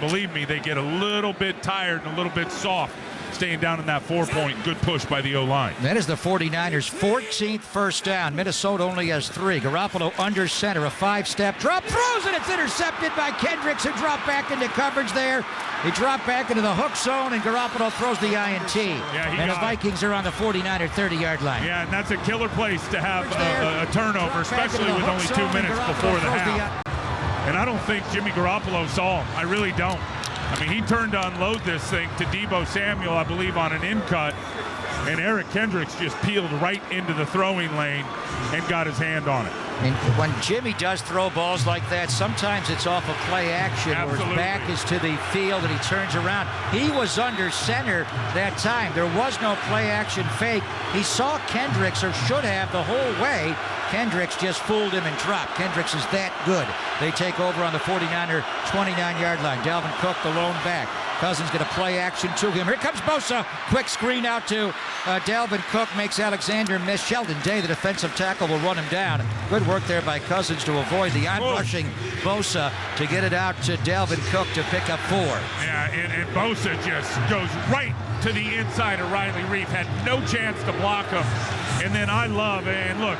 Believe me, they get a little bit tired and a little bit soft staying down in that 4-point. Good push by the O-line. That is the 49ers' 14th first down. Minnesota only has 3. Garoppolo under center, a 5-step drop, throws it. It's intercepted by Kendricks, who dropped back into coverage there. He dropped back into the hook zone, and Garoppolo throws the INT. And the Vikings are on the 49er 30-yard line. Yeah, and that's a killer place to have a turnover, especially with only 2 minutes before the half. And I don't think Jimmy Garoppolo saw him. I really don't. I mean, he turned to unload this thing to Deebo Samuel, I believe, on an in-cut. And Eric Kendricks just peeled right into the throwing lane and got his hand on it. And when Jimmy does throw balls like that, sometimes it's off of play action. Absolutely. Where his back is to the field and he turns around. He was under center that time. There was no play action fake. He saw Kendricks, or should have, the whole way. Kendricks just fooled him and dropped. Kendricks is that good. They take over on the 49er 29-yard line. Dalvin Cook, the lone back. Cousins going to play action to him. Here comes Bosa. Quick screen out to Dalvin Cook. Makes Alexander miss. Sheldon Day, the defensive tackle, will run him down. Good work there by Cousins to avoid the onrushing Bosa to get it out to Dalvin Cook to pick up 4. Yeah, and Bosa just goes right to the inside of Riley Reef. Had no chance to block him. And then I love, and look,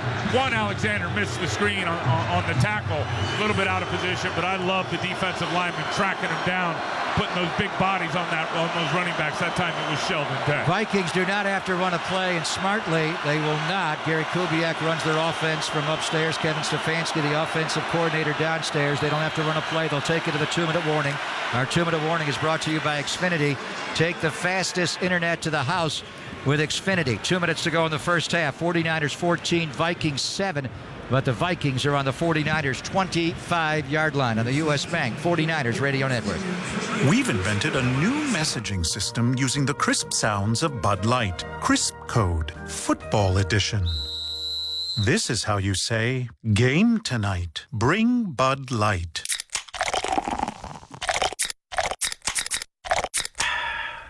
Alexander missed the screen on the tackle. A little bit out of position, but I love the defensive lineman tracking him down, putting those big bodies on those running backs. That time it was Sheldon Day. Vikings do not have to run a play, and smartly, they will not. Gary Kubiak runs their offense from upstairs. Kevin Stefanski, the offensive coordinator, downstairs. They don't have to run a play. They'll take it to the 2-minute warning. Our 2-minute warning is brought to you by Xfinity. Take the fastest internet to the house with Xfinity. 2 minutes to go in the first half. 49ers 14, Vikings 7. But the Vikings are on the 49ers 25-yard line on the U.S. Bank 49ers Radio Network. We've invented a new messaging system using the crisp sounds of Bud Light. Crisp Code, Football Edition. This is how you say, game tonight. Bring Bud Light.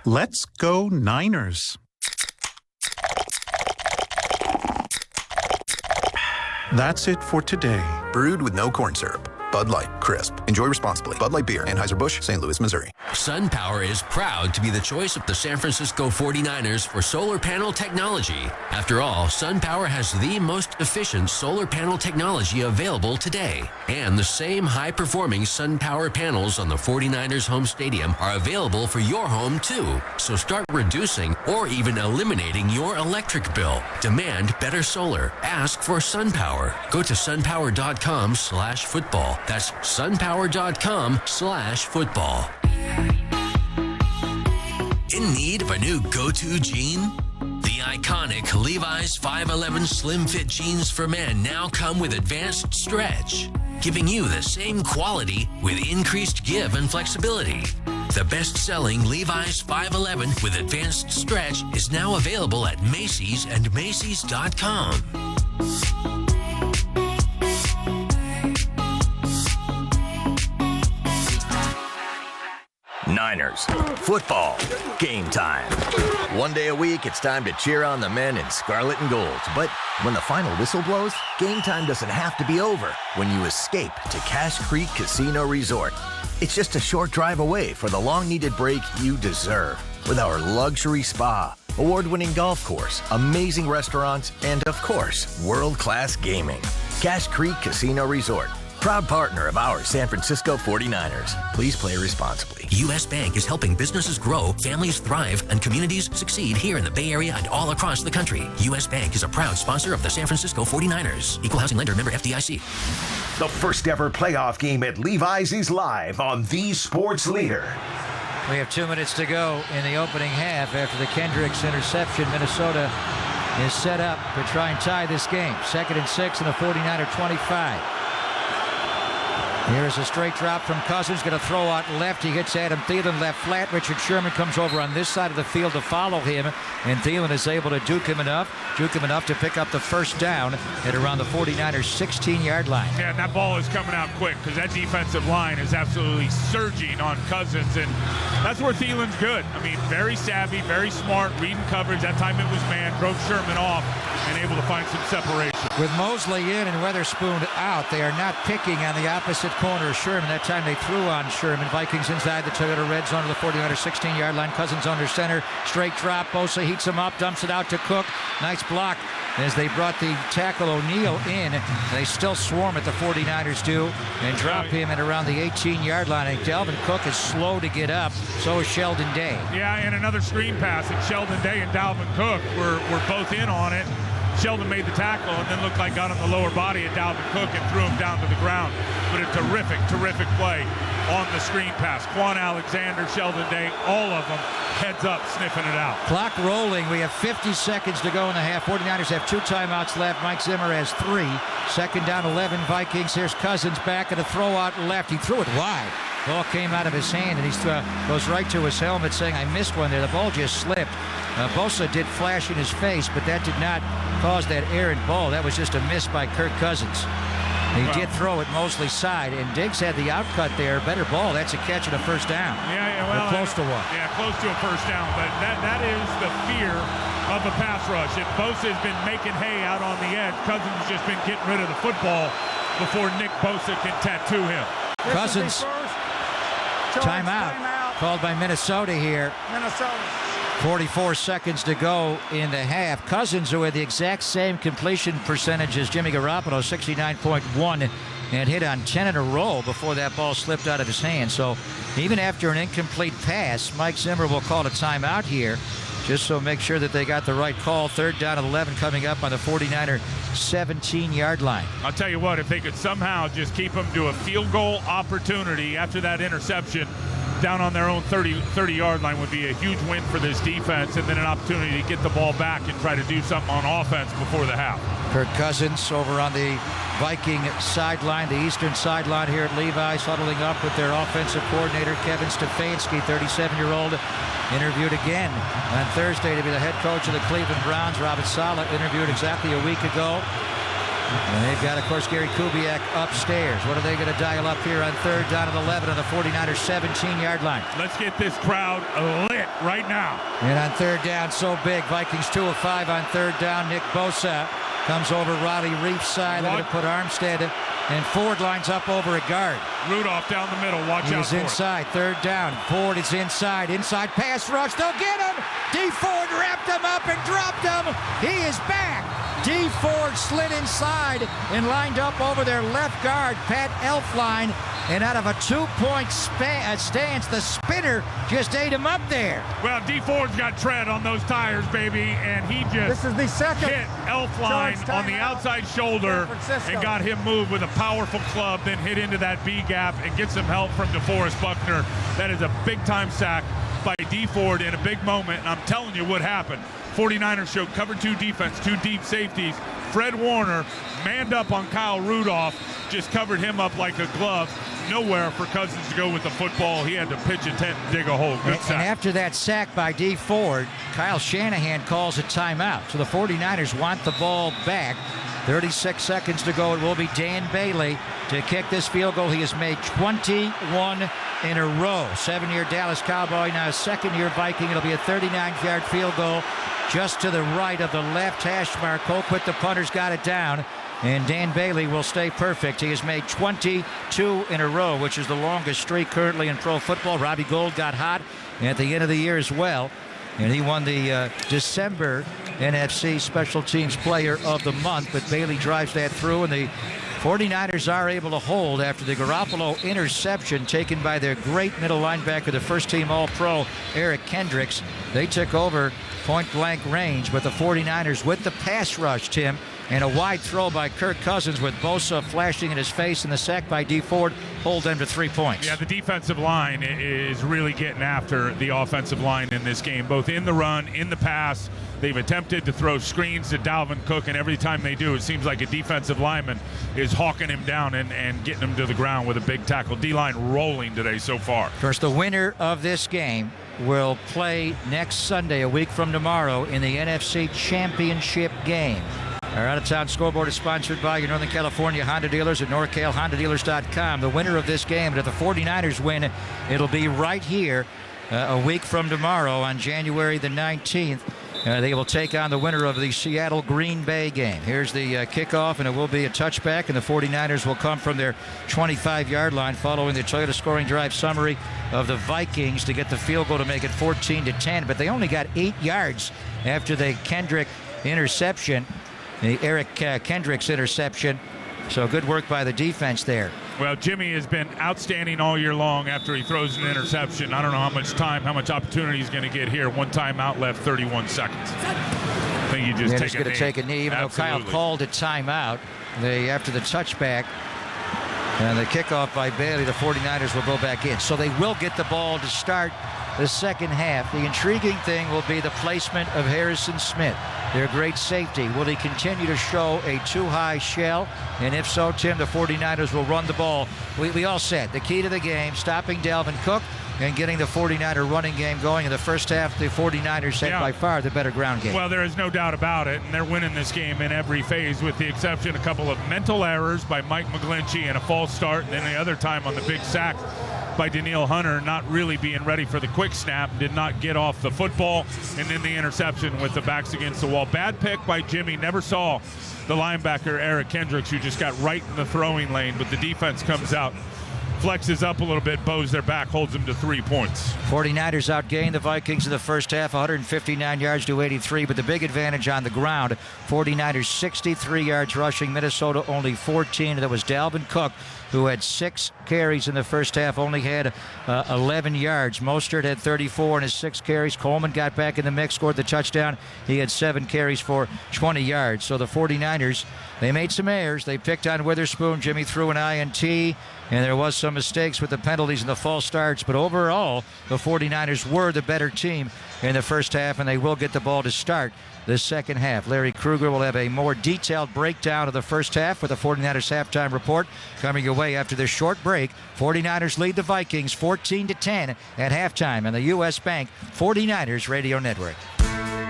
Let's go Niners. That's it for today. Brewed with no corn syrup. Bud Light, crisp. Enjoy responsibly. Bud Light Beer, Anheuser-Busch, St. Louis, Missouri. SunPower is proud to be the choice of the San Francisco 49ers for solar panel technology. After all, SunPower has the most efficient solar panel technology available today. And the same high-performing SunPower panels on the 49ers home stadium are available for your home too. So start reducing or even eliminating your electric bill. Demand better solar. Ask for SunPower. Go to sunpower.com/football. That's sunpower.com/football. In need of a new go-to jean? The iconic Levi's 511 Slim Fit jeans for men now come with advanced stretch, giving you the same quality with increased give and flexibility. The best-selling Levi's 511 with advanced stretch is now available at Macy's and Macy's.com. Niners, football, game time. One day a week, it's time to cheer on the men in scarlet and gold. But when the final whistle blows, game time doesn't have to be over when you escape to Cache Creek Casino Resort. It's just a short drive away for the long-needed break you deserve with our luxury spa, award-winning golf course, amazing restaurants, and, of course, world-class gaming. Cache Creek Casino Resort. Proud partner of our San Francisco 49ers. Please play responsibly. U.S. Bank is helping businesses grow, families thrive, and communities succeed here in the Bay Area and all across the country. U.S. Bank is a proud sponsor of the San Francisco 49ers. Equal housing lender, member FDIC. The first ever playoff game at Levi's is live on the Sports Leader. We have 2 minutes to go in the opening half after the Kendricks interception. Minnesota is set up to try and tie this game. 2nd and 6 in the 49er 25. Here's a straight drop from Cousins, going to throw out left. He hits Adam Thielen left flat. Richard Sherman comes over on this side of the field to follow him, and Thielen is able to juke him enough to pick up the first down at around the 49ers 16-yard line. Yeah, and that ball is coming out quick because that defensive line is absolutely surging on Cousins, and that's where Thielen's good. I mean, very savvy, very smart, reading coverage. That time it was man, drove Sherman off, and able to find some separation. With Mosley in and Weatherspoon out, they are not picking on the opposite corner of Sherman. That time they threw on Sherman. Vikings inside the Toyota red zone to the 49er 16-yard line. Cousins under center. Straight drop. Bosa heats him up, dumps it out to Cook. Nice block as they brought the tackle O'Neal in. They still swarm at the 49ers do and drop him at around the 18-yard line. And Dalvin Cook is slow to get up. So is Sheldon Day. Yeah, and another screen pass. And Sheldon Day and Dalvin Cook were both in on it. Sheldon made the tackle and then looked like got on the lower body of Dalvin Cook and threw him down to the ground. But a terrific play on the screen pass. Quan Alexander, Sheldon Day, all of them heads up, sniffing it out. Clock rolling. We have 50 seconds to go in the half. 49ers have 2 timeouts left. Mike Zimmer has 3. Second down, 11 Vikings. Here's Cousins back and a throw out left. He threw it wide. Ball came out of his hand and he goes right to his helmet saying, I missed one there. The ball just slipped. Bosa did flash in his face, but that did not cause that errant ball. That was just a miss by Kirk Cousins. He did throw it Mosley's side, and Diggs had the outcut there. Better ball. That's a catch and a first down. Well, close to one. Yeah, close to a first down. But that is the fear of a pass rush. If Bosa has been making hay out on the edge, Cousins has just been getting rid of the football before Nick Bosa can tattoo him. Cousins, timeout called by Minnesota here. 44 seconds to go in the half. Cousins are with the exact same completion percentage as Jimmy Garoppolo, 69.1, and hit on 10 in a row before that ball slipped out of his hand. So even after an incomplete pass, Mike Zimmer will call a timeout here, just so make sure that they got the right call. Third down and 11 coming up on the 49er 17-yard line. I'll tell you what, if they could somehow just keep them to a field goal opportunity after that interception down on their own 30-yard line would be a huge win for this defense, and then an opportunity to get the ball back and try to do something on offense before the half. Kirk Cousins over on the Viking sideline, the eastern sideline here at Levi's, huddling up with their offensive coordinator, Kevin Stefanski, 37-year-old, interviewed again on Thursday to be the head coach of the Cleveland Browns. Robert Saleh interviewed exactly a week ago. And they've got, of course, Gary Kubiak upstairs. What are they going to dial up here on third down at 11 on the 49ers 17-yard line? Let's get this crowd lit right now. And on third down, so big. Vikings 2 of 5 on third down. Nick Bosa comes over Riley Reif's side. They're going to put Armstead, and Ford lines up over a guard. Rudolph down the middle. Watch out for He's inside. Third down. Ford is inside. Inside pass rush. They'll get him. D. Ford wrapped him up and dropped him. He is back. D. Ford slid inside and lined up over their left guard, Pat Elflein. And out of a 2-point stance, the spinner just ate him up there. Well, D. Ford's got tread on those tires, baby, and he just this is the second hit Elflein on the outside shoulder and got him moved with a powerful club, then hit into that B gap and get some help from DeForest Buckner. That is a big-time sack by D. Ford in a big moment, and I'm telling you what happened. 49ers showed cover 2 defense, 2 deep safeties. Fred Warner manned up on Kyle Rudolph, just covered him up like a glove. Nowhere for Cousins to go with the football. He had to pitch a tent and dig a hole. Good sack. And after that sack by D. Ford, Kyle Shanahan calls a timeout. So the 49ers want the ball back. 36 seconds to go. It will be Dan Bailey to kick this field goal. He has made 21 in a row. 7-year Dallas Cowboy, now a 2nd-year Viking. It'll be a 39-yard field goal just to the right of the left hash mark. Colquitt, the punter's got it down. And Dan Bailey will stay perfect. He has made 22 in a row, which is the longest streak currently in pro football. Robbie Gould got hot at the end of the year as well. And he won the December NFC Special Teams Player of the Month. But Bailey drives that through, and the 49ers are able to hold after the Garoppolo interception taken by their great middle linebacker, the first-team All-Pro, Eric Kendricks. They took over point-blank range, but the 49ers with the pass rush, Tim, and a wide throw by Kirk Cousins with Bosa flashing in his face, and the sack by D. Ford hold them to 3 points. Yeah, the defensive line is really getting after the offensive line in this game, both in the run, in the pass. They've attempted to throw screens to Dalvin Cook, and every time they do, it seems like a defensive lineman is hawking him down and getting him to the ground with a big tackle. D-line rolling today so far. Of course, the winner of this game will play next Sunday, a week from tomorrow, in the NFC Championship game. Our out-of-town scoreboard is sponsored by your Northern California Honda dealers at NorCalHondaDealers.com. The winner of this game, and if the 49ers win, it'll be right here a week from tomorrow on January the 19th They will take on the winner of the Seattle-Green Bay game. Here's the kickoff, and it will be a touchback, and the 49ers will come from their 25-yard line following the Toyota scoring drive summary of the Vikings to get the field goal to make it 14-10. But they only got 8 yards after the Kendrick interception, the Eric Kendricks interception. So good work by the defense there. Well, Jimmy has been outstanding all year long after he throws an interception. I don't know how much time, how much opportunity he's going to get here. One timeout left, 31 seconds. I think you just He's going to take a knee, even though Kyle called a timeout. After the touchback and the kickoff by Bailey, the 49ers will go back in. So they will get the ball to start the second half. The intriguing thing will be the placement of Harrison Smith, their great safety. Will he continue to show a too-high shell? And if so, Tim, the 49ers will run the ball. We all said the key to the game, stopping Dalvin Cook and getting the 49er running game going. In the first half, the 49ers had by far the better ground game. Well, there is no doubt about it, and they're winning this game in every phase, with the exception of a couple of mental errors by Mike McGlinchey and a false start, and then the other time on the big sack by Danielle Hunter, not really being ready for the quick snap, did not get off the football, and then the interception with the backs against the wall. Bad pick by Jimmy. Never saw the linebacker Eric Kendricks, who just got right in the throwing lane, but the defense comes out, flexes up a little bit, bows their back, holds them to 3 points. 49ers outgained the Vikings in the first half, 159 yards to 83, but the big advantage on the ground, 49ers 63 yards rushing, Minnesota only 14. That was Dalvin Cook, who had 6 carries in the first half, only had 11 yards. Mostert had 34 in his 6 carries. Coleman got back in the mix, scored the touchdown. He had 7 carries for 20 yards. So the 49ers, they made some errors. They picked on Witherspoon. Jimmy threw an INT, and there was some mistakes with the penalties and the false starts. But overall, the 49ers were the better team in the first half, and they will get the ball to start the second half. Larry Kruger will have a more detailed breakdown of the first half with the 49ers halftime report coming your way after this short break. 49ers lead the Vikings 14-10 at halftime on the U.S. Bank 49ers Radio Network.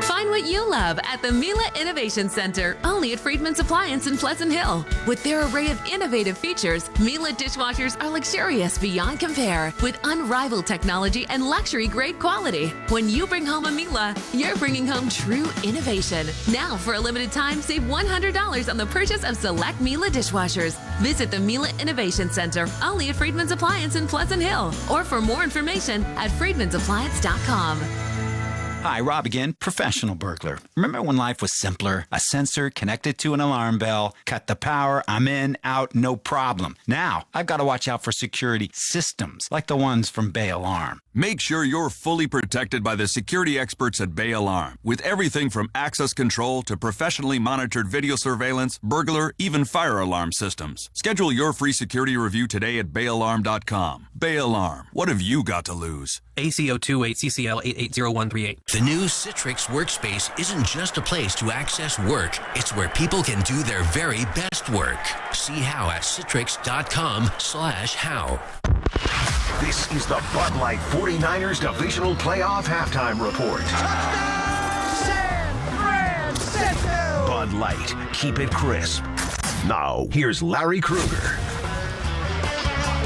Find what you love at the Miele Innovation Center, only at Friedman's Appliance in Pleasant Hill. With their array of innovative features, Miele dishwashers are luxurious beyond compare, with unrivaled technology and luxury-grade quality. When you bring home a Miele, you're bringing home true innovation. Now, for a limited time, save $100 on the purchase of select Miele dishwashers. Visit the Miele Innovation Center, only at Friedman's Appliance in Pleasant Hill, or for more information at friedmansappliance.com. Hi, Rob again, professional burglar. Remember when life was simpler? A sensor connected to an alarm bell, cut the power, I'm in, out, no problem. Now, I've got to watch out for security systems, like the ones from Bay Alarm. Make sure you're fully protected by the security experts at Bay Alarm, with everything from access control to professionally monitored video surveillance, burglar, even fire alarm systems. Schedule your free security review today at bayalarm.com. Bay Alarm, what have you got to lose? ACO28CCL880138. The new Citrix Workspace isn't just a place to access work. It's where people can do their very best work. See how at citrix.com/how. This is the Bud Light 49ers Divisional Playoff Halftime Report. Bud Light, keep it crisp. Now, here's Larry Kruger.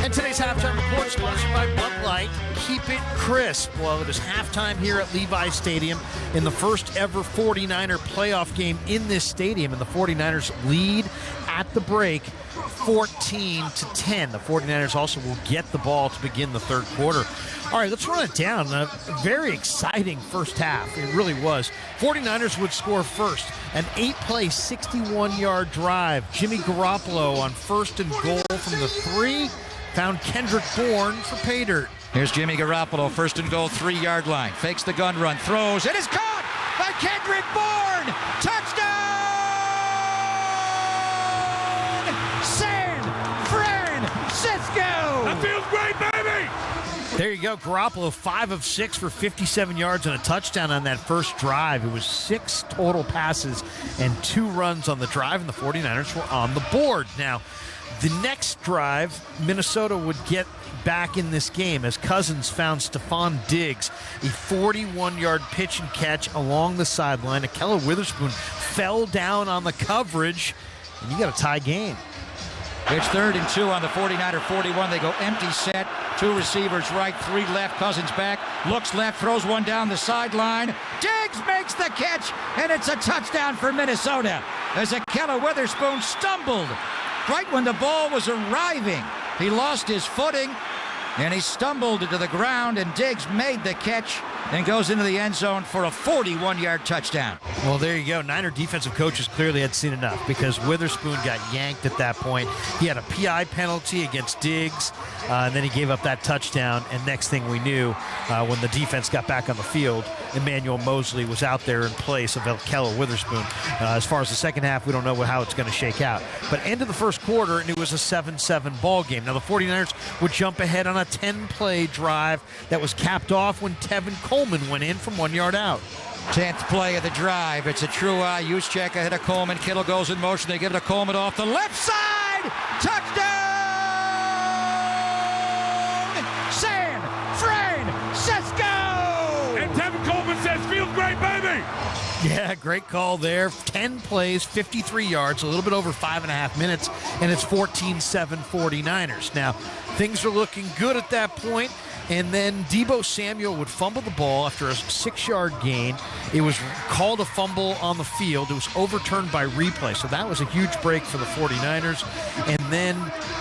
And today's halftime report sponsored by Bud Light. Keep it crisp. Well, it is halftime here at Levi's Stadium in the first ever 49er playoff game in this stadium. And the 49ers lead at the break 14-10. The 49ers also will get the ball to begin the third quarter. All right, let's run it down. A very exciting first half. It really was. 49ers would score first. An 8-play, 61-yard drive. Jimmy Garoppolo on first and goal from the 3. Found Kendrick Bourne for pay dirt. Here's Jimmy Garoppolo, first and goal, 3-yard line. Fakes the gun run, throws. It is caught by Kendrick Bourne. Touchdown! San Francisco! That feels great, baby! There you go. Garoppolo, 5 of 6 for 57 yards and a touchdown on that first drive. It was 6 total passes and 2 runs on the drive, and the 49ers were on the board. Now, the next drive, Minnesota would get back in this game as Cousins found Stephon Diggs, a 41-yard pitch and catch along the sideline. Ahkello Witherspoon fell down on the coverage, and you got a tie game. It's 3rd and 2 on the 49er 41. They go empty set. 2 receivers right, 3 left. Cousins back, looks left, throws one down the sideline. Diggs makes the catch, and it's a touchdown for Minnesota as Akella Witherspoon stumbled right when the ball was arriving. He lost his footing, and he stumbled into the ground, and Diggs made the catch and goes into the end zone for a 41-yard touchdown. Well, there you go. Niner defensive coaches clearly had seen enough because Witherspoon got yanked at that point. He had a PI penalty against Diggs, and then he gave up that touchdown. And next thing we knew, when the defense got back on the field, Emmanuel Mosley was out there in place of Akella Witherspoon. As far as the second half, we don't know how it's going to shake out. But end of the first quarter, and it was a 7-7 ball game. Now, the 49ers would jump ahead on a 10-play drive that was capped off when Tevin Coleman went in from 1 yard out. 10th play of the drive. It's a true eye. Juszczyk ahead of Coleman. Kittle goes in motion. They give it to Coleman off the left side. Touchdown! San Francisco! And Tevin Coleman says, feels great, baby! Yeah, great call there. 10 plays, 53 yards, a little bit over 5.5 minutes, and it's 14-7 49ers. Now, things are looking good at that point. And then Deebo Samuel would fumble the ball after a 6-yard gain. It was called a fumble on the field. It was overturned by replay. So that was a huge break for the 49ers. And then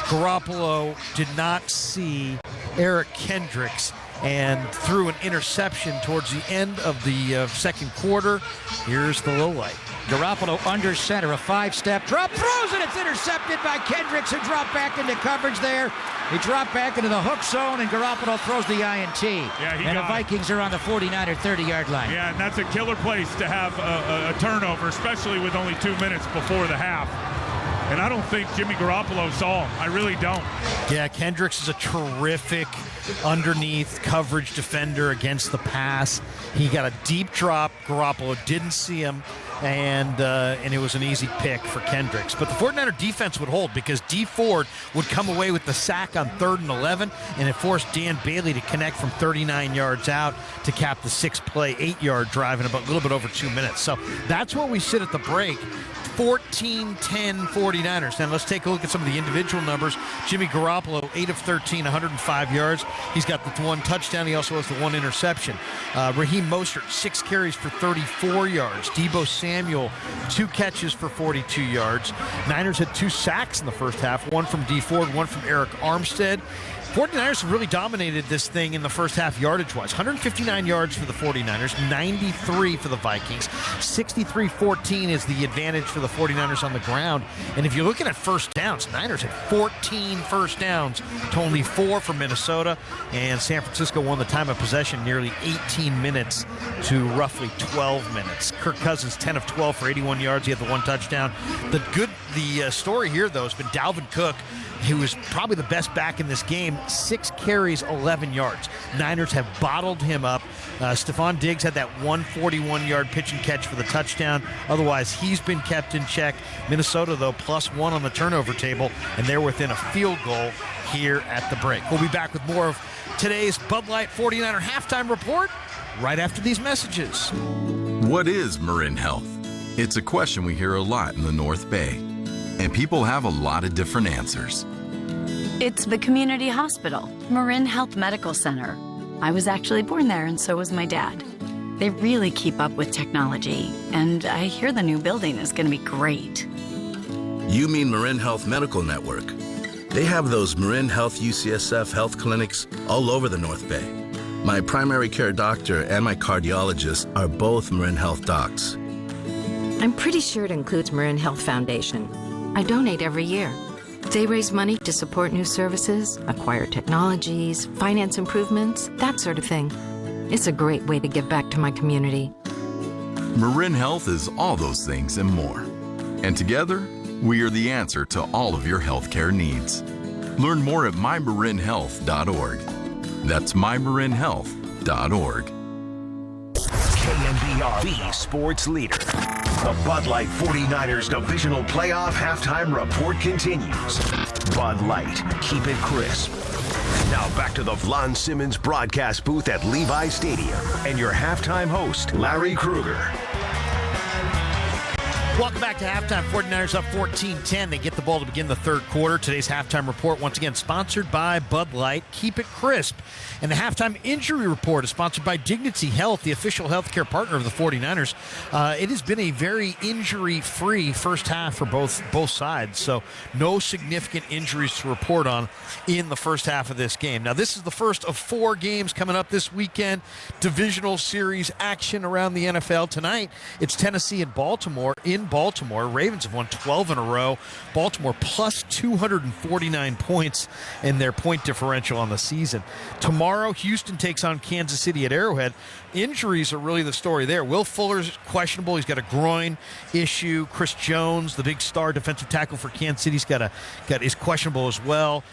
Garoppolo did not see Eric Kendricks and threw an interception towards the end of the second quarter. Here's the low light. Garoppolo under center, a 5-step drop, throws it. It's intercepted by Kendricks, who dropped back into coverage there. He dropped back into the hook zone, and Garoppolo throws the INT. Yeah, and the Vikings are on the 49er 30-yard line. Yeah, and that's a killer place to have a turnover, especially with only 2 minutes before the half. And I don't think Jimmy Garoppolo saw him. I really don't. Yeah, Kendricks is a terrific underneath coverage defender against the pass. He got a deep drop. Garoppolo didn't see him, and it was an easy pick for Kendricks. But the 49er defense would hold because D. Ford would come away with the sack on 3rd and 11, and it forced Dan Bailey to connect from 39 yards out to cap the 6-play, 8-yard drive in about a little bit over 2 minutes. So that's where we sit at the break. 14-10 49ers. Now let's take a look at some of the individual numbers. Jimmy Garoppolo, 8 of 13, 105 yards. He's got the 1 touchdown. He also has the 1 interception. Raheem Mostert, 6 carries for 34 yards. Deebo Samuel, 2 catches for 42 yards. Niners had 2 sacks in the first half, 1 from D. Ford, 1 from Eric Armstead. 49ers have really dominated this thing in the first half yardage-wise. 159 yards for the 49ers, 93 for the Vikings. 63-14 is the advantage for the 49ers on the ground. And if you're looking at first downs, Niners had 14 first downs to only 4 for Minnesota. And San Francisco won the time of possession nearly 18 minutes to roughly 12 minutes. Kirk Cousins, 10 of 12 for 81 yards. He had the 1 touchdown. The story here, though, has been Dalvin Cook, who is probably the best back in this game. 6 carries, 11 yards. Niners have bottled him up. Stephon Diggs had that 141-yard pitch and catch for the touchdown. Otherwise, he's been kept in check. Minnesota, though, +1 on the turnover table, and they're within a field goal here at the break. We'll be back with more of today's Bud Light 49er halftime report right after these messages. What is Marin Health? It's a question we hear a lot in the North Bay, and people have a lot of different answers. It's the community hospital, Marin Health Medical Center. I was actually born there, and so was my dad. They really keep up with technology, and I hear the new building is going to be great. You mean Marin Health Medical Network. They have those Marin Health UCSF health clinics all over the North Bay. My primary care doctor and my cardiologist are both Marin Health docs. I'm pretty sure it includes Marin Health Foundation. I donate every year. They raise money to support new services, acquire technologies, finance improvements, that sort of thing. It's a great way to give back to my community. Marin Health is all those things and more. And together, we are the answer to all of your healthcare needs. Learn more at mymarinhealth.org. That's mymarinhealth.org. KNBR, the sports leader. The Bud Light 49ers divisional playoff halftime report continues. Bud Light, keep it crisp. Now back to the Vlon Simmons broadcast booth at Levi Stadium and your halftime host, Larry Krueger. Welcome back to halftime. 49ers up 14-10. They get the ball to begin the third quarter. Today's halftime report, once again, sponsored by Bud Light. Keep it crisp. And the halftime injury report is sponsored by Dignity Health, the official healthcare partner of the 49ers. It has been a very injury-free first half for both sides, so no significant injuries to report on in the first half of this game. Now, this is the first of 4 games coming up this weekend. Divisional series action around the NFL. Tonight, it's Tennessee and Baltimore. In Baltimore, Ravens have won 12 in a row. Baltimore plus 249 points in their point differential on the season. Tomorrow, Houston takes on Kansas City at Arrowhead. Injuries are really the story there. Will Fuller's questionable. He's got a groin issue. Chris Jones, the big star defensive tackle for Kansas City, is questionable as well.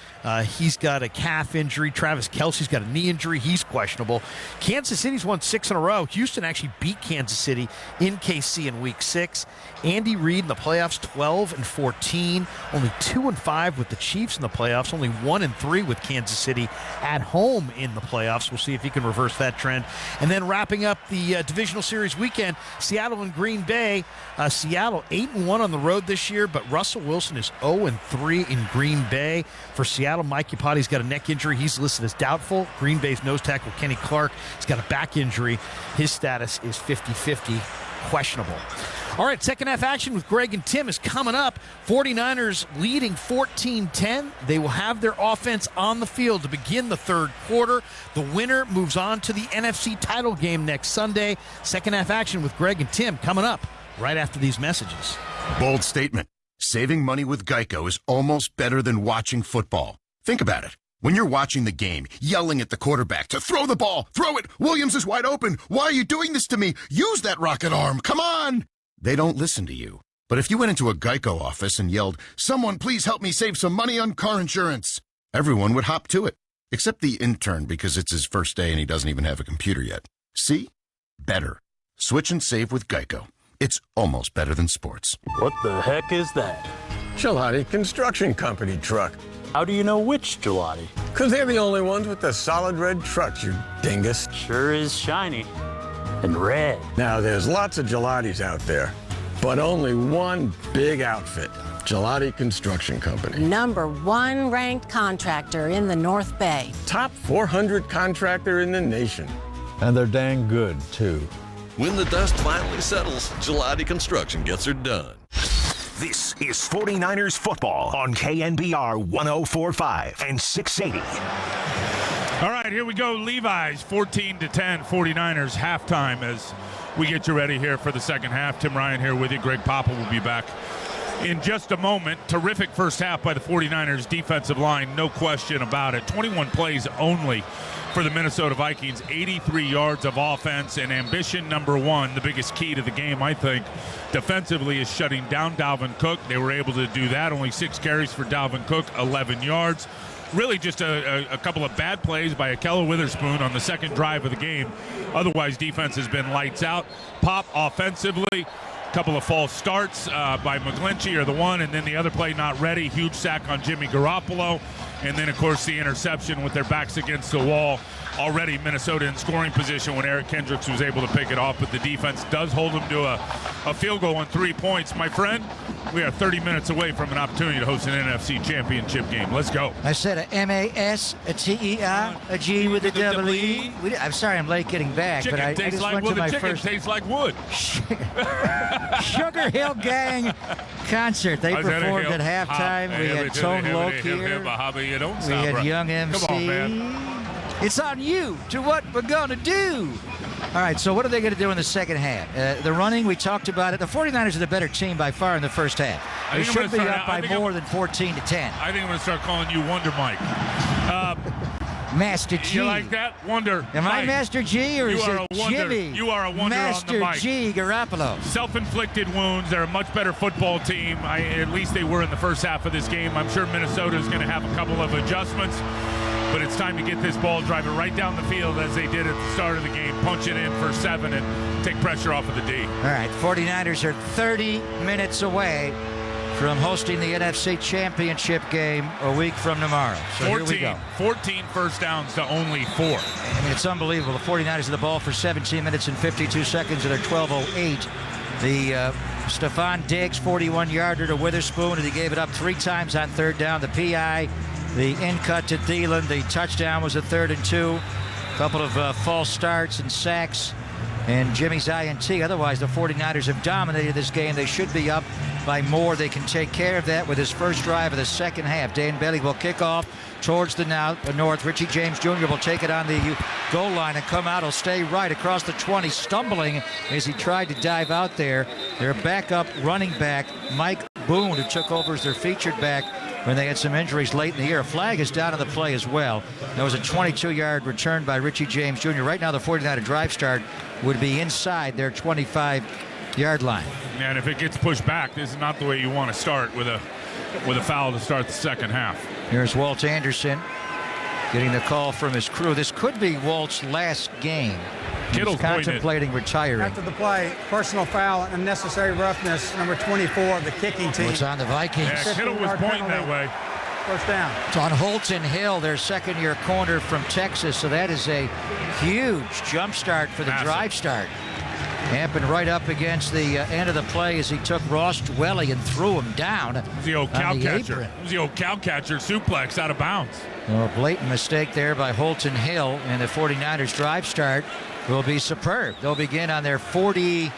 He's got a calf injury. Travis Kelce's got a knee injury. He's questionable. Kansas City's won 6 in a row. Houston actually beat Kansas City in KC in Week 6. Andy Reid in the playoffs, 12-14. Only 2-5 with the Chiefs in the playoffs. Only 1-3 with Kansas City at home in the playoffs. We'll see if he can reverse that trend. And then wrapping up the divisional series weekend, Seattle and Green Bay. Seattle 8-1 on the road this year, but Russell Wilson is 0-3 in Green Bay. For Seattle, Mike Iupati's got a neck injury. He's listed as doubtful. Green Bay's nose tackle, Kenny Clark, has got a back injury. His status is 50-50, questionable. All right, second half action with Greg and Tim is coming up. 49ers leading 14-10. They will have their offense on the field to begin the third quarter. The winner moves on to the NFC title game next Sunday. Second half action with Greg and Tim coming up right after these messages. Bold statement. Saving money with Geico is almost better than watching football. Think about it. When you're watching the game, yelling at the quarterback to throw the ball, throw it, Williams is wide open. Why are you doing this to me? Use that rocket arm. Come on. They don't listen to you. But if you went into a Geico office and yelled, "Someone please help me save some money on car insurance," everyone would hop to it. Except the intern, because it's his first day and he doesn't even have a computer yet. See? Better. Switch and save with Geico. It's almost better than sports. What the heck is that? Czilla Construction Company truck. How do you know which Czilla? Because they're the only ones with the solid red trucks, you dingus. Sure is shiny. And red. Now, there's lots of Gelatis out there, but only one big outfit. Gelati Construction Company. #1 ranked contractor in the North Bay. Top 400 contractor in the nation. And they're dang good, too. When the dust finally settles, Gelati Construction gets her done. This is 49ers football on KNBR 104.5 and 680. All right, here we go. Levi's 14-10 49ers halftime as we get you ready here for the second half. Tim Ryan here with you. Greg Papa will be back in just a moment. Terrific first half by the 49ers defensive line, no question about it. 21 plays only for the Minnesota Vikings, 83 yards of offense, and ambition number one, the biggest key to the game, I think, defensively, is shutting down Dalvin Cook. They were able to do that. Only 6 carries for Dalvin Cook, 11 yards. Really just a couple of bad plays by Ahkello Witherspoon on the second drive of the game. Otherwise, defense has been lights out. Pop offensively. Couple of false starts by McGlinchey are the one, and then the other play not ready. Huge sack on Jimmy Garoppolo. And then, of course, the interception with their backs against the wall. Already Minnesota in scoring position when Eric Kendricks was able to pick it off, but the defense does hold them to a field goal on 3 points. My friend, we are 30 minutes away from an opportunity to host an NFC championship game. Let's go. I said a M-A-S, a T-E-R, a G with a double E. I'm sorry I'm late getting back, Chicken but I tastes just like went wood. to my The chicken first tastes like wood. Sugar Hill Gang concert. They performed at halftime. We had Tone Loc here. We had Young MC. Come on, man. It's on you to what we're going to do. All right, so what are they going to do in the second half? The running, we talked about it. The 49ers are the better team by far in the first half. They should be up by more than 14-10. I think I'm going to start calling you Wonder Mike. Master G. You like that? Wonder. Am Mike. I Master G or is it Jimmy? You are a wonder Master on the mic. G. Garoppolo. Self-inflicted wounds. They're a much better football team. At least they were in the first half of this game. I'm sure Minnesota is going to have a couple of adjustments. But it's time to get this ball, drive it right down the field as they did at the start of the game. Punch it in for 7 and take pressure off of the D. All right, 49ers are 30 minutes away from hosting the NFC Championship game a week from tomorrow. So 14, here we go. 14 first downs to only 4. I mean, it's unbelievable. The 49ers have the ball for 17 minutes and 52 seconds, and they're 12:08. The Stephon Diggs, 41-yarder to Witherspoon, and he gave it up 3 times on third down. The PI, the in-cut to Thielen. The touchdown was a 3rd and 2. A couple of false starts and sacks. And Jimmy's INT. Otherwise, the 49ers have dominated this game. They should be up by more. They can take care of that with his first drive of the second half. Dan Bailey will kick off towards the north. Richie James Jr. will take it on the goal line and come out. He'll stay right across the 20, stumbling as he tried to dive out there. Their backup running back, Mike Boone, who took over as their featured back when they had some injuries late in the year. A flag is down on the play as well. There was a 22-yard return by Richie James Jr. Right now, the 49er drive start would be inside their 25-yard line. And if it gets pushed back, this is not the way you want to start with a foul to start the second half. Here's Walt Anderson getting the call from his crew. This could be Walt's last game. Kittle's He's contemplating retiring. After the play, personal foul, unnecessary roughness, number 24 of the kicking team. It's on the Vikings. Yeah, Kittle was pointing that way. First down. It's on Holton Hill, their second-year corner from Texas, so that is a huge jump start for the drive start. Hampton right up against the end of the play as he took Ross Dwelly and threw him down. It was the old cow catcher. It was the old cow catcher suplex out of bounds. Well, a blatant mistake there by Holton Hill, and the 49ers drive start will be superb. They'll begin on their 40. Now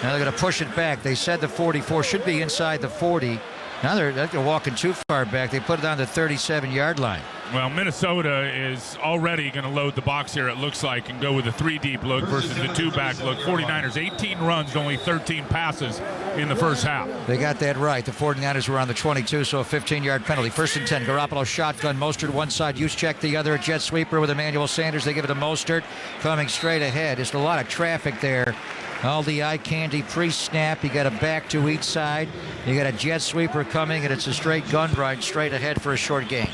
they're going to push it back. They said the 44 should be inside the 40. Now they're walking too far back. They put it on the 37-yard line. Well, Minnesota is already going to load the box here, it looks like, and go with a 3-deep look versus the 2-back look. 49ers, 18 runs, only 13 passes in the first half. They got that right. The 49ers were on the 22, so a 15-yard penalty. 1st and 10. Garoppolo shotgun. Mostert one side. Juszczyk the other. A jet sweeper with Emmanuel Sanders. They give it to Mostert. Coming straight ahead. Just a lot of traffic there. All the eye candy pre-snap. You got a back to each side. You got a jet sweeper coming, and it's a straight gun ride straight ahead for a short gain.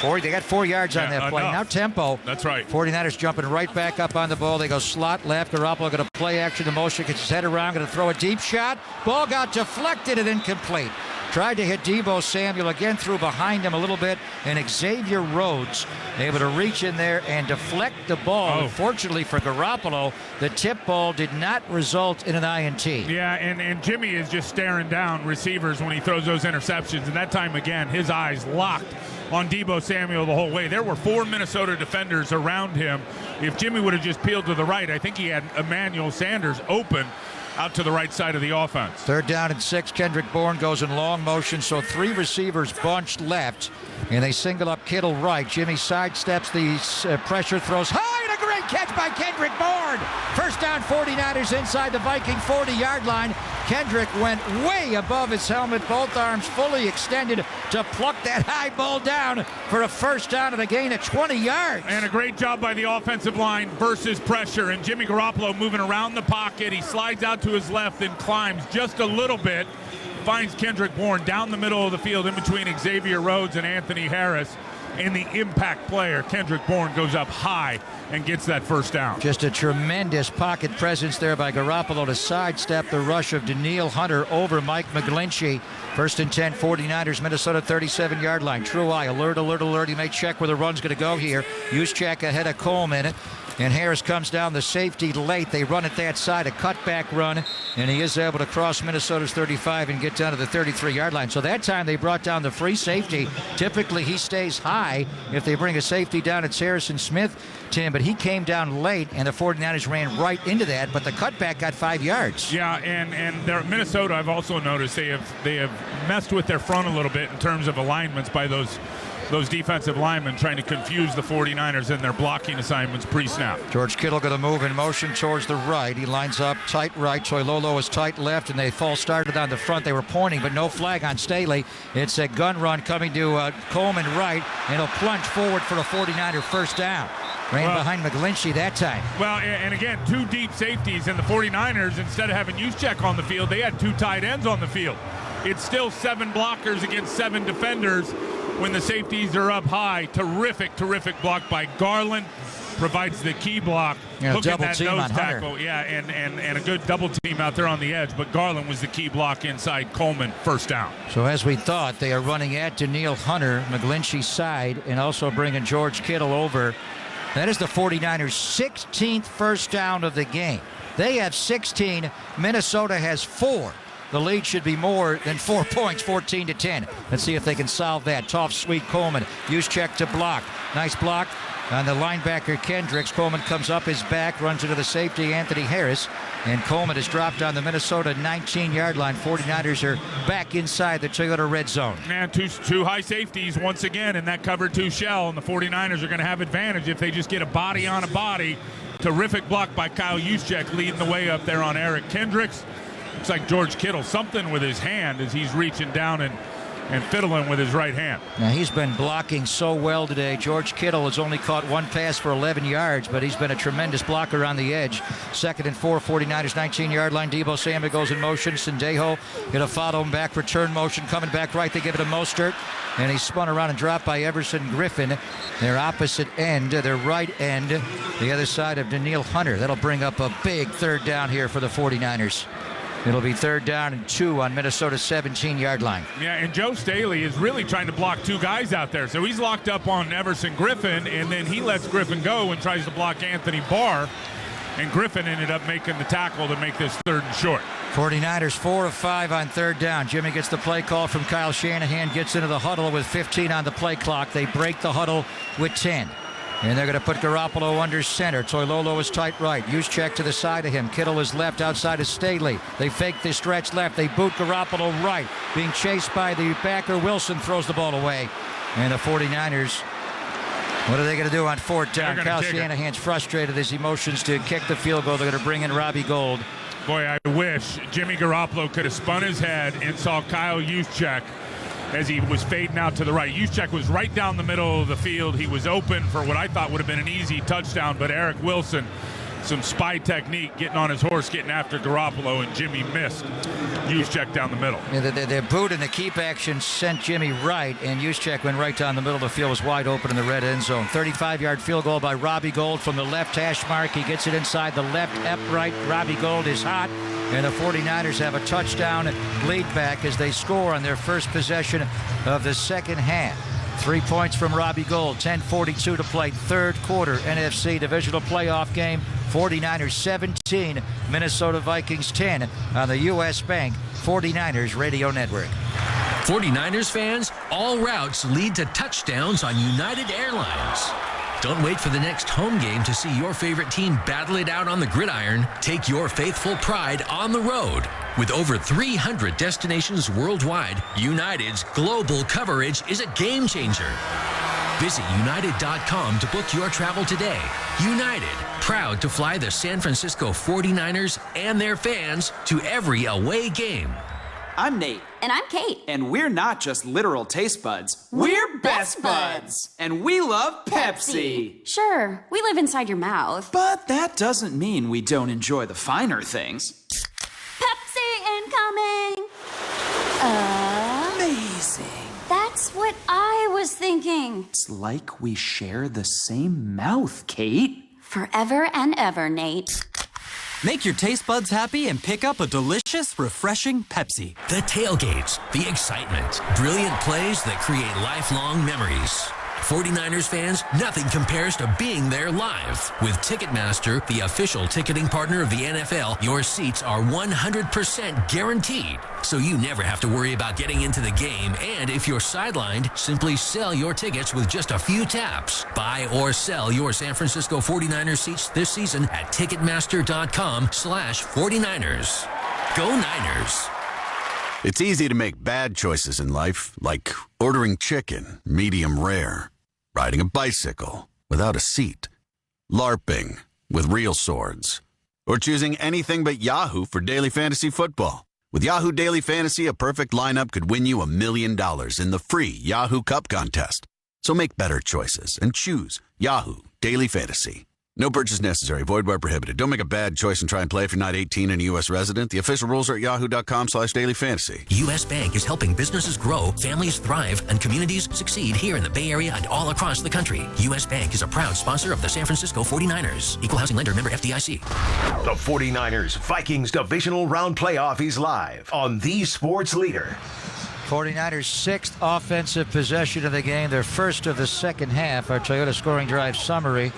They got 4 yards on that play. Now tempo. That's right. 49ers jumping right back up on the ball. They go slot left. Garoppolo going to play action. The motion gets his head around. Going to throw a deep shot. Ball got deflected and incomplete. Tried to hit Deebo Samuel again, threw behind him a little bit, and Xavier Rhodes able to reach in there and deflect the ball. Unfortunately for Garoppolo, the tip ball did not result in an INT. Yeah, and Jimmy is just staring down receivers when he throws those interceptions, and that time again, his eyes locked on Deebo Samuel the whole way. There were 4 Minnesota defenders around him. If Jimmy would have just peeled to the right, I think he had Emmanuel Sanders open out to the right side of the offense. 3rd down and 6. Kendrick Bourne goes in long motion, so 3 receivers bunched left, and they single up Kittle right. Jimmy sidesteps the pressure, throws high, and a great catch by Kendrick Bourne. First down, 49ers inside the Viking 40-yard line. Kendrick went way above his helmet, both arms fully extended to pluck that high ball down for a first down and a gain of 20 yards. And a great job by the offensive line versus pressure. And Jimmy Garoppolo moving around the pocket. He slides out to his left and climbs just a little bit. Finds Kendrick Bourne down the middle of the field in between Xavier Rhodes and Anthony Harris. And the impact player, Kendrick Bourne, goes up high and gets that first down. Just a tremendous pocket presence there by Garoppolo to sidestep the rush of Danielle Hunter over Mike McGlinchey. 1st and 10, 49ers, Minnesota 37-yard line. True eye, alert, alert, alert. He may check where the run's going to go here. Juszczyk ahead of Coleman. And Harris comes down the safety late. They run at that side, a cutback run, and he is able to cross Minnesota's 35 and get down to the 33-yard line. So that time they brought down the free safety. Typically he stays high. If they bring a safety down, it's Harrison Smith, Tim, but he came down late, and the 49ers ran right into that, but the cutback got 5 yards. Yeah, and Minnesota, I've also noticed they have messed with their front a little bit in terms of alignments by those defensive linemen, trying to confuse the 49ers in their blocking assignments pre-snap. George Kittle going to move in motion towards the right. He lines up tight right. Toilolo is tight left, and they false started on the front. They were pointing, but no flag on Staley. It's a gun run coming to Coleman right, and he'll plunge forward for a 49er first down. Ran behind McGlinchey that time. Well, and again, 2 deep safeties, and the 49ers, instead of having Juszczyk on the field, they had 2 tight ends on the field. It's still 7 blockers against 7 defenders when the safeties are up high. Terrific block by Garland. Provides the key block. Yeah, look at double that team nose on tackle. Hunter. Yeah, and a good double team out there on the edge. But Garland was the key block inside Coleman. First down. So as we thought, they are running at Danielle Hunter, McGlinchey's side, and also bringing George Kittle over. That is the 49ers' 16th first down of the game. They have 16. Minnesota has 4. The lead should be more than 4 points, 14-10. Let's see if they can solve that. Tough, sweet Coleman. Juszczyk to block. Nice block on the linebacker Kendricks. Coleman comes up his back, runs into the safety Anthony Harris, and Coleman is dropped on the Minnesota 19-yard line. 49ers are back inside the Toyota red zone. Man, two high safeties once again in that cover 2 shell, and the 49ers are going to have advantage if they just get a body on a body. Terrific block by Kyle Juszczyk leading the way up there on Eric Kendricks. Looks like George Kittle, something with his hand as he's reaching down and fiddling with his right hand. Now, he's been blocking so well today. George Kittle has only caught 1 pass for 11 yards, but he's been a tremendous blocker on the edge. 2nd and 4, 49ers 19-yard line. Deebo Samuel goes in motion. Sendejo going to follow him back, return motion, coming back right. They give it to Mostert, and he's spun around and dropped by Everson Griffin. Their opposite end, their right end, the other side of Daniil Hunter. That'll bring up a big 3rd down here for the 49ers. It'll be 3rd down and 2 on Minnesota's 17-yard line. Yeah, and Joe Staley is really trying to block 2 guys out there. So he's locked up on Everson Griffin, and then he lets Griffin go and tries to block Anthony Barr. And Griffin ended up making the tackle to make this 3rd and short. 49ers 4 of 5 on 3rd down. Jimmy gets the play call from Kyle Shanahan, gets into the huddle with 15 on the play clock. They break the huddle with 10. And they're going to put Garoppolo under center. Toilolo is tight right. Juszczyk to the side of him. Kittle is left outside of Staley. They fake the stretch left. They boot Garoppolo right. Being chased by the backer. Wilson throws the ball away. And the 49ers, what are they going to do on 4th down? Kyle Shanahan's frustrated as he motions to kick the field goal. They're going to bring in Robbie Gould. Boy, I wish Jimmy Garoppolo could have spun his head and saw Kyle Juszczyk as he was fading out to the right. Juszczyk was right down the middle of the field. He was open for what I thought would have been an easy touchdown, but Eric Wilson, some spy technique, getting on his horse, getting after Garoppolo, and Jimmy missed Juszczyk down the middle. Yeah, the boot and the keep action sent Jimmy right, and Juszczyk went right down the middle of the field, was wide open in the red end zone. 35-yard field goal by Robbie Gould from the left hash mark. He gets it inside the left upright. Robbie Gould is hot. And the 49ers have a touchdown lead back as they score on their first possession of the 2nd half. 3 points from Robbie Gould, 10:42 to play, 3rd quarter NFC divisional playoff game. 49ers 17, Minnesota Vikings 10 on the U.S. Bank 49ers Radio Network. 49ers fans, all routes lead to touchdowns on United Airlines. Don't wait for the next home game to see your favorite team battle it out on the gridiron. Take your faithful pride on the road. With over 300 destinations worldwide, United's global coverage is a game changer. Visit United.com to book your travel today. United, proud to fly the San Francisco 49ers and their fans to every away game. I'm Nate. And I'm Kate. And we're not just literal taste buds. We're best buds. And we love Pepsi. Sure, we live inside your mouth. But that doesn't mean we don't enjoy the finer things. Pepsi incoming. Amazing. That's what I was thinking. It's like we share the same mouth, Kate. Forever and ever, Nate. Make your taste buds happy and pick up a delicious, refreshing Pepsi. The tailgates, the excitement, brilliant plays that create lifelong memories. 49ers fans, nothing compares to being there live. With Ticketmaster, the official ticketing partner of the NFL, your seats are 100% guaranteed. So you never have to worry about getting into the game. And if you're sidelined, simply sell your tickets with just a few taps. Buy or sell your San Francisco 49ers seats this season at Ticketmaster.com/49ers. Go Niners. It's easy to make bad choices in life, like ordering chicken, medium rare, riding a bicycle without a seat, LARPing with real swords, or choosing anything but Yahoo for daily fantasy football. With Yahoo Daily Fantasy, a perfect lineup could win you $1 million in the free Yahoo Cup contest. So make better choices and choose Yahoo Daily Fantasy. No purchase necessary. Void where prohibited. Don't make a bad choice and try and play if you're not 18 and a U.S. resident. The official rules are at yahoo.com/dailyfantasy. U.S. Bank is helping businesses grow, families thrive, and communities succeed here in the Bay Area and all across the country. U.S. Bank is a proud sponsor of the San Francisco 49ers. Equal housing lender, member FDIC. The 49ers Vikings divisional round playoff is live on the Sports Leader. 49ers' 6th offensive possession of the game, their first of the 2nd half. Our Toyota scoring drive summary.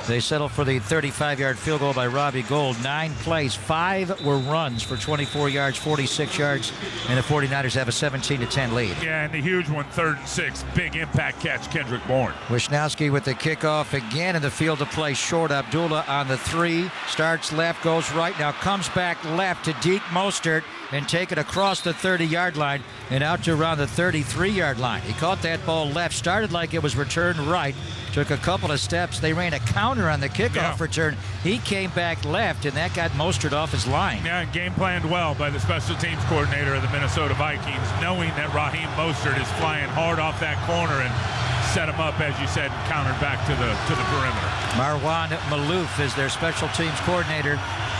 They settled for the 35-yard field goal by Robbie Gould. 9 plays, 5 were runs for 24 yards, 46 yards, and the 49ers have a 17-10 lead. Yeah, and the huge one, 3rd and 6. Big impact catch, Kendrick Bourne. Wisnowski with the kickoff again in the field to play short. Abdullah on the 3. Starts left, goes right, now comes back left to Deke Mostert and take it across the 30-yard line and out to around the 33-yard line. He caught that ball left, started like it was returned right, took a couple of steps. They ran a counter on the kickoff return. He came back left, and that got Mostert off his line. Yeah, and game planned well by the special teams coordinator of the Minnesota Vikings, knowing that Raheem Mostert is flying hard off that corner and set him up, as you said, and countered back to the perimeter. Marwan Malouf is their special teams coordinator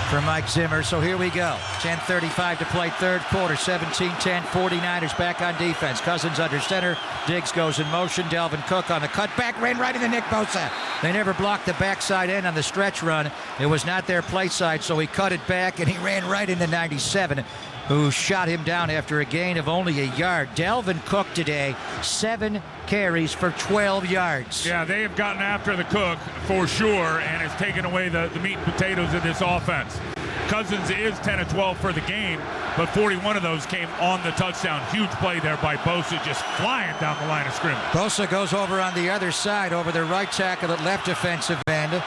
for Mike Zimmer. So here we go. 10:35 to play, third quarter. 17-10, 49ers back on defense. Cousins under center. Diggs goes in motion. Dalvin Cook on the cutback, ran right into Nick Bosa. They never blocked the backside end on the stretch run. It was not their play side, so he cut it back, and he ran right into 97, who shot him down after a gain of only a yard. Dalvin Cook today, 7 carries for 12 yards. Yeah, they have gotten after the Cook for sure, and it's taken away the meat and potatoes of this offense. Cousins is 10 of 12 for the game, but 41 of those came on the touchdown. Huge play there by Bosa, just flying down the line of scrimmage. Bosa goes over on the other side, over the right tackle at left defensive end.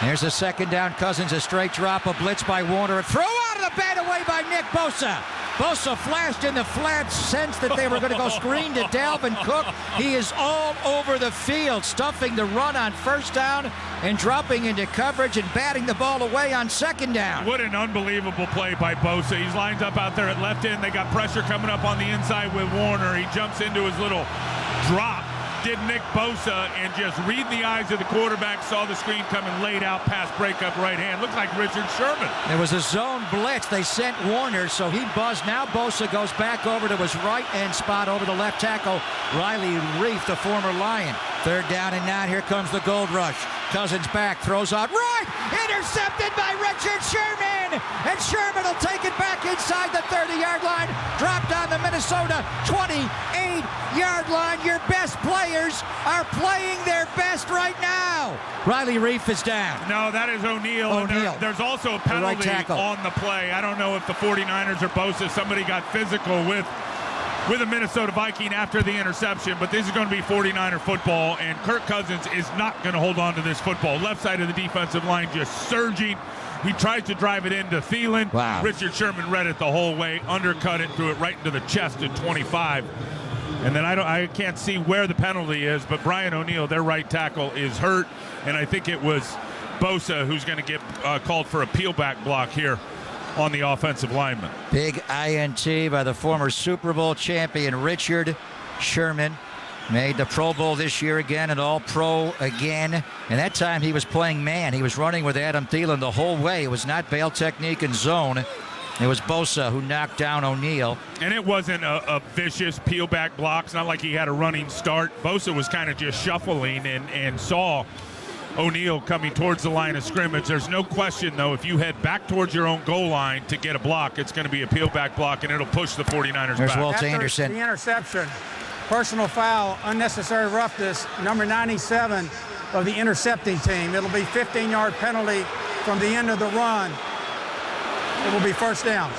There's a second down. Cousins, a straight drop, a blitz by Warner, a throw out of the bat away by Nick Bosa. Bosa flashed in the flats, sensed that they were going to go screen to Dalvin Cook. He is all over the field, stuffing the run on first down and dropping into coverage and batting the ball away on second down. What an unbelievable play by Bosa. He's lined up out there at left end. They got pressure coming up on the inside with Warner. He jumps into his little drop. Did Nick Bosa, and just read the eyes of the quarterback, saw the screen coming, laid out, pass breakup right hand. Looked like Richard Sherman. There was a zone blitz. They sent Warner, so he buzzed. Now Bosa goes back over to his right end spot over the left tackle, Riley Reif, the former Lion. Third down and 9. Here comes the gold rush. Cousins back, throws out right, intercepted by Richard Sherman, and Sherman will take it back inside the 30-yard line, dropped on the Minnesota 28-yard line. Your best players are playing their best right now. Riley Reif is down. No, that is O'Neal. There's also a penalty on the play. I don't know if the 49ers or Bosa, somebody got physical with a Minnesota Viking after the interception, but this is going to be 49er football, and Kirk Cousins is not going to hold on to this football. Left side of the defensive line just surging. He tried to drive it into Thielen. Wow. Richard Sherman read it the whole way, undercut it, threw it right into the chest at 25. And then I can't see where the penalty is, but Brian O'Neal, their right tackle, is hurt, and I think it was Bosa who's going to get called for a peel-back block here on the offensive lineman. Big INT by the former Super Bowl champion Richard Sherman. Made the Pro Bowl this year again, and All-Pro again. And that time he was playing man. He was running with Adam Thielen the whole way. It was not bail technique and zone. It was Bosa who knocked down O'Neal. And it wasn't a vicious peel-back block. It's not like he had a running start. Bosa was kind of just shuffling and saw O'Neal coming towards the line of scrimmage. There's no question, though, if you head back towards your own goal line to get a block, it's going to be a peel-back block, and it'll push the 49ers There's back. Walt Anderson. The interception, personal foul, unnecessary roughness, number 97 of the intercepting team. It'll be 15-yard penalty from the end of the run. It will be first down.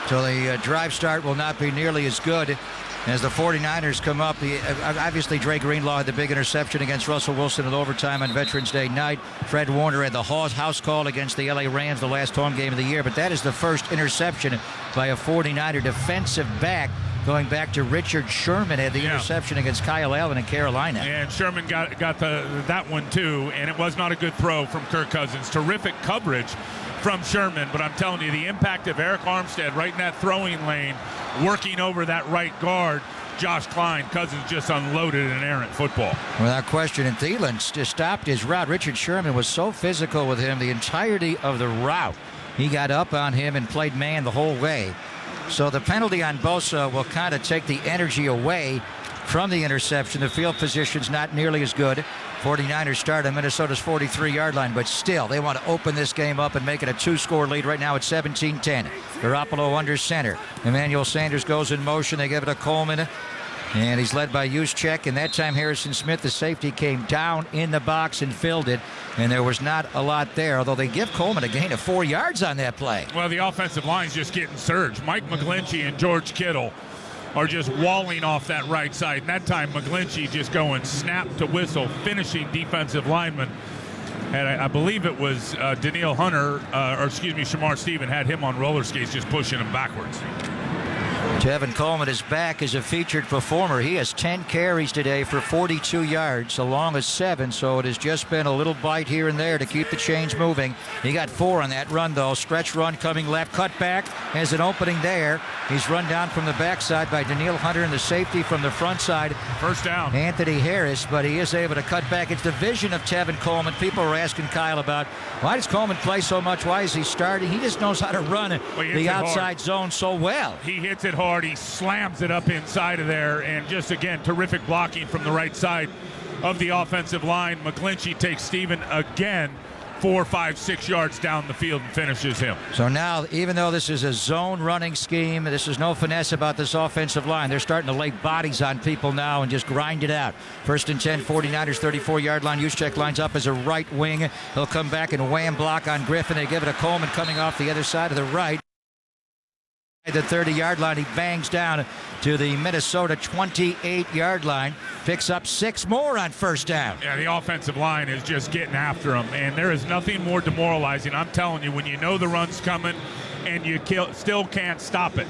So the drive start will not be nearly as good as the 49ers come up. Obviously, Dre Greenlaw had the big interception against Russell Wilson in overtime on Veterans Day night. Fred Warner had the house call against the LA Rams, the last home game of the year. But that is the first interception by a 49er defensive back, going back to Richard Sherman, had the interception against Kyle Allen in Carolina. And Sherman got that one, too, and it was not a good throw from Kirk Cousins. Terrific coverage from Sherman, but I'm telling you, the impact of Eric Armstead right in that throwing lane, working over that right guard, Josh Klein, Cousins just unloaded an errant football. Without question, and Thielen just stopped his route. Richard Sherman was so physical with him the entirety of the route. He got up on him and played man the whole way. So the penalty on Bosa will kind of take the energy away from the interception. The field position's not nearly as good. 49ers start on Minnesota's 43-yard line, but still, they want to open this game up and make it a 2-score lead. Right now it's 17-10. Garoppolo under center. Emmanuel Sanders goes in motion. They give it to Coleman. And he's led by Juszczyk, and that time Harrison Smith, the safety, came down in the box and filled it, and there was not a lot there, although they give Coleman a gain of 4 yards on that play. Well, the offensive line's just getting surged. Mike McGlinchey and George Kittle are just walling off that right side. And that time, McGlinchey just going snap to whistle, finishing defensive lineman. And I believe it was Shamar Stephen had him on roller skates, just pushing him backwards. Tevin Coleman is back as a featured performer. He has 10 carries today for 42 yards, along with 7, so it has just been a little bite here and there to keep the chains moving. He got 4 on that run, though. Stretch run coming left, cut back, has an opening there. He's run down from the backside by Daniil Hunter, and the safety from the front side. First down. Anthony Harris, but he is able to cut back. It's the vision of Tevin Coleman. People were asking Kyle about, why does Coleman play so much? Why is he starting? He just knows how to run the outside zone so well. He hits it hard. He slams it up inside of there, and just again, terrific blocking from the right side of the offensive line. McGlinchey takes Stephen again 4, 5, 6 yards down the field and finishes him. So now, even though this is a zone running scheme, this is no finesse about this offensive line. They're starting to lay bodies on people now and just grind it out. 1st and 10, 49ers 34-yard line. Juszczyk lines up as a right wing. He'll come back and wham block on Griffin. They give it to Coleman coming off the other side of the right. The 30-yard line, he bangs down to the Minnesota 28-yard line, picks up 6 more on first down. Yeah, the offensive line is just getting after him, and there is nothing more demoralizing. I'm telling you, when you know the run's coming and you still can't stop it.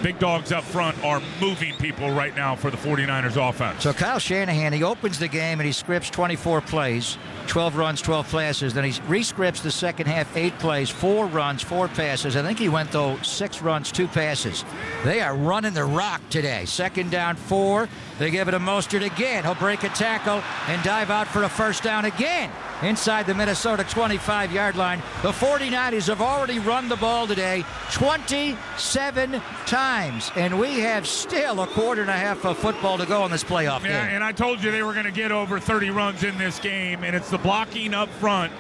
Big dogs up front are moving people right now for the 49ers offense. So Kyle Shanahan, he opens the game and he scripts 24 plays, 12 runs, 12 passes. Then he rescripts the second half, 8 plays, 4 runs, 4 passes. I think he went, though, 6 runs, 2 passes. They are running the rock today. 2nd down, 4. They give it to Mostert again. He'll break a tackle and dive out for a first down again inside the Minnesota 25-yard line. The 49ers have already run the ball today 27 times, and we have still a quarter and a half of football to go in this playoff game. Yeah, and I told you they were going to get over 30 runs in this game, and it's the blocking up front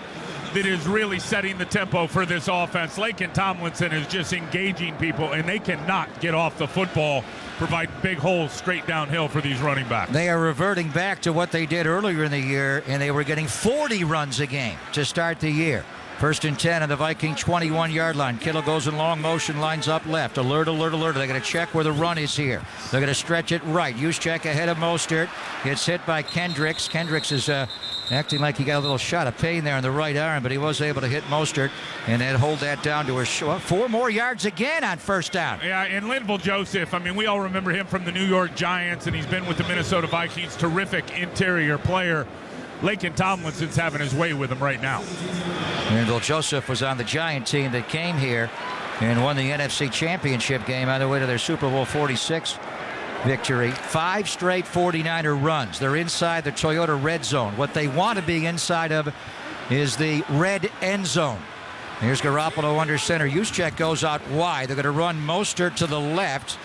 that is really setting the tempo for this offense. Lakin Tomlinson is just engaging people, and they cannot get off the football, provide big holes straight downhill for these running backs. They are reverting back to what they did earlier in the year, and they were getting 40 runs a game to start the year. 1st and 10 on the Viking 21-yard line. Kittle goes in long motion, lines up left. Alert, alert, alert. They're going to check where the run is here. They're going to stretch it right. Juszczyk ahead of Mostert. Gets hit by Kendricks. Kendricks is acting like he got a little shot of pain there in the right arm, but he was able to hit Mostert and then hold that down to a 4 more yards again on first down. Yeah, and Linval Joseph, I mean, we all remember him from the New York Giants, and he's been with the Minnesota Vikings. Terrific interior player. Lakin Tomlinson's having his way with him right now. Linval Joseph was on the Giant team that came here and won the NFC Championship game on the way to their Super Bowl 46 victory. 5 straight 49er runs. They're inside the Toyota red zone. What they want to be inside of is the red end zone. Here's Garoppolo under center. Juszczyk goes out wide. They're going to run Mostert to the left,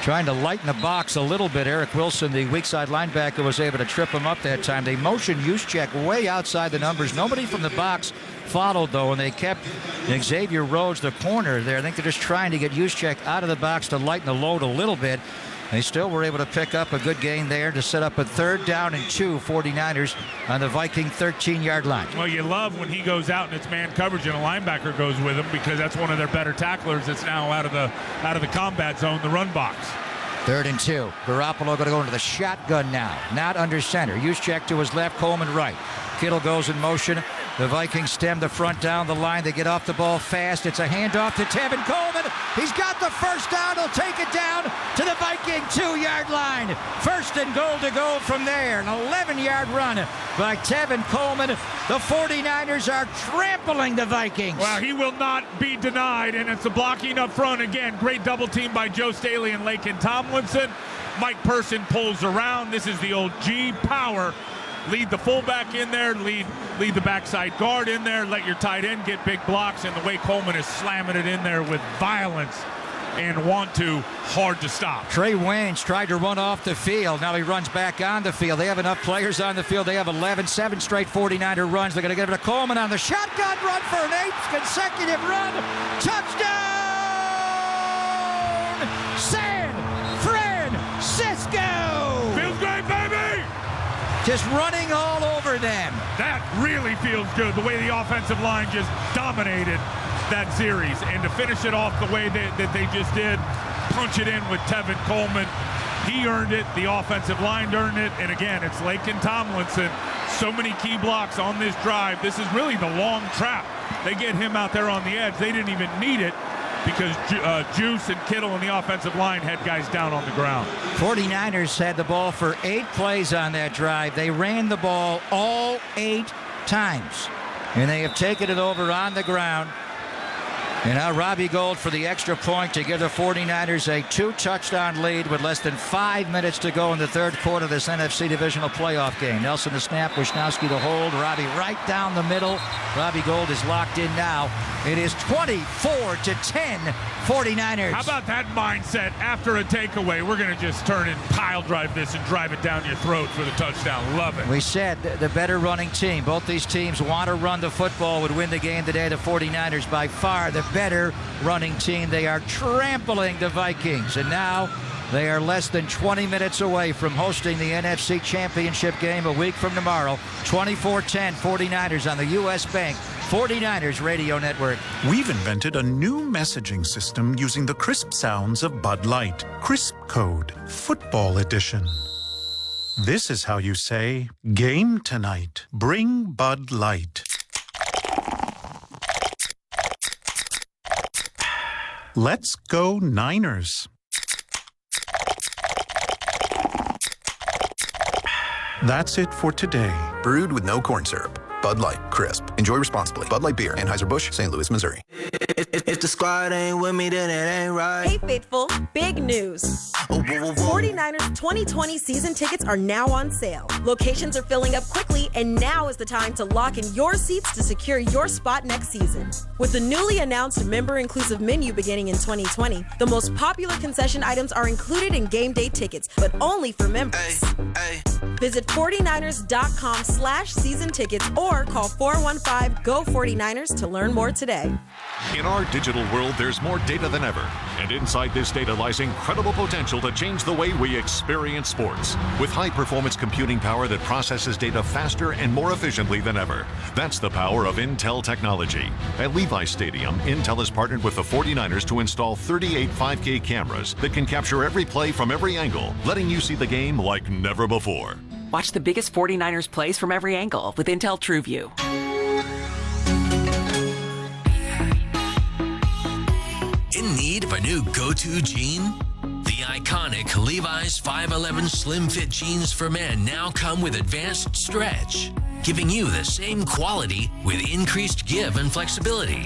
trying to lighten the box a little bit. Eric Wilson, the weak side linebacker, was able to trip him up that time. They motioned Juszczyk way outside the numbers. Nobody from the box followed, though, and they kept Xavier Rhodes, the corner there. I think they're just trying to get Juszczyk out of the box to lighten the load a little bit. They still were able to pick up a good gain there to set up a 3rd down and 2, 49ers on the Viking 13-yard line. Well, you love when he goes out and it's man coverage and a linebacker goes with him, because that's one of their better tacklers that's now out of the combat zone, the run box. 3rd and 2. Garoppolo going to go into the shotgun now. Not under center. Juszczyk to his left, Coleman right. Kittle goes in motion. The Vikings stem the front down the line. They get off the ball fast. It's a handoff to Tevin Coleman. He's got the first down. He'll take it down to the Viking 2-yard line. 1st and goal to go from there. An 11-yard run by Tevin Coleman. The 49ers are trampling the Vikings. Well, he will not be denied, and it's the blocking up front again. Great double team by Joe Staley and Lakin Tomlinson. Mike Person pulls around. This is the old G power. Lead the fullback in there, lead the backside guard in there, let your tight end get big blocks, and the way Coleman is slamming it in there with violence and hard to stop. Trey Waynes tried to run off the field. Now he runs back on the field. They have enough players on the field. They have 7 straight 49er runs. They're going to give it to Coleman on the shotgun run for an 8th consecutive run. Touchdown! San Francisco! just running all over them. That really feels good, the way the offensive line just dominated that series. And to finish it off the way that they just did, punch it in with Tevin Coleman. He earned it. The offensive line earned it. And again, it's Laken Tomlinson. So many key blocks on this drive. This is really the long trap. They get him out there on the edge. They didn't even need it because Juice and Kittle on the offensive line had guys down on the ground. 49ers had the ball for 8 plays on that drive. They ran the ball all 8 times. And they have taken it over on the ground. And now Robbie Gould for the extra point to give the 49ers a 2-touchdown lead with less than 5 minutes to go in the third quarter of this NFC divisional playoff game. Nelson the snap, Wisnowski the hold, Robbie right down the middle. Robbie Gould is locked in now. It is 24-10, 49ers. How about that mindset after a takeaway? We're going to just turn and pile drive this and drive it down your throat for the touchdown. Love it. We said the better running team. Both these teams want to run the football, would win the game today. The 49ers by far the better running team. They are trampling the Vikings, and now they are less than 20 minutes away from hosting the NFC Championship game a week from tomorrow. 24-10 49ers on the U.S. Bank 49ers Radio Network. We've invented a new messaging system using the crisp sounds of Bud Light. Crisp Code, Football Edition. This is how you say, game tonight. Bring Bud Light. Let's go Niners. That's it for today. Brewed with no corn syrup. Bud Light, crisp. Enjoy responsibly. Bud Light Beer, Anheuser-Busch, St. Louis, Missouri. If the squad ain't with me, then it ain't right. Hey, Faithful, big news. 49ers 2020 season tickets are now on sale. Locations are filling up quickly, and now is the time to lock in your seats to secure your spot next season. With the newly announced member-inclusive menu beginning in 2020, the most popular concession items are included in game day tickets, but only for members. Visit 49ers.com/season tickets or call 415-GO49ers to learn more today. In our digital world, there's more data than ever. And inside this data lies incredible potential to change the way we experience sports. With high-performance computing power that processes data faster and more efficiently than ever. That's the power of Intel technology. At Levi's Stadium, Intel has partnered with the 49ers to install 38 5K cameras that can capture every play from every angle, letting you see the game like never before. Watch the biggest 49ers plays from every angle with Intel TrueView. In need of a new go-to jean? The iconic Levi's 511 Slim Fit jeans for men now come with advanced stretch, giving you the same quality with increased give and flexibility.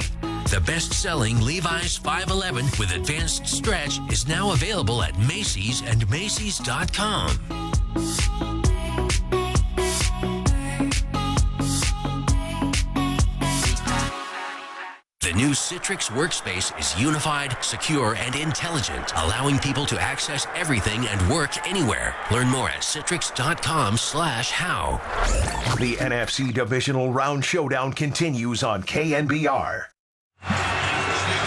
The best-selling Levi's 511 with advanced stretch is now available at Macy's and Macy's.com. The new Citrix workspace is unified, secure, and intelligent, allowing people to access everything and work anywhere. Learn more at citrix.com/how. The NFC Divisional Round Showdown continues on KNBR.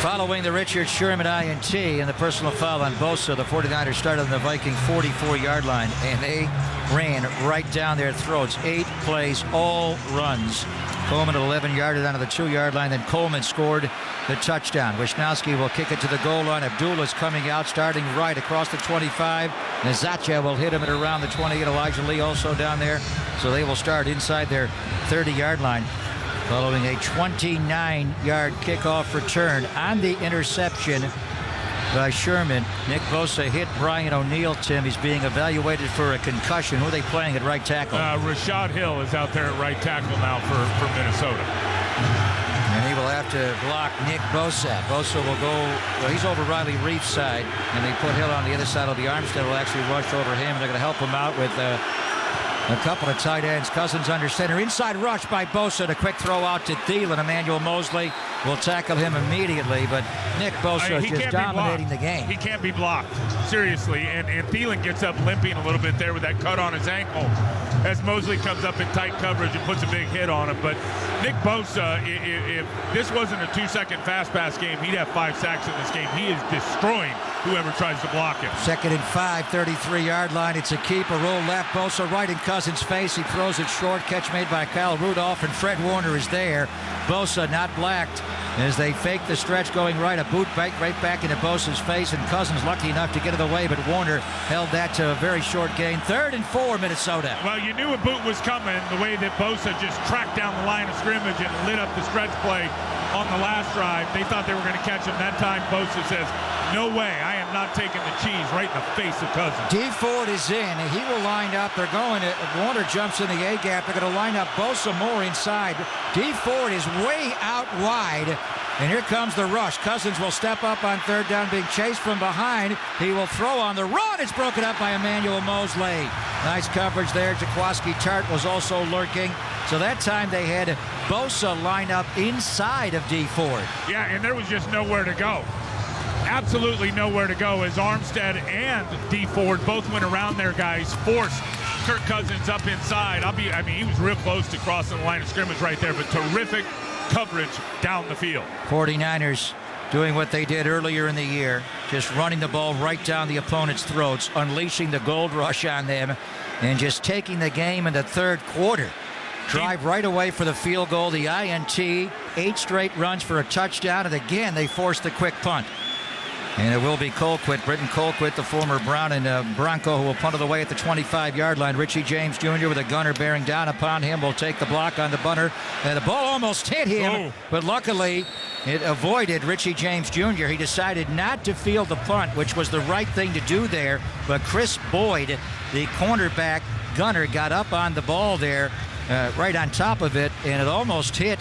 Following the Richard Sherman INT and the personal foul on Bosa, the 49ers started on the Viking 44-yard line, and they ran right down their throats. 8 plays, all runs. Coleman at 11-yarder down to the 2-yard line. Then Coleman scored the touchdown. Wisnowski will kick it to the goal line. Abdullah's coming out, starting right across the 25. Nazacha will hit him at around the 28. Elijah Lee also down there. So they will start inside their 30-yard line. Following a 29-yard kickoff return on the interception by Sherman. Nick Bosa hit Brian O'Neill, Tim. He's being evaluated for a concussion. Who are they playing at right tackle? Rashad Hill is out there at right tackle now for Minnesota. And he will have to block Nick Bosa. Bosa will go, well, he's over Riley Reif's side, and they put Hill on the other side. Of the Armstead will actually rush over him, and they're going to help him out with a couple of tight ends. Cousins under center. Inside rush by Bosa. The quick throw out to Thielen. Emmanuel Mosley will tackle him immediately, but Nick Bosa is just dominating the game. He can't be blocked, seriously. And Thielen gets up limping a little bit there with that cut on his ankle as Mosley comes up in tight coverage and puts a big hit on him. But Nick Bosa, if this wasn't a 2-second fast pass game, he'd have 5 sacks in this game. He is destroying whoever tries to block him. 2nd and 5, 33-yard line. It's a keeper, roll left. Bosa right in Cousins' face. He throws it short. Catch made by Kyle Rudolph, and Fred Warner is there. Bosa not blacked as they fake the stretch going right. A boot right back into Bosa's face, and Cousins lucky enough to get it away, but Warner held that to a very short gain. 3rd and 4, Minnesota. Well, you knew a boot was coming the way that Bosa just tracked down the line of scrimmage and lit up the stretch play on the last drive. They thought they were going to catch him. That time, Bosa says, no way, I am not taking the cheese right in the face of Cousins. D Ford is in. He will line up. They're going to, Warner jumps in the A gap. They're going to line up Bosa more inside. D Ford is way out wide. And here comes the rush. Cousins will step up on 3rd down, being chased from behind. He will throw on the run. It's broken up by Emmanuel Mosley. Nice coverage there. Jaquaski Tart was also lurking. So that time they had Bosa line up inside of D Ford. Yeah, and there was just nowhere to go. Absolutely nowhere to go as Armstead and D Ford both went around their guys, forced Kirk Cousins up inside. He was real close to crossing the line of scrimmage right there, but terrific coverage down the field. 49ers doing what they did earlier in the year, just running the ball right down the opponent's throats, unleashing the gold rush on them, and just taking the game in the 3rd quarter. Drive right away for the field goal, the INT, 8 straight runs for a touchdown, and again they force the quick punt. And it will be Colquitt, Britton Colquitt, the former Brown and Bronco, who will punt it away at the 25-yard line. Richie James Jr. with a gunner bearing down upon him will take the block on the bunter. And the ball almost hit him, but luckily it avoided Richie James Jr. He decided not to field the punt, which was the right thing to do there. But Chris Boyd, the cornerback gunner, got up on the ball there, right on top of it, and it almost hit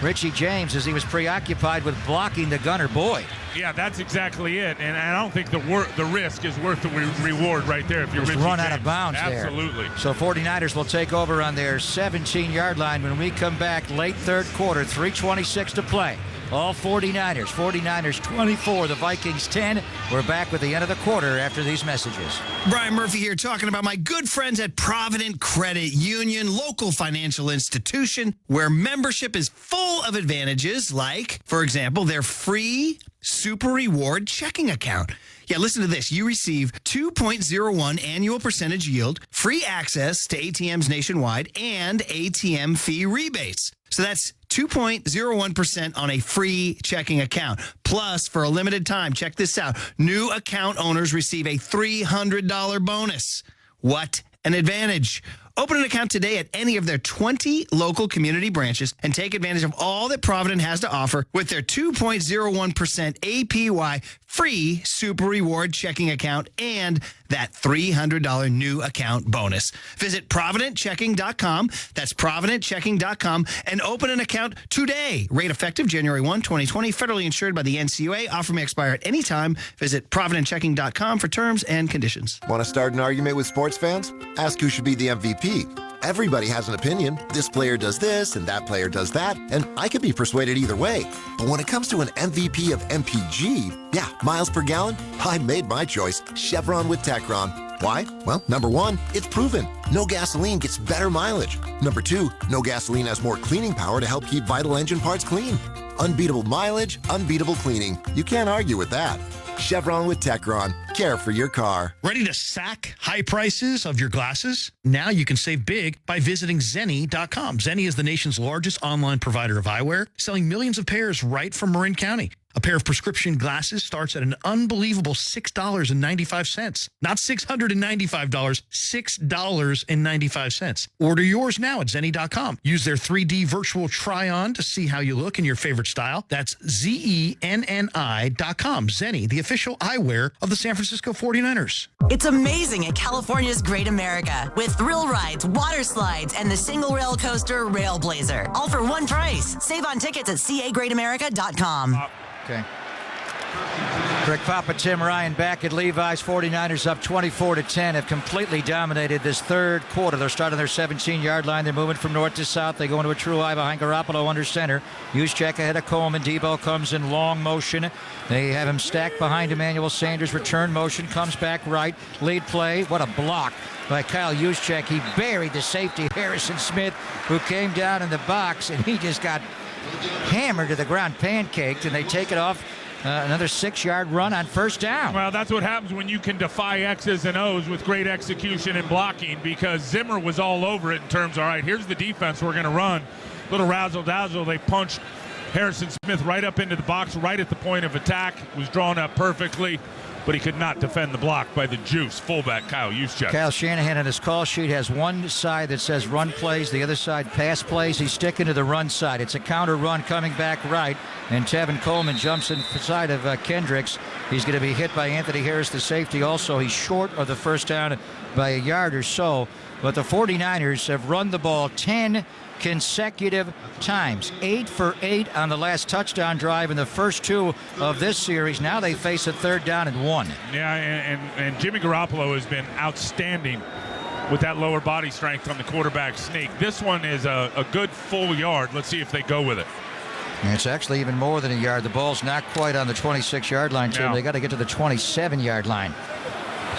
Richie James as he was preoccupied with blocking the gunner Boyd. Yeah, that's exactly it, and I don't think the risk is worth the reward right there if you're Richie run James. out of bounds there. Absolutely. So 49ers will take over on their 17-yard line when we come back late 3rd quarter, 3:26 to play. All 49ers. 49ers 24, the Vikings 10. We're back with the end of the quarter after these messages. Brian Murphy here talking about my good friends at Provident Credit Union, local financial institution where membership is full of advantages like, for example, their free Super Reward checking account. Yeah, listen to this. You receive 2.01 annual percentage yield, free access to ATMs nationwide, and ATM fee rebates. So that's 2.01% on a free checking account. Plus, for a limited time, check this out. New account owners receive a $300 bonus. What an advantage. Open an account today at any of their 20 local community branches and take advantage of all that Provident has to offer with their 2.01% APY free Super Reward checking account and that $300 new account bonus. Visit ProvidentChecking.com. That's ProvidentChecking.com and open an account today. Rate effective January 1, 2020. Federally insured by the NCUA. Offer may expire at any time. Visit ProvidentChecking.com for terms and conditions. Want to start an argument with sports fans? Ask who should be the MVP. Everybody has an opinion. This player does this and that player does that, and I could be persuaded either way. But when it comes to an MVP of MPG, yeah, miles per gallon, I made my choice. Chevron with Techron. Why? Well, number one, it's proven. No gasoline gets better mileage. Number two, no gasoline has more cleaning power to help keep vital engine parts clean. Unbeatable mileage, unbeatable cleaning. You can't argue with that. Chevron with Techron. Care for your car. Ready to sack high prices of your glasses? Now you can save big by visiting Zenni.com. Zenni is the nation's largest online provider of eyewear, selling millions of pairs right from Marin County. A pair of prescription glasses starts at an unbelievable $6.95. Not $695, $6.95. Order yours now at Zenni.com. Use their 3D virtual try-on to see how you look in your favorite style. That's Zenni.com. Zenni, the official eyewear of the San Francisco 49ers. It's amazing at California's Great America with thrill rides, water slides, and the single rail coaster Railblazer. All for one price. Save on tickets at cagreatamerica.com. Okay. Greg Papa, Tim Ryan back at Levi's. 49ers up 24-10, have completely dominated this 3rd quarter. They're starting their 17-yard line. They're moving from north to south. They go into a true eye behind Garoppolo under center. Juszczyk ahead of Coleman. Debo comes in long motion. They have him stacked behind Emmanuel Sanders. Return motion, comes back right. Lead play. What a block by Kyle Juszczyk. He buried the safety, Harrison Smith, who came down in the box, and he just got hammered to the ground, pancaked, and they take it off another 6-yard run on first down. Well, that's what happens when you can defy X's and O's with great execution and blocking, because Zimmer was all over it in terms, all right, here's the defense we're going to run. Little razzle-dazzle. They punched Harrison Smith right up into the box, right at the point of attack. Was drawn up perfectly, but he could not defend the block by the juice fullback Kyle Juszczyk. Kyle Shanahan on his call sheet has one side that says run plays, the other side pass plays. He's sticking to the run side. It's a counter run coming back right, and Tevin Coleman jumps inside of Kendricks. He's going to be hit by Anthony Harris, the safety. Also, he's short of the first down by a yard or so. But the 49ers have run the ball 10 consecutive times. 8 for 8 on the last touchdown drive in the first 2 of this series. Now they face a 3rd down and 1. Yeah, and Jimmy Garoppolo has been outstanding with that lower body strength on the quarterback sneak. This one is a good full yard. Let's see if they go with it. And it's actually even more than a yard. The ball's not quite on the 26-yard line, Tim. They got to get to the 27-yard line.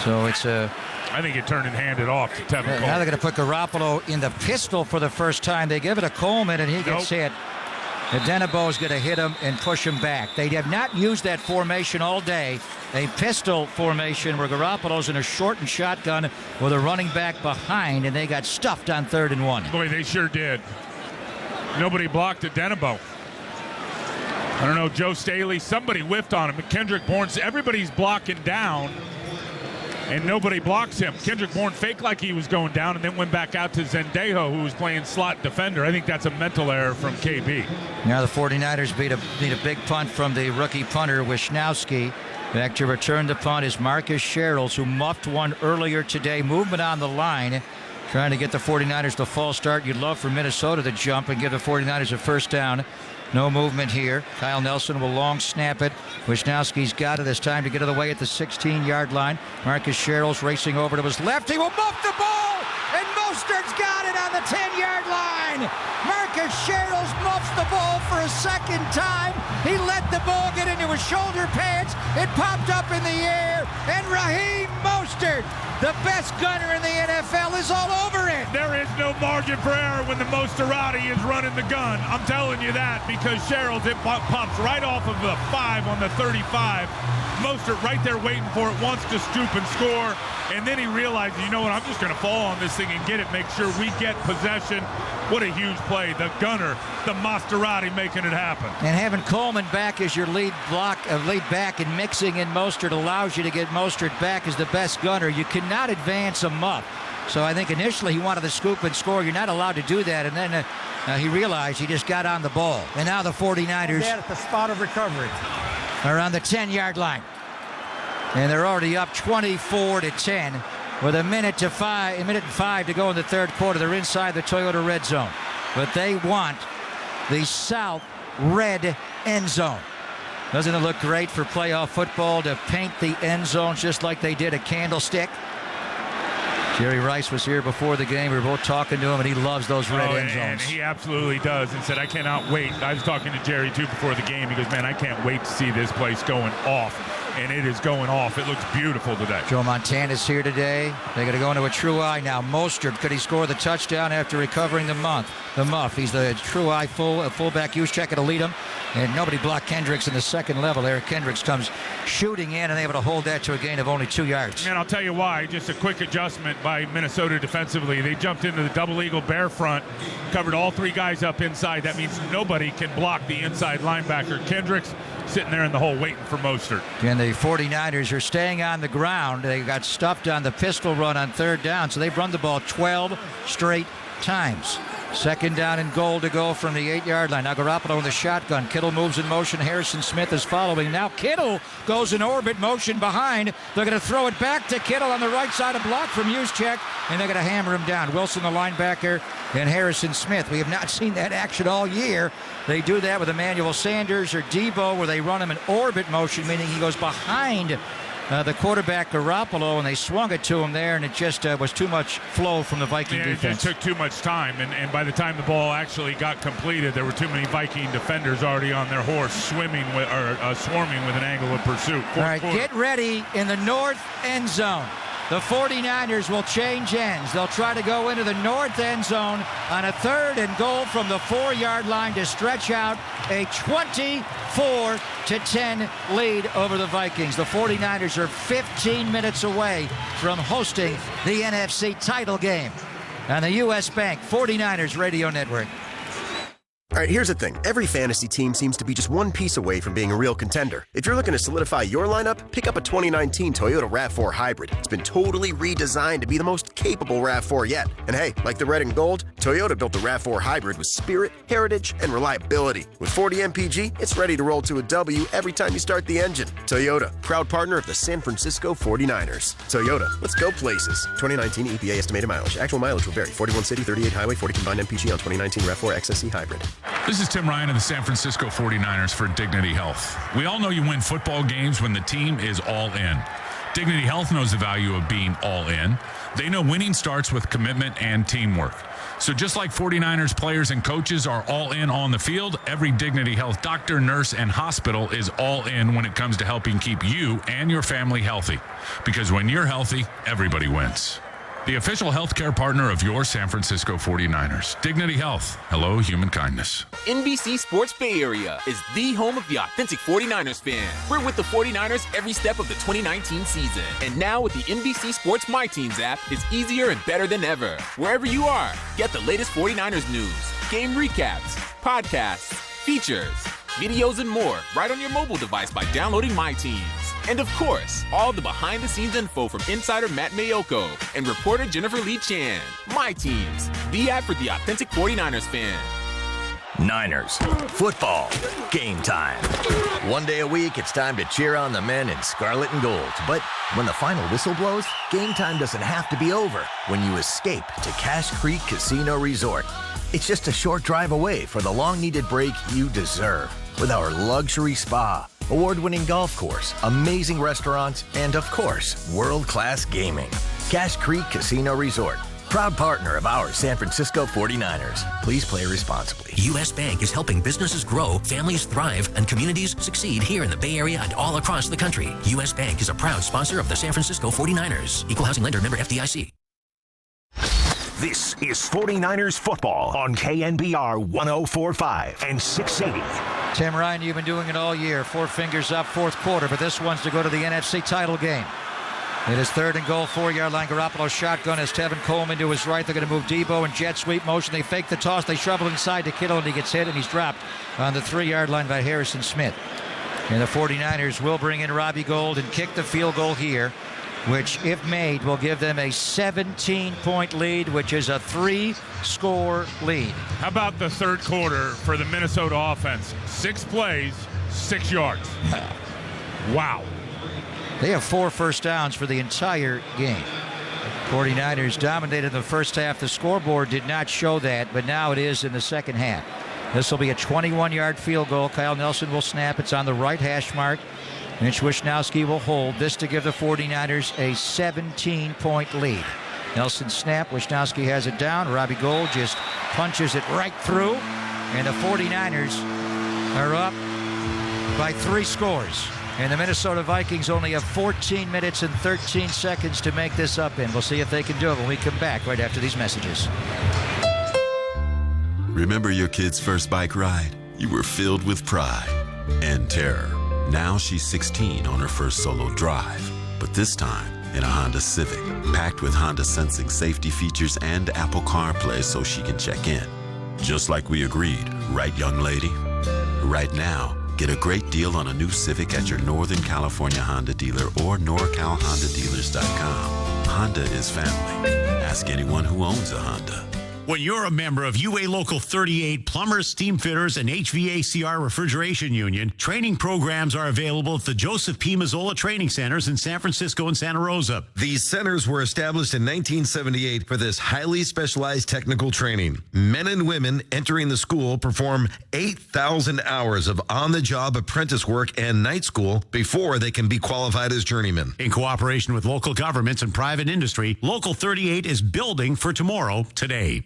So it's a... I think it turned and handed off to Tevin Coleman. Now they're going to put Garoppolo in the pistol for the first time. They give it to Coleman, and he gets hit. Adenabo is going to hit him and push him back. They have not used that formation all day. A pistol formation where Garoppolo's in a shortened shotgun with a running back behind, and they got stuffed on 3rd and 1. Boy, they sure did. Nobody blocked Adenabo. I don't know, Joe Staley, somebody whiffed on him. Kendrick Bourne, everybody's blocking down, and nobody blocks him. Kendrick Bourne faked like he was going down and then went back out to Zendejo, who was playing slot defender. I think that's a mental error from KB. Now the 49ers beat a big punt from the rookie punter, Wisnowski. Back to return the punt is Marcus Sherrills, who muffed one earlier today. Movement on the line, trying to get the 49ers to false start. You'd love for Minnesota to jump and give the 49ers a first down. No movement here. Kyle Nelson will long snap it. Wisnowski's got it. It's time to get out of the way at the 16-yard line. Marcus Sherrills racing over to his left. He will muff the ball, and Mostert's got it on the 10-yard line. Marcus Sherrills muffs the ball for a second time. He let the ball get into his shoulder pads. It popped up in the air, and Raheem Mostert, the best gunner in the NFL, is all over it. There is no margin for error when the Mosterati is running the gun. I'm telling you that, because Sherrills, it pops right off of the 5 on the 35. Mostert right there waiting for it, wants to stoop and score, and then he realizes, you know what, I'm just going to fall on this thing and get it, make sure we get possession. What a huge play. The gunner, the Maserati, making it happen. And having Coleman back as your lead back and mixing in Mostert allows you to get Mostert back as the best gunner. You cannot advance a muff. So I think initially he wanted to scoop and score. You're not allowed to do that. And then he realized he just got on the ball. And now the 49ers at the spot of recovery are on the 10-yard line. And they're already up 24-10 with a minute and 5 to go in the third quarter. They're inside the Toyota red zone. But they want the south red end zone. Doesn't it look great for playoff football to paint the end zones just like they did a candlestick? Jerry Rice was here before the game. We were both talking to him, and he loves those red end zones. And he absolutely does, and said, I cannot wait. I was talking to Jerry, too, before the game. He goes, man, I can't wait to see this place going off. And it is going off. It looks beautiful today. Joe Montana's here today. They're going to go into a true eye now. Mostert, could he score the touchdown after recovering the muff? He's the true eye fullback. Juszczyk to lead him. And nobody blocked Kendricks in the second level. Eric Kendricks comes shooting in and able to hold that to a gain of only 2 yards. And I'll tell you why. Just a quick adjustment by Minnesota defensively. They jumped into the double eagle bear front, covered all 3 guys up inside. That means nobody can block the inside linebacker. Kendricks sitting there in the hole waiting for Mostert. And the 49ers are staying on the ground. They got stuffed on the pistol run on 3rd down, so they've run the ball 12 straight times. 2nd down and goal to go from the 8-yard line. Now Garoppolo in the shotgun. Kittle moves in motion. Harrison Smith is following. Now Kittle goes in orbit motion behind. They're going to throw it back to Kittle on the right side, a block from Juszczyk, and they're going to hammer him down. Wilson, the linebacker, and Harrison Smith. We have not seen that action all year. They do that with Emmanuel Sanders or Debo, where they run him in orbit motion, meaning he goes behind the quarterback Garoppolo, and they swung it to him there, and it just was too much flow from the Viking defense. It just took too much time, and by the time the ball actually got completed, there were too many Viking defenders already on their horse swarming with an angle of pursuit. All right, get ready in the north end zone. The 49ers will change ends. They'll try to go into the north end zone on a 3rd and goal from the 4-yard line to stretch out a 24-10 lead over the Vikings. The 49ers are 15 minutes away from hosting the NFC title game on the U.S. Bank 49ers Radio Network. All right, here's the thing. Every fantasy team seems to be just one piece away from being a real contender. If you're looking to solidify your lineup, pick up a 2019 Toyota RAV4 Hybrid. It's been totally redesigned to be the most capable RAV4 yet. And hey, like the red and gold, Toyota built the RAV4 Hybrid with spirit, heritage, and reliability. With 40 MPG, it's ready to roll to a W every time you start the engine. Toyota, proud partner of the San Francisco 49ers. Toyota, let's go places. 2019 EPA estimated mileage. Actual mileage will vary. 41 city, 38 highway, 40 combined MPG on 2019 RAV4 XSE Hybrid. This is Tim Ryan of the San Francisco 49ers for Dignity Health. We all know you win football games when the team is all in. Dignity Health knows the value of being all in. They know winning starts with commitment and teamwork. So just like 49ers players and coaches are all in on the field, every Dignity Health doctor, nurse, and hospital is all in when it comes to helping keep you and your family healthy. Because when you're healthy, everybody wins. The official healthcare partner of your San Francisco 49ers. Dignity Health. Hello, human kindness. NBC Sports Bay Area is the home of the authentic 49ers fan. We're with the 49ers every step of the 2019 season. And now with the NBC Sports My Teams app, it's easier and better than ever. Wherever you are, get the latest 49ers news, game recaps, podcasts, features, videos, and more right on your mobile device by downloading My Teams. And of course, all the behind-the-scenes info from insider Matt Mayoko and reporter Jennifer Lee Chan. My Teams, the app for the authentic 49ers fan. Niners, football, game time. One day a week, it's time to cheer on the men in scarlet and gold. But when the final whistle blows, game time doesn't have to be over when you escape to Cache Creek Casino Resort. It's just a short drive away for the long-needed break you deserve with our luxury spa, award-winning golf course, amazing restaurants, and of course, world-class gaming. Cache Creek Casino Resort, proud partner of our San Francisco 49ers. Please play responsibly. U.S. Bank is helping businesses grow, families thrive, and communities succeed here in the Bay Area and all across the country. U.S. Bank is a proud sponsor of the San Francisco 49ers. Equal housing lender, member FDIC. This is 49ers football on KNBR 104.5 and 680. Tim Ryan, you've been doing it all year. 4 fingers up, fourth quarter, but this one's to go to the NFC title game. It is 3rd and goal, 4-yard line. Garoppolo shotgun as Tevin Coleman to his right. They're going to move Debo in jet sweep motion. They fake the toss. They shovel inside to Kittle, and he gets hit, and he's dropped on the 3-yard line by Harrison Smith. And the 49ers will bring in Robbie Gould and kick the field goal here, which, if made, will give them a 17-point lead, which is a 3-score lead. How about the third quarter for the Minnesota offense? 6 plays, 6 yards. Wow. They have 4 first downs for the entire game. 49ers dominated the first half. The scoreboard did not show that, but now it is in the second half. This will be a 21-yard field goal. Kyle Nelson will snap. It's on the right hash mark. Mitch Wishnowsky will hold this to give the 49ers a 17-point lead. Nelson snap. Wishnowsky has it down. Robbie Gould just punches it right through. And the 49ers are up by 3 scores. And the Minnesota Vikings only have 14 minutes and 13 seconds to make this up in. We'll see if they can do it when we come back right after these messages. Remember your kid's first bike ride? You were filled with pride and terror. Now she's 16 on her first solo drive, but this time in a Honda Civic, packed with Honda Sensing safety features and Apple CarPlay so she can check in. Just like we agreed, right, young lady? Right now, get a great deal on a new Civic at your Northern California Honda dealer or NorCalHondaDealers.com. Honda is family. Ask anyone who owns a Honda. When you're a member of UA Local 38 Plumbers, Steam Fitters, and HVACR Refrigeration Union, training programs are available at the Joseph P. Mazzola Training Centers in San Francisco and Santa Rosa. These centers were established in 1978 for this highly specialized technical training. Men and women entering the school perform 8,000 hours of on-the-job apprentice work and night school before they can be qualified as journeymen. In cooperation with local governments and private industry, Local 38 is building for tomorrow today.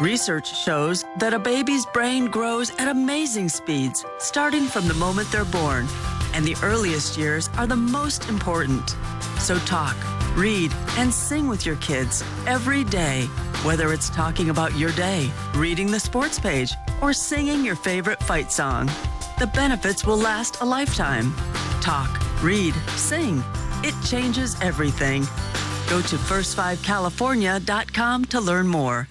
Research shows that a baby's brain grows at amazing speeds, starting from the moment they're born. And the earliest years are the most important. So talk, read, and sing with your kids every day. Whether it's talking about your day, reading the sports page, or singing your favorite fight song, the benefits will last a lifetime. Talk, read, sing. It changes everything. Go to first5california.com to learn more.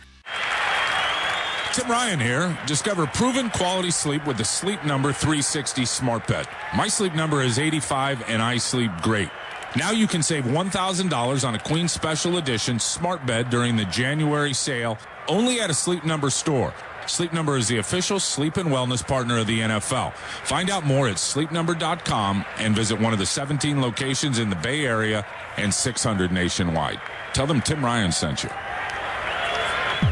Tim Ryan here. Discover proven quality sleep with the Sleep Number 360 Smart Bed. My sleep number is 85 and I sleep great. Now you can save $1,000 on a Queen Special Edition Smart Bed during the January sale only at a Sleep Number store. Sleep Number is the official sleep and wellness partner of the NFL. Find out more at sleepnumber.com and visit one of the 17 locations in the Bay Area and 600 nationwide. Tell them Tim Ryan sent you.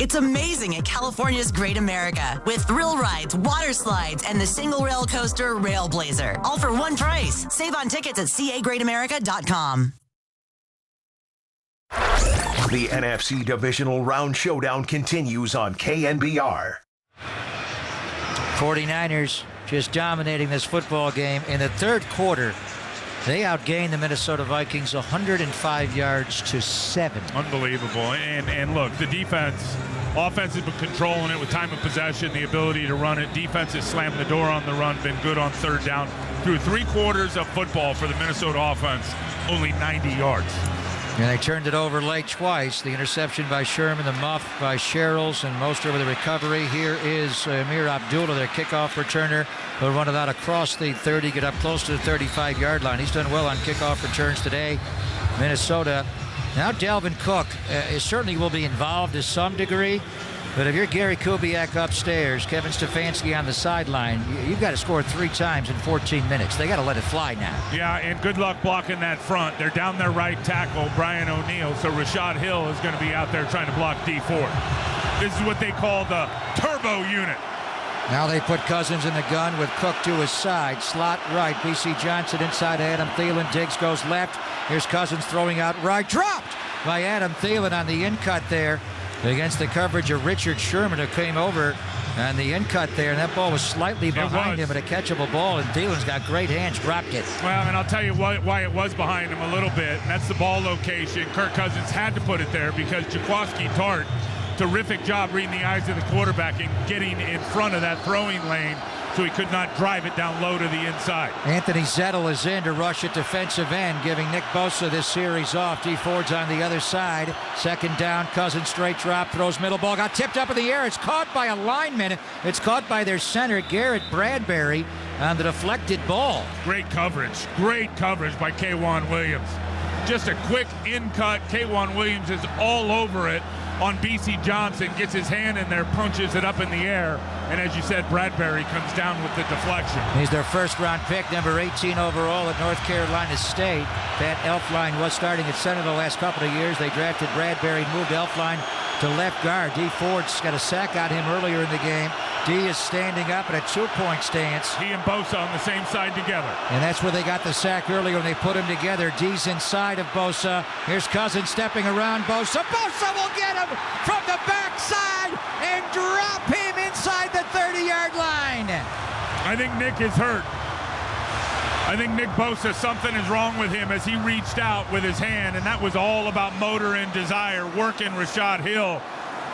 It's amazing at California's Great America with thrill rides, water slides, and the single rail coaster Railblazer. All for one price. Save on tickets at cagreatamerica.com. The NFC Divisional Round Showdown continues on KNBR. 49ers just dominating this football game. In the third quarter, they outgained the Minnesota Vikings 105 yards to 7. Unbelievable. And look, the offense has been controlling it with time of possession, the ability to run it. Defense has slammed the door on the run, been good on third down. Through 3 quarters of football for the Minnesota offense, only 90 yards. And they turned it over late twice. The interception by Sherman, the muff by Sherrills, and Mostert with the recovery. Here is Amir Abdullah, their kickoff returner, who run it out across the 30, get up close to the 35-yard line. He's done well on kickoff returns today. Minnesota. Now Dalvin Cook certainly will be involved to some degree. But if you're Gary Kubiak upstairs, Kevin Stefanski on the sideline, you've got to score 3 times in 14 minutes. They got to let it fly now. Yeah, and good luck blocking that front. They're down their right tackle, Brian O'Neill, so Rashad Hill is going to be out there trying to block D Ford. This is what they call the turbo unit. Now they put Cousins in the gun with Cook to his side. Slot right. B.C. Johnson inside Adam Thielen. Diggs goes left. Here's Cousins throwing out right. Dropped by Adam Thielen on the in-cut there against the coverage of Richard Sherman, who came over on the in-cut there. And that ball was slightly behind him, but a catchable ball. And Thielen's got great hands. Dropped it. Well, and I'll tell you why it was behind him a little bit. And that's the ball location. Kirk Cousins had to put it there because Jaquaski Tart, terrific job reading the eyes of the quarterback and getting in front of that throwing lane so he could not drive it down low to the inside. Anthony Zettel is in to rush at defensive end, giving Nick Bosa this series off. D Ford's on the other side. Second down, Cousins straight drop, throws middle ball, got tipped up in the air. It's caught by a lineman. It's caught by their center, Garrett Bradbury, on the deflected ball. Great coverage by K'Wan Williams. Just a quick in-cut. K'Wan Williams is all over it on B.C. Johnson, gets his hand in there, punches it up in the air, and as you said, Bradbury comes down with the deflection. He's their first-round pick, number 18 overall at North Carolina State. Pat Elflein was starting at center the last couple of years. They drafted Bradbury and moved Elflein to left guard. D Ford's got a sack on him earlier in the game. D is standing up in a 2-point stance. He and Bosa on the same side together. And that's where they got the sack earlier when they put him together. D's inside of Bosa. Here's Cousins stepping around Bosa. Bosa will get him from the backside and drop him inside the 30-yard line. I think Nick is hurt. I think Nick Bosa, something is wrong with him as he reached out with his hand, and that was all about motor and desire, working Rashad Hill.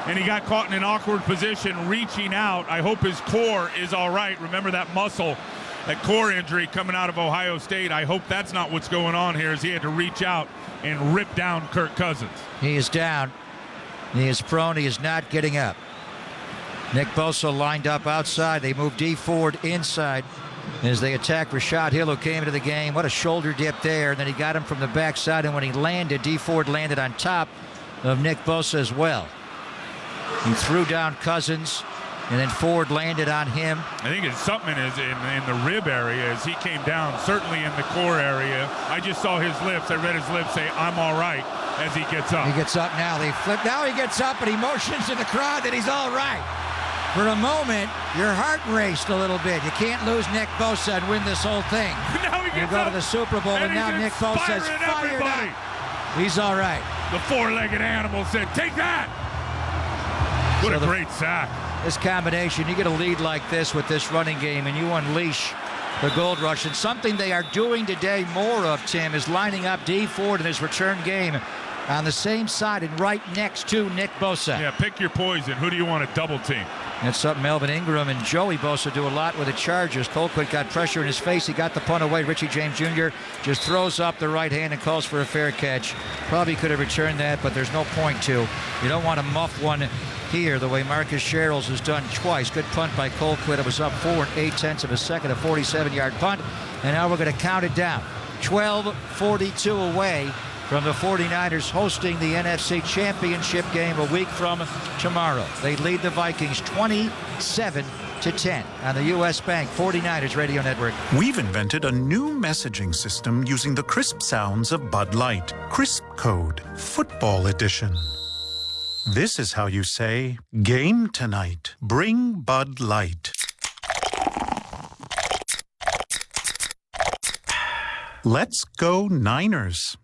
And he got caught in an awkward position reaching out. I hope his core is all right. Remember that muscle, that core injury coming out of Ohio State. I hope that's not what's going on here as he had to reach out and rip down Kirk Cousins. He is down. He is prone. He is not getting up. Nick Bosa lined up outside. They moved D Ford inside as they attack Rashad Hill, who came into the game. What a shoulder dip there. And then he got him from the backside. And when he landed, D Ford landed on top of Nick Bosa as well. He threw down Cousins, and then Ford landed on him. I think it's something is in the rib area as he came down, certainly in the core area. I just saw his lips. I read his lips say, "I'm all right," as he gets up. He gets up now. They flip. Now he gets up, and he motions to the crowd that he's all right. For a moment, your heart raced a little bit. You can't lose Nick Bosa and win this whole thing. Now he gets go up, to the Super Bowl, and now Nick Bosa's fired up. He's all right. The four-legged animal said, "Take that." What a great sack. This combination, you get a lead like this with this running game, and you unleash the Gold Rush. And something they are doing today more of, Tim, is lining up D Ford in his return game on the same side and right next to Nick Bosa. Yeah, pick your poison. Who do you want to double team? That's something Melvin Ingram and Joey Bosa do a lot with the Chargers. Colquitt got pressure in his face. He got the punt away. Richie James Jr. just throws up the right hand and calls for a fair catch. Probably could have returned that, but there's no point to. You don't want to muff one here the way Marcus Sherrills has done twice. Good punt by Colquitt. It was up 4 8/10 of a second, a 47-yard punt. And now we're going to count it down. 12:42 away from the 49ers hosting the NFC Championship game a week from tomorrow. They lead the Vikings 27-10 on the U.S. Bank 49ers Radio Network. We've invented a new messaging system using the crisp sounds of Bud Light. Crisp Code, Football Edition. This is how you say, game tonight. Bring Bud Light. Let's go Niners.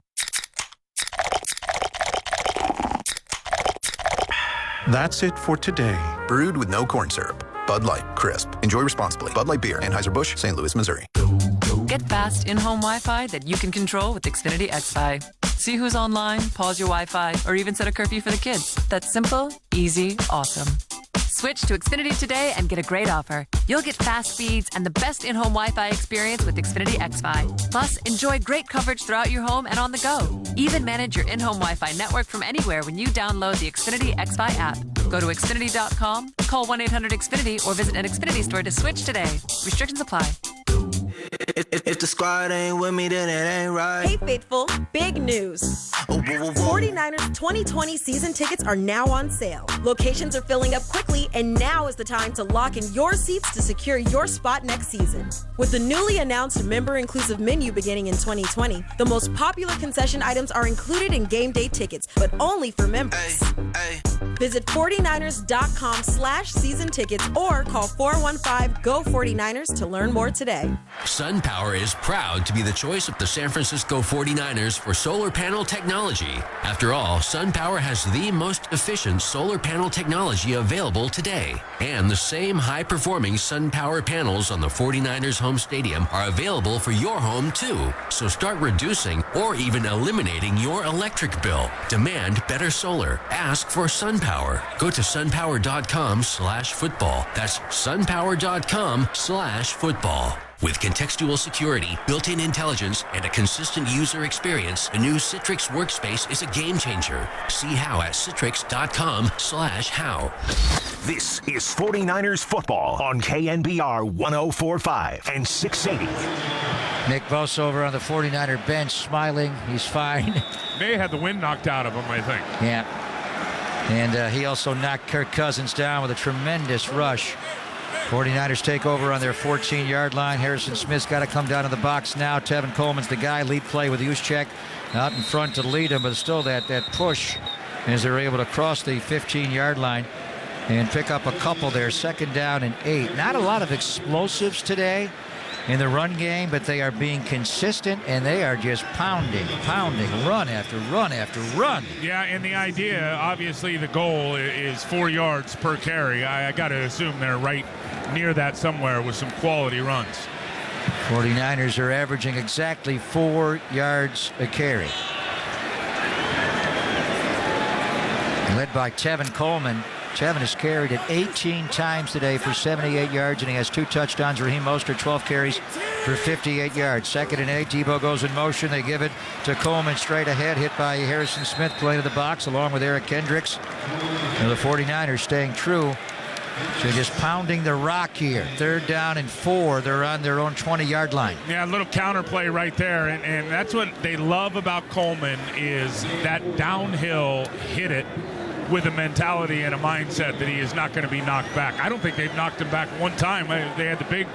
That's it for today. Brewed with no corn syrup. Bud Light, crisp. Enjoy responsibly. Bud Light Beer, Anheuser-Busch, St. Louis, Missouri. Get fast in-home Wi-Fi that you can control with Xfinity XFi. See who's online, pause your Wi-Fi, or even set a curfew for the kids. That's simple, easy, awesome. Switch to Xfinity today and get a great offer. You'll get fast speeds and the best in-home Wi-Fi experience with Xfinity XFi. Plus, enjoy great coverage throughout your home and on the go. Even manage your in-home Wi-Fi network from anywhere when you download the Xfinity XFi app. Go to Xfinity.com, call 1-800-XFINITY, or visit an Xfinity store to switch today. Restrictions apply. If the squad ain't with me, then it ain't right. Hey, Faithful, big news. 49ers 2020 season tickets are now on sale. Locations are filling up quickly, and now is the time to lock in your seats to secure your spot next season. With the newly announced member-inclusive menu beginning in 2020, the most popular concession items are included in game day tickets, but only for members. Visit 49ers.com/season tickets or call 415-GO49ers to learn more today. SunPower is proud to be the choice of the San Francisco 49ers for solar panel technology. After all, SunPower has the most efficient solar panel technology available today. And the same high-performing SunPower panels on the 49ers home stadium are available for your home too. So start reducing or even eliminating your electric bill. Demand better solar. Ask for SunPower. Go to sunpower.com/football. That's sunpower.com/football. With contextual security, built-in intelligence, and a consistent user experience, the new Citrix workspace is a game changer. See how at citrix.com/how. This is 49ers football on KNBR 104.5 and 680. Nick Bosa over on the 49er bench, smiling. He's fine. They had the wind knocked out of him, I think. Yeah. And he also knocked Kirk Cousins down with a tremendous rush. 49ers take over on their 14-yard line. Harrison Smith's got to come down to the box now. Tevin Coleman's the guy. Lead play with Juszczyk out in front to lead him, but still that push as they're able to cross the 15-yard line and pick up a couple there. 2nd down and 8. Not a lot of explosives today in the run game, but they are being consistent, and they are just pounding, run after run after run. Yeah, and the idea, obviously the goal is 4 yards per carry. I got to assume they're right near that somewhere with some quality runs. 49ers are averaging exactly 4 yards a carry. Led by Tevin Coleman. Tevin has carried it 18 times today for 78 yards, and he has 2 touchdowns. Raheem Mostert, 12 carries for 58 yards. 2nd and 8. Debo goes in motion. They give it to Coleman straight ahead, hit by Harrison Smith, play to the box, along with Eric Kendricks. And the 49ers staying true. So just pounding the rock here. 3rd down and 4. They're on their own 20-yard line. Yeah, a little counterplay right there. And that's what they love about Coleman is that downhill hit it with a mentality and a mindset that he is not going to be knocked back. I don't think they've knocked him back one time. They had the big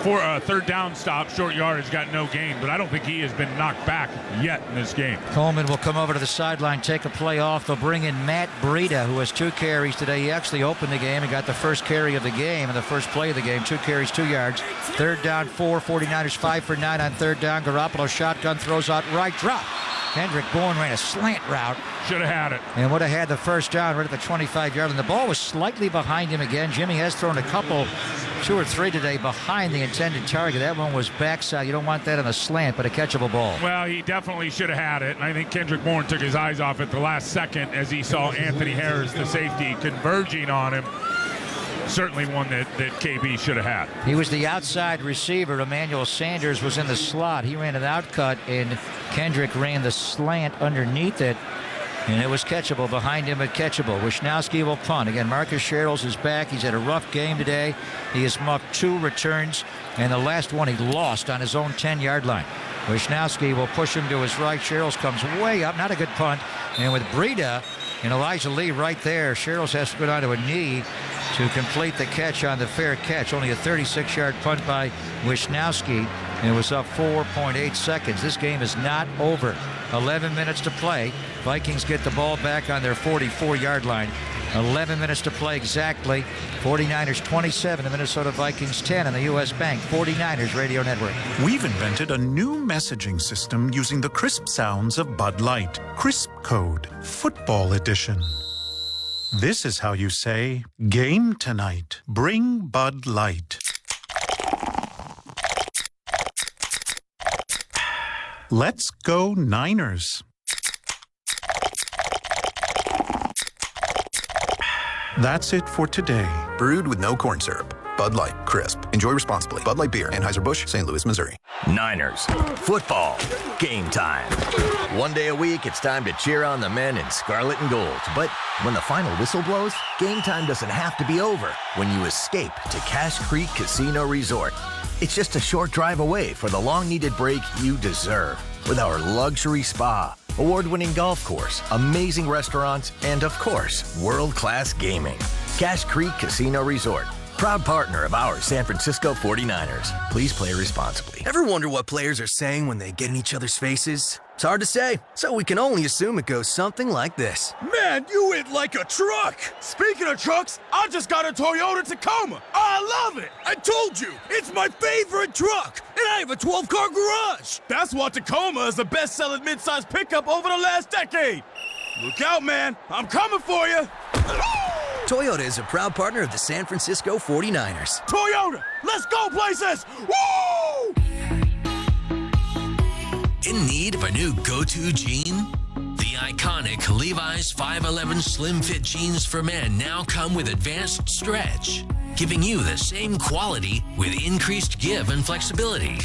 3rd down stop, short yardage, got no gain, but I don't think he has been knocked back yet in this game. Coleman will come over to the sideline, take a play off. They'll bring in Matt Breida, who has 2 carries today. He actually opened the game and got the first carry of the game and the first play of the game. 2 carries, 2 yards. 3rd down, 4. 49ers 5 for 9 on 3rd down. Garoppolo shotgun, throws out right, drop. Kendrick Bourne ran a slant route. Should have had it. And would have had the first down right at the 25-yard line. The ball was slightly behind him again. Jimmy has thrown a couple 2 or 3 today behind the intended target. That one was backside. You don't want that on a slant, but a catchable ball. Well, he definitely should have had it. And I think Kendrick Bourne took his eyes off it the last second as he saw Anthony Harris, the safety, converging on him. Certainly one that KB should have had. He was the outside receiver. Emmanuel Sanders was in the slot. He ran an outcut, and Kendrick ran the slant underneath it, and it was catchable. Behind him, but catchable. Wisnowski will punt. Again, Marcus Sherrills is back. He's had a rough game today. He has muffed 2 returns, and the last one he lost on his own 10-yard line. Wisnowski will push him to his right. Sherrills comes way up. Not a good punt. And with Breida and Elijah Lee right there, Sherrills has to go down to a knee to complete the catch on the fair catch. Only a 36-yard punt by Wisnowski, and it was up 4.8 seconds. This game is not over. 11 minutes to play. Vikings get the ball back on their 44-yard line. 11 minutes to play exactly. 49ers 27, the Minnesota Vikings 10 on the U.S. Bank 49ers Radio Network. We've invented a new messaging system using the crisp sounds of Bud Light. Crisp Code, Football Edition. This is how you say, game tonight. Bring Bud Light. Let's go Niners. That's it for today. Brewed with no corn syrup. Bud Light, crisp. Enjoy responsibly. Bud Light Beer, Anheuser-Busch, St. Louis, Missouri. Niners, football, game time. One day a week, it's time to cheer on the men in scarlet and gold. But when the final whistle blows, game time doesn't have to be over when you escape to Cache Creek Casino Resort. It's just a short drive away for the long-needed break you deserve with our luxury spa, award-winning golf course, amazing restaurants, and of course, world-class gaming. Cache Creek Casino Resort, proud partner of our San Francisco 49ers. Please play responsibly. Ever wonder what players are saying when they get in each other's faces? It's hard to say, so we can only assume it goes something like this. Man, you hit like a truck! Speaking of trucks, I just got a Toyota Tacoma. I love it! I told you, it's my favorite truck! And I have a 12-car garage! That's why Tacoma is the best-selling midsize pickup over the last decade! Look out, man! I'm coming for you! Toyota is a proud partner of the San Francisco 49ers. Toyota! Let's go places! Woo! In need of a new go-to jean? The iconic Levi's 511 Slim Fit jeans for men now come with advanced stretch, giving you the same quality with increased give and flexibility.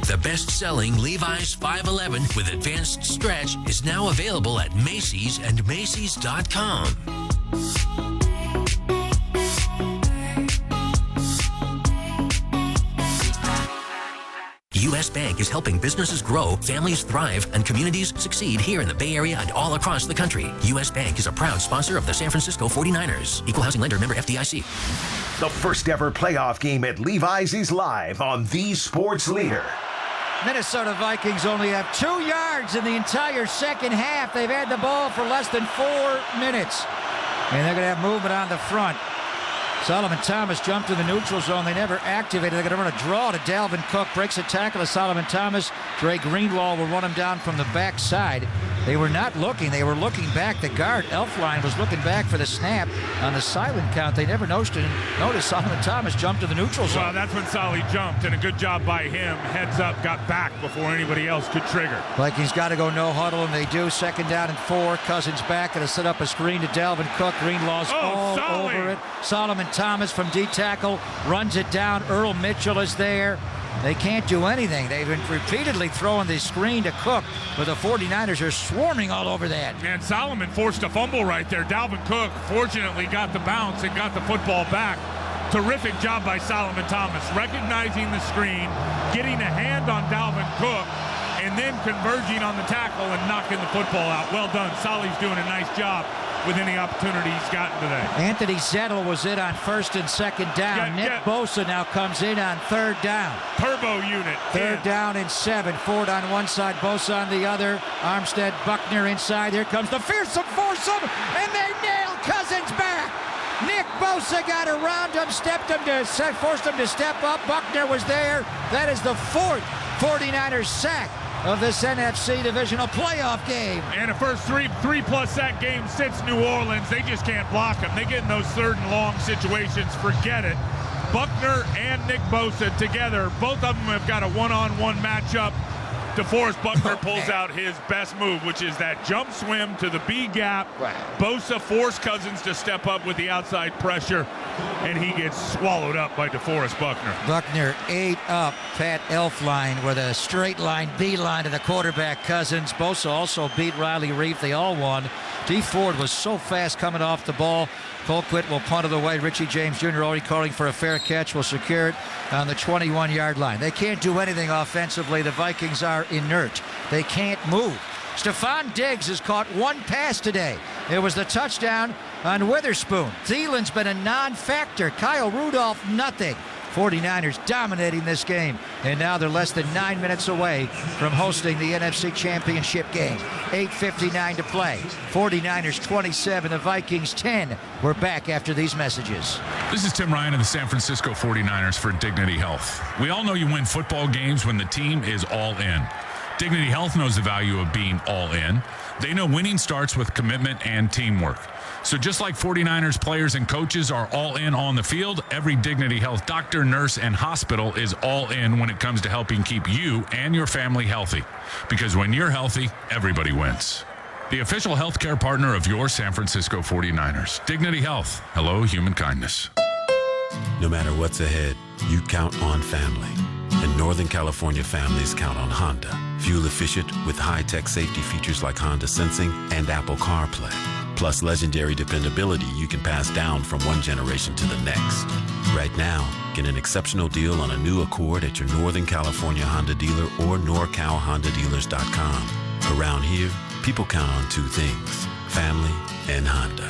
The best-selling Levi's 511 with advanced stretch is now available at Macy's and Macy's.com. U.S. Bank is helping businesses grow, families thrive, and communities succeed here in the Bay Area and all across the country. U.S. Bank is a proud sponsor of the San Francisco 49ers. Equal housing lender, member FDIC. The first ever playoff game at Levi's is live on the sports leader. Minnesota Vikings only have 2 yards in the entire second half. They've had the ball for less than 4 minutes. And they're going to have movement on the front. Solomon Thomas jumped to the neutral zone. They never activated. They're going to run a draw to Dalvin Cook. Breaks a tackle to Solomon Thomas. Dre Greenlaw will run him down from the backside. They were not looking. They were looking back. The guard, Elfline, was looking back for the snap on the silent count. They never noticed Solomon Thomas jumped to the neutral zone. Well, that's when Solly jumped, and a good job by him. Heads up, got back before anybody else could trigger. Vikings got to go no huddle, and they do. 2nd down and 4. Cousins back, going to set up a screen to Dalvin Cook. Greenlaw's all over it. Solomon Thomas from D tackle runs it down. Earl Mitchell is there. They can't do anything. They've been repeatedly throwing the screen to Cook, but the 49ers are swarming all over that. And Solomon forced a fumble right there. Dalvin Cook fortunately got the bounce and got the football back. Terrific job by Solomon Thomas, recognizing the screen, getting a hand on Dalvin Cook, and then converging on the tackle and knocking the football out. Well done. Solly's doing a nice job with any opportunity he's gotten today. Anthony Zettel was in on 1st and 2nd down. Nick Bosa now comes in on 3rd down. Turbo unit. 3rd down and 7. Ford on one side, Bosa on the other. Armstead, Buckner inside. Here comes the fearsome foursome, and they nail Cousins back. Nick Bosa got around him, forced him to step up. Buckner was there. That is the 4th 49ers sack of this NFC divisional playoff game. And the first three-plus sack game since New Orleans. They just can't block them. They get in those 3rd and long situations. Forget it. Buckner and Nick Bosa together. Both of them have got a one-on-one matchup. DeForest Buckner pulls out his best move, which is that jump swim to the B gap. Right. Bosa forced Cousins to step up with the outside pressure, and he gets swallowed up by DeForest Buckner. Buckner ate up Pat Elflein with a straight line B line to the quarterback Cousins. Bosa also beat Riley Reif. They all won. D Ford was so fast coming off the ball. Colquitt will punt it away. Richie James Jr. already calling for a fair catch. Will secure it on the 21-yard line. They can't do anything offensively. The Vikings are inert. They can't move. Stephon Diggs has caught one pass today. It was the touchdown on Witherspoon. Thielen's been a non-factor. Kyle Rudolph, nothing. 49ers dominating this game, and now they're less than 9 minutes away from hosting the NFC Championship game. 8:59 to play. 49ers 27, the Vikings 10. We're back after these messages. This is Tim Ryan of the San Francisco 49ers for Dignity Health. We all know you win football games when the team is all in. Dignity Health knows the value of being all in. They know winning starts with commitment and teamwork. So just like 49ers players and coaches are all in on the field, every Dignity Health doctor, nurse, and hospital is all in when it comes to helping keep you and your family healthy. Because when you're healthy, everybody wins. The official healthcare partner of your San Francisco 49ers. Dignity Health. Hello, human kindness. No matter what's ahead, you count on family. And Northern California families count on Honda. Fuel efficient with high-tech safety features like Honda Sensing and Apple CarPlay. Plus legendary dependability you can pass down from one generation to the next. Right now, get an exceptional deal on a new Accord at your Northern California Honda dealer or NorCalHondaDealers.com. Around here, people count on two things, family and Honda.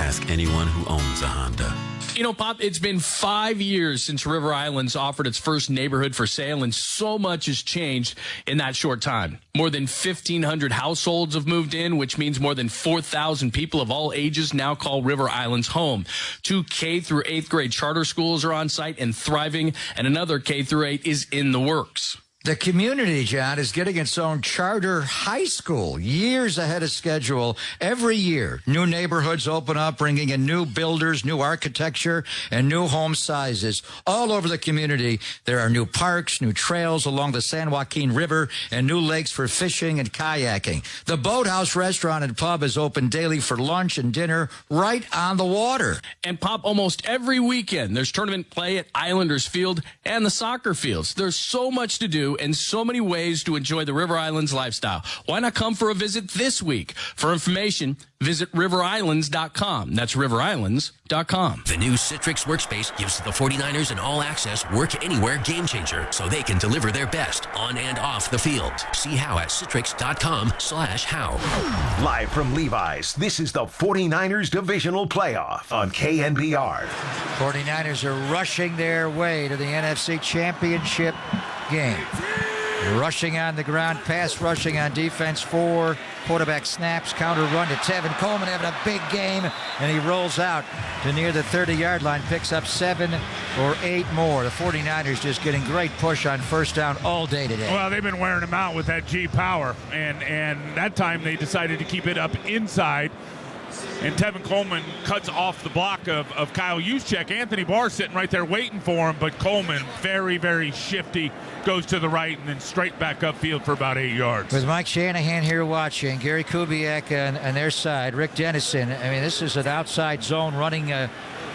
Ask anyone who owns a Honda. You know, Pop, it's been 5 years since River Islands offered its first neighborhood for sale, and so much has changed in that short time. More than 1,500 households have moved in, which means more than 4,000 people of all ages now call River Islands home. 2 K through 8th grade charter schools are on site and thriving, and another K through 8 is in the works. The community, John, is getting its own charter high school years ahead of schedule. Every year, new neighborhoods open up, bringing in new builders, new architecture, and new home sizes. All over the community, there are new parks, new trails along the San Joaquin River, and new lakes for fishing and kayaking. The Boathouse Restaurant and Pub is open daily for lunch and dinner right on the water. And, Pop, almost every weekend, there's tournament play at Islanders Field and the soccer fields. There's so much to do and so many ways to enjoy the River Islands lifestyle. Why not come for a visit this week? For information, visit riverislands.com. That's riverislands.com. The new Citrix Workspace gives the 49ers an all-access, work-anywhere game changer so they can deliver their best on and off the field. See how at citrix.com/how. Live from Levi's, this is the 49ers Divisional Playoff on KNBR. 49ers are rushing their way to the NFC Championship game. Rushing on the ground, pass rushing on defense, 4 quarterback snaps, counter run to Tevin Coleman, having a big game, and he rolls out to near the 30-yard line, picks up 7 or 8 more. The 49ers just getting great push on first down all day today. Well, they've been wearing him out with that G power, and that time they decided to keep it up inside. And Tevin Coleman cuts off the block of Kyle Juszczyk. Anthony Barr sitting right there waiting for him, but Coleman, very, very shifty, goes to the right and then straight back upfield for about 8 yards. With Mike Shanahan here watching, Gary Kubiak on their side, Rick Dennison. I mean, this is an outside zone running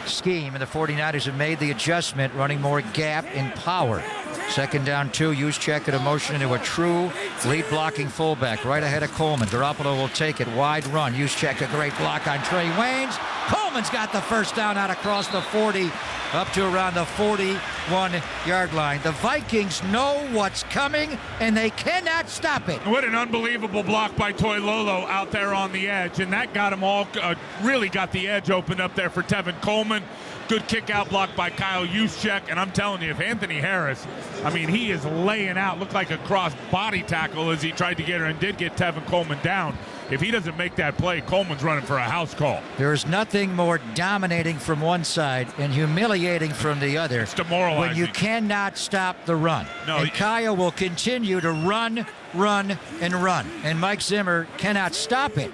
scheme, and the 49ers have made the adjustment, running more gap and power. Second down 2, Juszczyk at a motion into a true lead blocking fullback right ahead of Coleman. Garoppolo will take it, wide run. Juszczyk, a great block on Trey Waynes. Coleman's got the first down out across the 40 up to around the 41-yard line. The Vikings know what's coming, and they cannot stop it. What an unbelievable block by Toy Lolo out there on the edge, and that got them all, really got the edge open up there for Tevin Coleman. Good kick-out block by Kyle Juszczyk, and I'm telling you, if Anthony Harris, I mean, he is laying out, looked like a cross-body tackle as he tried to get her and did get Tevin Coleman down. If he doesn't make that play, Coleman's running for a house call. There's nothing more dominating from one side and humiliating from the other. It's demoralizing. When you cannot stop the run. No, and Kyle will continue to run, and run. And Mike Zimmer cannot stop it.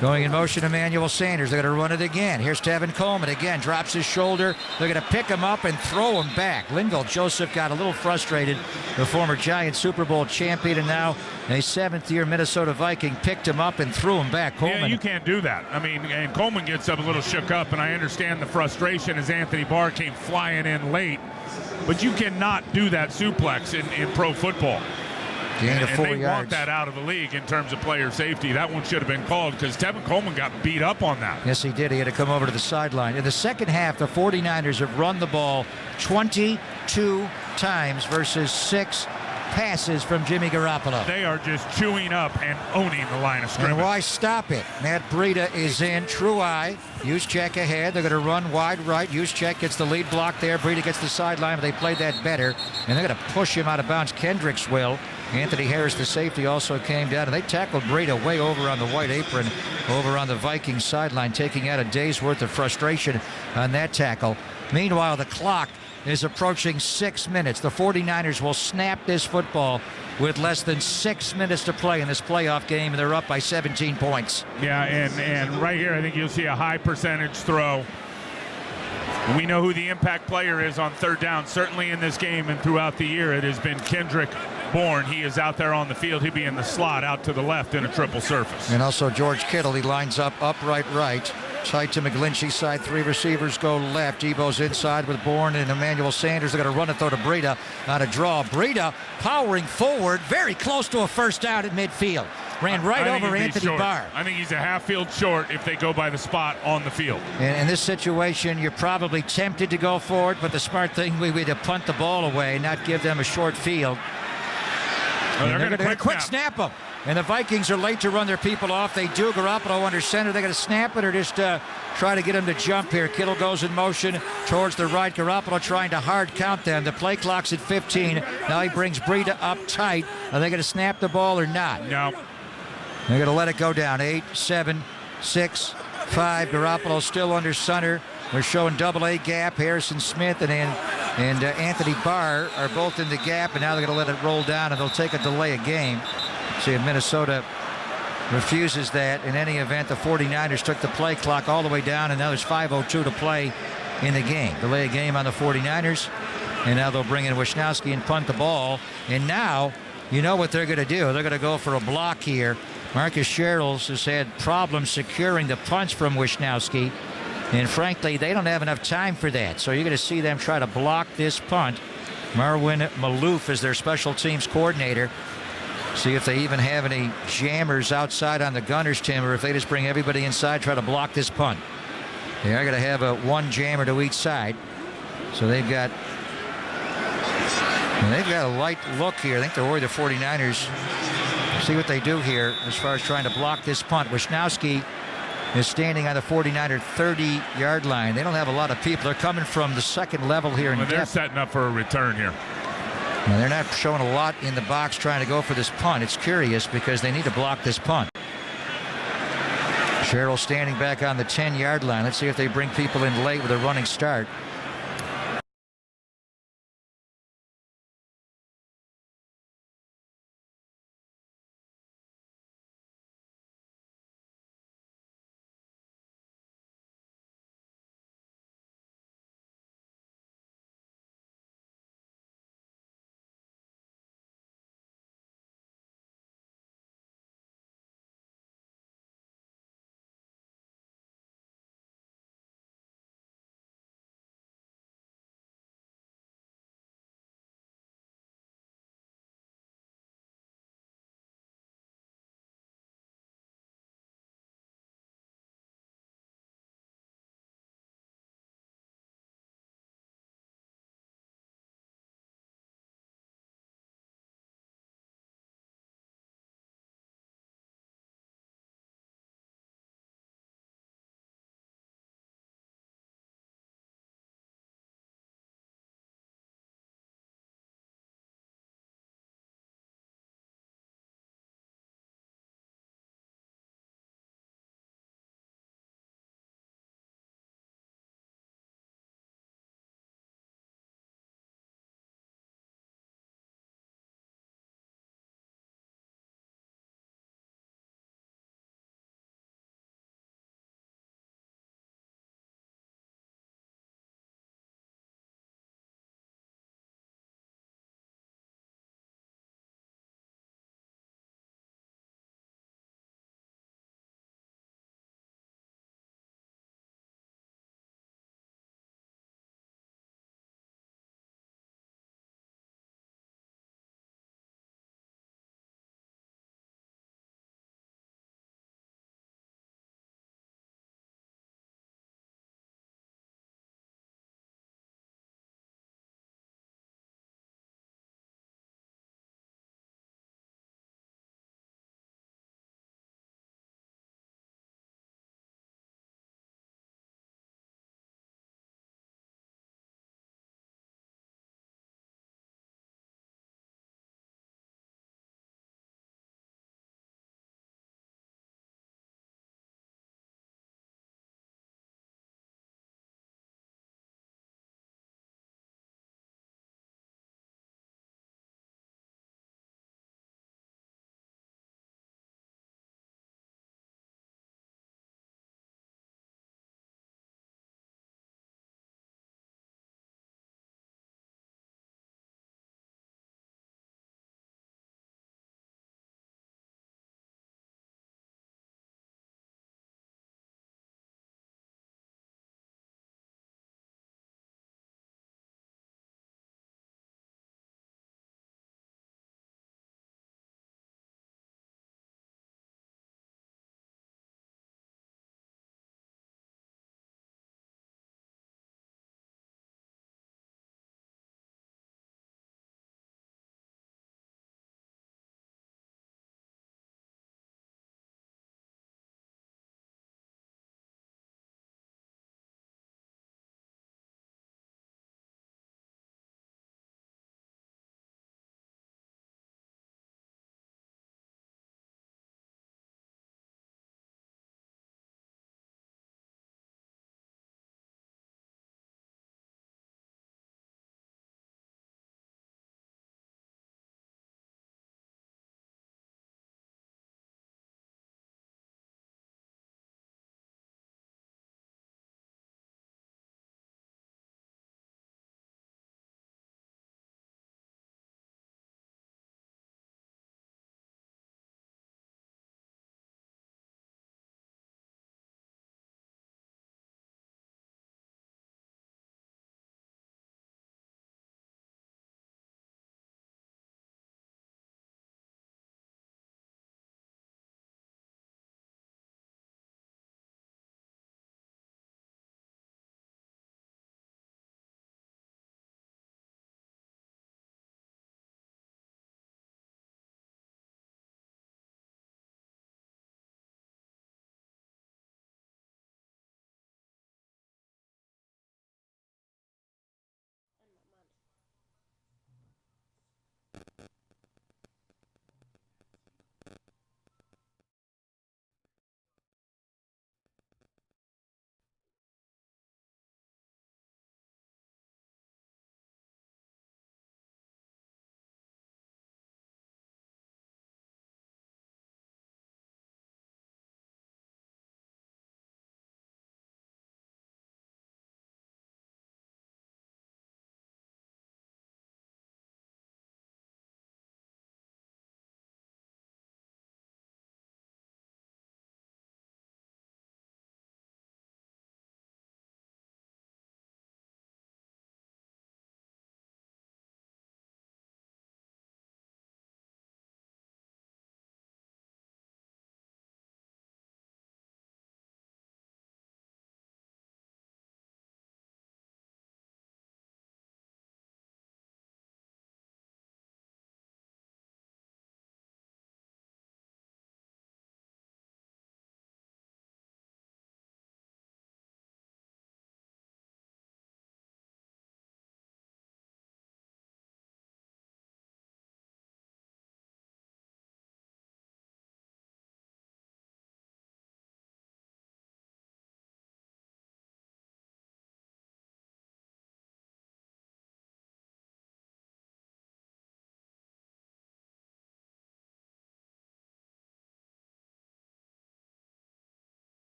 Going in motion, Emmanuel Sanders. They're going to run it again. Here's Tevin Coleman again. Drops his shoulder. They're going to pick him up and throw him back. Linville Joseph got a little frustrated. The former Giant Super Bowl champion and now a 7th-year Minnesota Viking picked him up and threw him back. Coleman. Yeah, you can't do that. I mean, and Coleman gets up a little shook up, and I understand the frustration as Anthony Barr came flying in late. But you cannot do that suplex in pro football. Gain of 4 they yards. want that out of the league in terms of player safety. That one should have been called because Tevin Coleman got beat up on that. Yes, he did. He had to come over to the sideline. In the second half, the 49ers have run the ball 22 times versus 6 passes from Jimmy Garoppolo. They are just chewing up and owning the line of scrimmage. And why stop it? Matt Breida is in. True eye. Juszczyk ahead. They're going to run wide right. Juszczyk gets the lead block there. Breida gets the sideline, but they played that better. And they're going to push him out of bounds. Kendricks will. Anthony Harris, the safety, also came down, and they tackled Breida way over on the white apron, over on the Vikings sideline, taking out a day's worth of frustration on that tackle. Meanwhile, the clock is approaching 6 minutes. The 49ers will snap this football with less than 6 minutes to play in this playoff game, and they're up by 17 points. Yeah, and right here, I think you'll see a high percentage throw. We know who the impact player is on third down. Certainly in this game and throughout the year, it has been Kendrick Bourne. He is out there on the field. He'll be in the slot out to the left in a triple surface. And also George Kittle, he lines up upright right. Tight to McGlinchey side. 3 receivers go left. Debo's inside with Bourne and Emmanuel Sanders. They're going to run it, though, to Breida on a draw. Breida powering forward, very close to a first down at midfield. Ran right over Anthony Barr. I think he's a half field short if they go by the spot on the field. And in this situation, you're probably tempted to go for it, but the smart thing would be to punt the ball away, not give them a short field. They're going to quick snap them. And the Vikings are late to run their people off. They do. Garoppolo under center. They're going to snap it or just try to get him to jump here. Kittle goes in motion towards the right. Garoppolo trying to hard count them. The play clock's at 15. Now he brings Breida up tight. Are they going to snap the ball or not? No. They're going to let it go down. 8, 7, 6, 5. Garoppolo still under center. They're showing double-A gap. Harrison Smith and Anthony Barr are both in the gap, and now they're going to let it roll down, and they'll take a delay of game. See if Minnesota refuses that. In any event, the 49ers took the play clock all the way down, and now there's 5:02 to play in the game. Delay of game on the 49ers, and now they'll bring in Wisnowski and punt the ball. And now, you know what they're going to do. They're going to go for a block here. Marcus Sherrills has had problems securing the punts from Wisnowski. And frankly, they don't have enough time for that. So you're going to see them try to block this punt. Marwin Malouf is their special teams coordinator. See if they even have any jammers outside on the Gunners, Tim, or if they just bring everybody inside, try to block this punt. They are going to have one jammer to each side. So they've got a light look here. I think they're worried the 49ers. See what they do here as far as trying to block this punt. Wisnowski is standing on the 49er 30-yard line. They don't have a lot of people. They're coming from the second level here in They're depth. setting up for a return here. Now, they're not showing a lot in the box trying to go for this punt. It's curious because they need to block this punt. Sherrill standing back on the 10-yard line. Let's see if they bring people in late with a running start.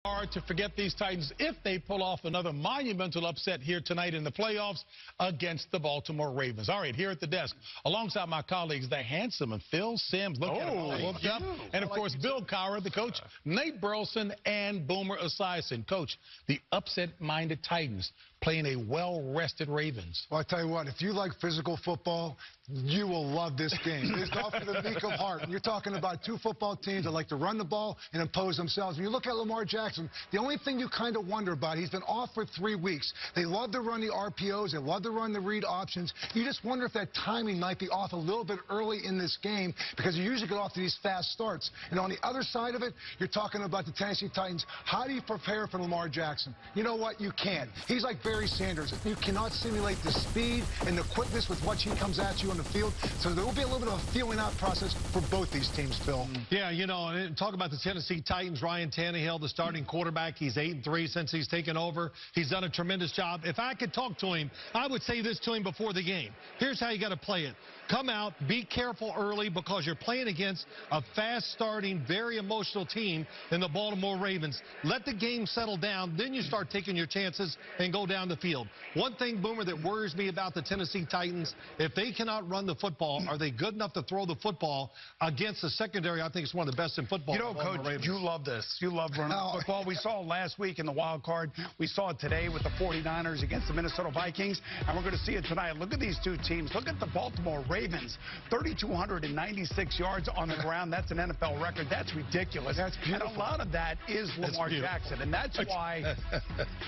Hard to forget these Titans if they pull off another monumental upset here tonight in the playoffs against the Baltimore Ravens. All right, here at the desk, alongside my colleagues, the handsome and Phil Simms. Look at him all hooked up. And, of course, Bill Cowher, the coach, Nate Burleson, and Boomer Esiason. Coach, the upset-minded Titans playing a well-rested Ravens. Well, I tell you what, if you like physical football, you will love this game. It's not for the meek of heart. You're talking about two football teams that like to run the ball and impose themselves. When you look at Lamar Jackson, the only thing you kind of wonder about, he's been off for 3 weeks. They love to run the RPOs. They love to run the read options. You just wonder if that timing might be off a little bit early in this game because you usually get off to these fast starts. And on the other side of it, you're talking about the Tennessee Titans. How do you prepare for Lamar Jackson? You know what? You can't. He's like Barry Sanders. You cannot simulate the speed and the quickness with which he comes at you on the field. So there will be a little bit of a feeling out process for both these teams, Phil. Yeah, you know, and talk about the Tennessee Titans, Ryan Tannehill, the starting quarterback. He's 8-3 since he's taken over. He's done a tremendous job. If I could talk to him, I would say this to him before the game. Here's how you got to play it. Come out, be careful early because you're playing against a fast-starting, very emotional team in the Baltimore Ravens. Let the game settle down, then you start taking your chances and go down the field. One thing, Boomer, that worries me about the Tennessee Titans, if they cannot run the football, are they good enough to throw the football against the secondary? I think it's one of the best in football. You know, Coach, you love this. You love running the football. We saw it last week in the wild card. We saw it today with the 49ers against the Minnesota Vikings, and we're going to see it tonight. Look at these two teams. Look at the Baltimore Ravens, 3,296 yards on the ground. That's an NFL record. That's ridiculous. That's beautiful. And a lot of that is Lamar Jackson, and that's why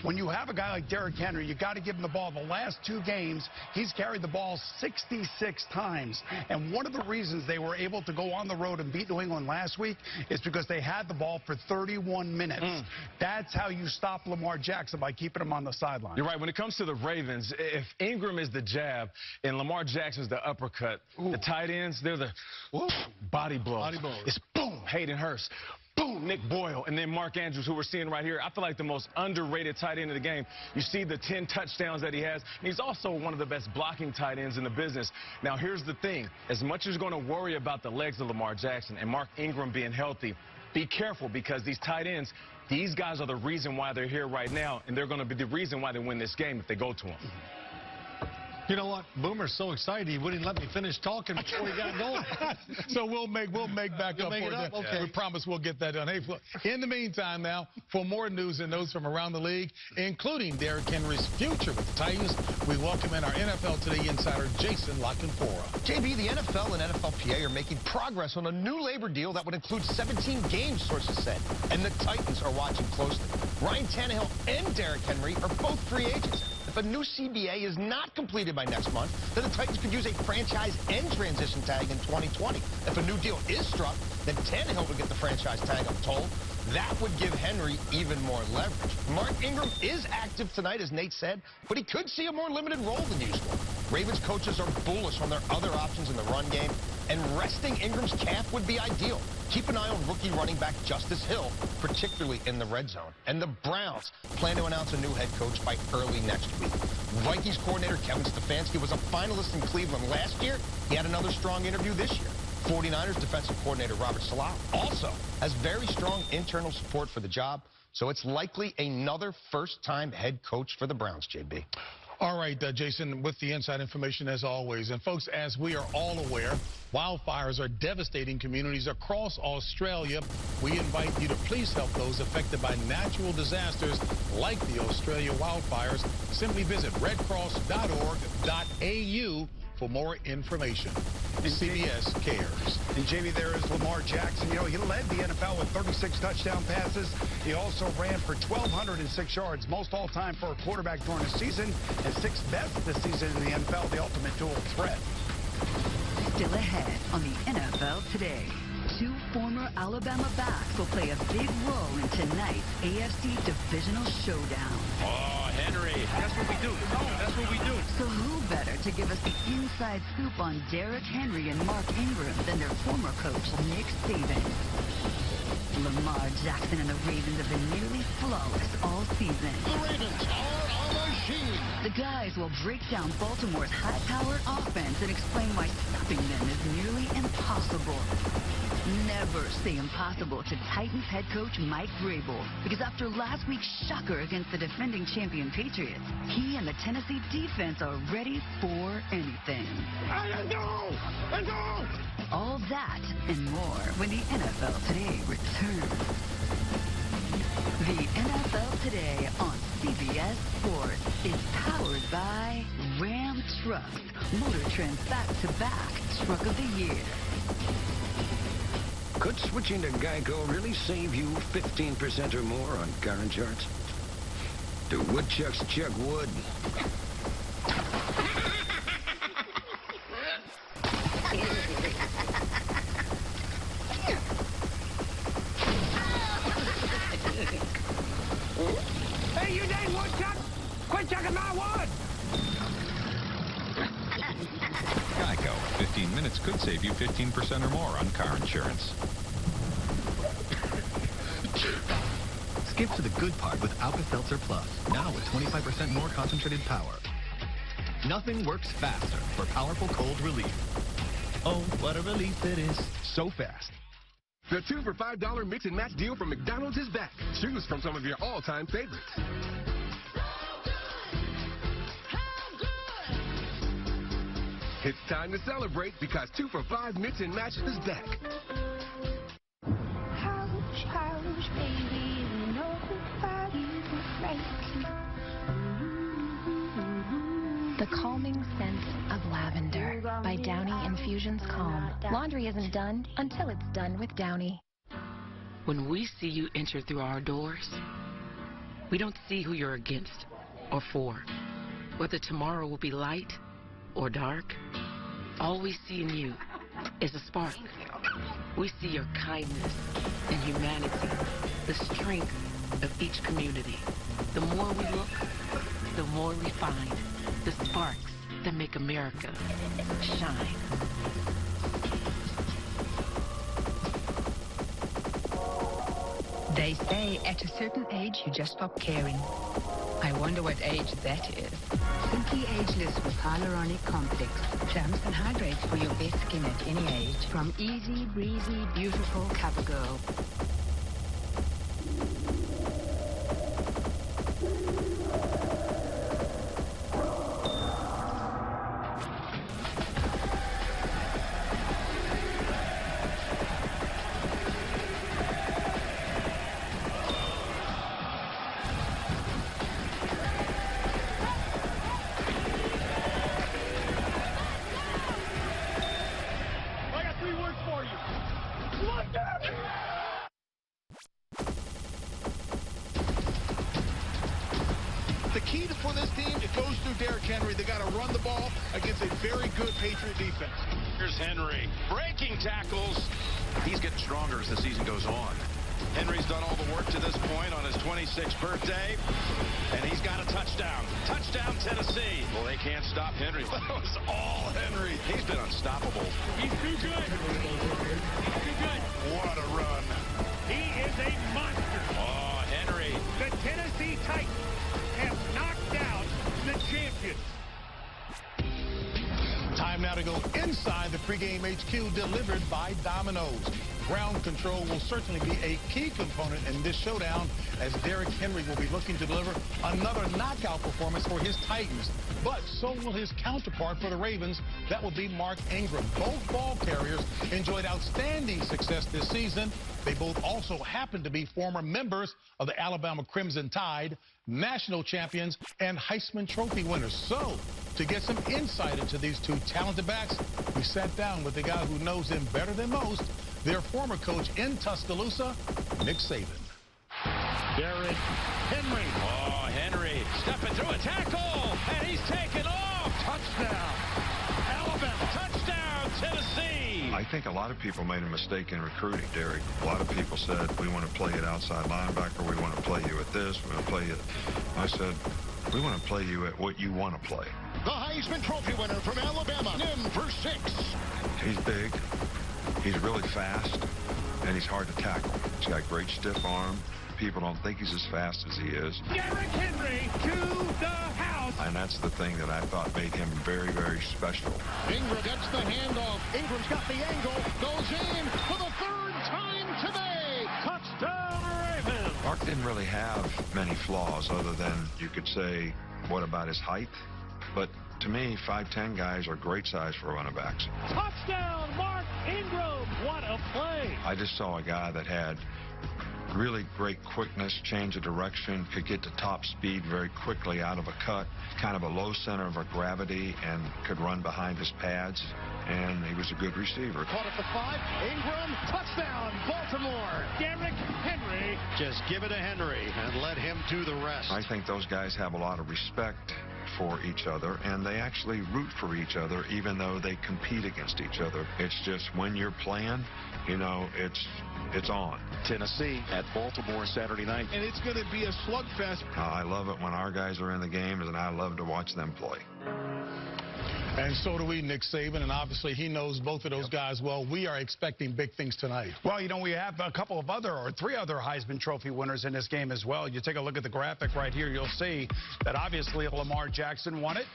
when you have a guy like Derrick Henry, you got to give him the ball. The last 2 games, he's carried the ball 66 times, and one of the reasons they were able to go on the road and beat New England last week is because they had the ball for 31 minutes. That's how you stop Lamar Jackson, by keeping him on the sideline. You're right. When it comes to the Ravens, if Ingram is the jab and Lamar Jackson's the uppercut, the tight ends, they're the body blow. It's boom, Hayden Hurst. Boom, Nick Boyle, and then Mark Andrews, who we're seeing right here. I feel like the most underrated tight end of the game. You see the 10 touchdowns that he has, and he's also one of the best blocking tight ends in the business. Now, here's the thing. As much as you're going to worry about the legs of Lamar Jackson and Mark Ingram being healthy, be careful because these tight ends, these guys are the reason why they're here right now, and they're going to be the reason why they win this game if they go to them. You know what? Boomer's so excited he wouldn't let me finish talking before he got going. So we'll make back up for it. Okay. We promise we'll get that done. Hey, in the meantime now, for more news and notes from around the league, including Derrick Henry's future with the Titans, we welcome in our NFL Today insider, Jason La-Canfora. JB, the NFL and NFLPA are making progress on a new labor deal that would include 17 games, sources said, and the Titans are watching closely. Ryan Tannehill and Derrick Henry are both free agents. If a new CBA is not completed by next month, then the Titans could use a franchise and transition tag in 2020. If a new deal is struck, then Tannehill would get the franchise tag, I'm told. That would give Henry even more leverage. Mark Ingram is active tonight, as Nate said, but he could see a more limited role than usual. Ravens coaches are bullish on their other options in the run game, and resting Ingram's calf would be ideal. Keep an eye on rookie running back Justice Hill, particularly in the red zone. And the Browns plan to announce a new head coach by early next week. Vikings coordinator Kevin Stefanski was a finalist in Cleveland last year. He had another strong interview this year. 49ers defensive coordinator Robert Saleh also has very strong internal support for the job, so it's likely another first-time head coach for the Browns, JB. All right, Jason, with the inside information as always. And folks, as we are all aware, wildfires are devastating communities across Australia. We invite you to please help those affected by natural disasters like the Australia wildfires. Simply visit redcross.org.au for more information. CBS cares. And Jamie, there is Lamar Jackson. You know, he led the NFL with 36 touchdown passes. He also ran for 1,206 yards, most all-time for a quarterback during a season, and 6th best this season in the NFL, the ultimate dual threat. Still ahead on the NFL Today. 2 former Alabama backs will play a big role in tonight's AFC Divisional Showdown. Oh, Henry. That's what we do. That's what we do. So who better to give us the inside scoop on Derrick Henry and Mark Ingram than their former coach, Nick Saban? Lamar Jackson and the Ravens have been nearly flawless all season. The Ravens are a machine. The guys will break down Baltimore's high-powered offense and explain why stopping them is nearly impossible. Never say impossible to Titans head coach Mike Vrabel, because after last week's shocker against the defending champion Patriots, he and the Tennessee defense are ready for anything. All that and more when the NFL Today returns. The NFL Today on CBS Sports is powered by Ram Trucks, Motor Trend's back-to-back Truck of the Year. Could switching to Geico really save you 15% or more on car insurance? Do woodchucks chuck wood? Hey, you dang woodchuck! Quit chucking my wood! Geico. 15 minutes could save you 15% or more on car insurance. Skip to the good part with Alka-Seltzer Plus, now with 25% more concentrated power. Nothing works faster for powerful cold relief. Oh, what a relief it is. So fast. The 2 for $5 mix and match deal from McDonald's is back. Choose from some of your all-time favorites. It's time to celebrate because 2 for $5 mix and match is back. Ouch, ouch, baby, nobody's breaking. The calming scent of lavender by Downy Infusions Calm. Laundry isn't done until it's done with Downy. When we see you enter through our doors, we don't see who you're against or for. Whether tomorrow will be light or dark, all we see in you is a spark. We see your kindness and humanity, the strength of each community. The more we look, the more we find the sparks that make America shine. They say at a certain age you just stop caring. I wonder what age that is. Simply ageless with hyaluronic complex. Plums and hydrates for your best skin at any age. From easy, breezy, beautiful CoverGirl. The key for this team, it goes through Derrick Henry. They got to run the ball against a very good Patriot defense. Here's Henry. Breaking tackles. He's getting stronger as the season goes on. Henry's done all the work to this point on his 26th birthday, and he's got a touchdown. Touchdown, Tennessee. Well, they can't stop Henry. That was all Henry. He's been unstoppable. He's too good. Too good. What a run. He is a monster. Oh, Henry. The Tennessee Titans have knocked out the champions. Time now to go inside the pregame HQ delivered by Domino's. Ground control will certainly be a key component in this showdown as Derrick Henry will be looking to deliver another knockout performance for his Titans. But so will his counterpart for the Ravens. That will be Mark Ingram. Both ball carriers enjoyed outstanding success this season. They both also happen to be former members of the Alabama Crimson Tide, national champions, and Heisman Trophy winners. So, to get some insight into these two talented backs, we sat down with the guy who knows them better than most, their former coach in Tuscaloosa, Nick Saban. Derrick Henry. Oh, Henry stepping through a tackle, and he's taken off. Touchdown. Alabama. Touchdown, Tennessee. I think a lot of people made a mistake in recruiting Derrick. A lot of people said, we want to play it outside linebacker. We want to play you at this. We want to play it. I said, we want to play you at what you want to play. The Heisman Trophy winner from Alabama, number 6. He's big. He's really fast, and he's hard to tackle. He's got great stiff arm. People don't think he's as fast as he is. Derrick Henry to the house. And that's the thing that I thought made him very, very special. Ingram gets the handoff. Ingram's got the angle, goes in for the third. Mark didn't really have many flaws other than you could say, what about his height? But to me, 5'10" guys are great size for running backs. Touchdown, Mark Ingram. What a play. I just saw a guy that had really great quickness, change of direction, could get to top speed very quickly out of a cut, kind of a low center of gravity, and could run behind his pads, and he was a good receiver. Caught at the 5. Ingram, touchdown, Baltimore. Derrick Henry. Just give it to Henry and let him do the rest. I think those guys have a lot of respect for each other, and they actually root for each other, even though they compete against each other. It's just when you're playing, you know, it's on. Tennessee at Baltimore Saturday night. And it's going to be a slugfest. I love it when our guys are in the game, and I love to watch them play. And so do we, Nick Saban, and obviously he knows both of those guys well. We are expecting big things tonight. Well, you know, we have a couple of three other Heisman Trophy winners in this game as well. You take a look at the graphic right here, you'll see that obviously Lamar Jackson won it.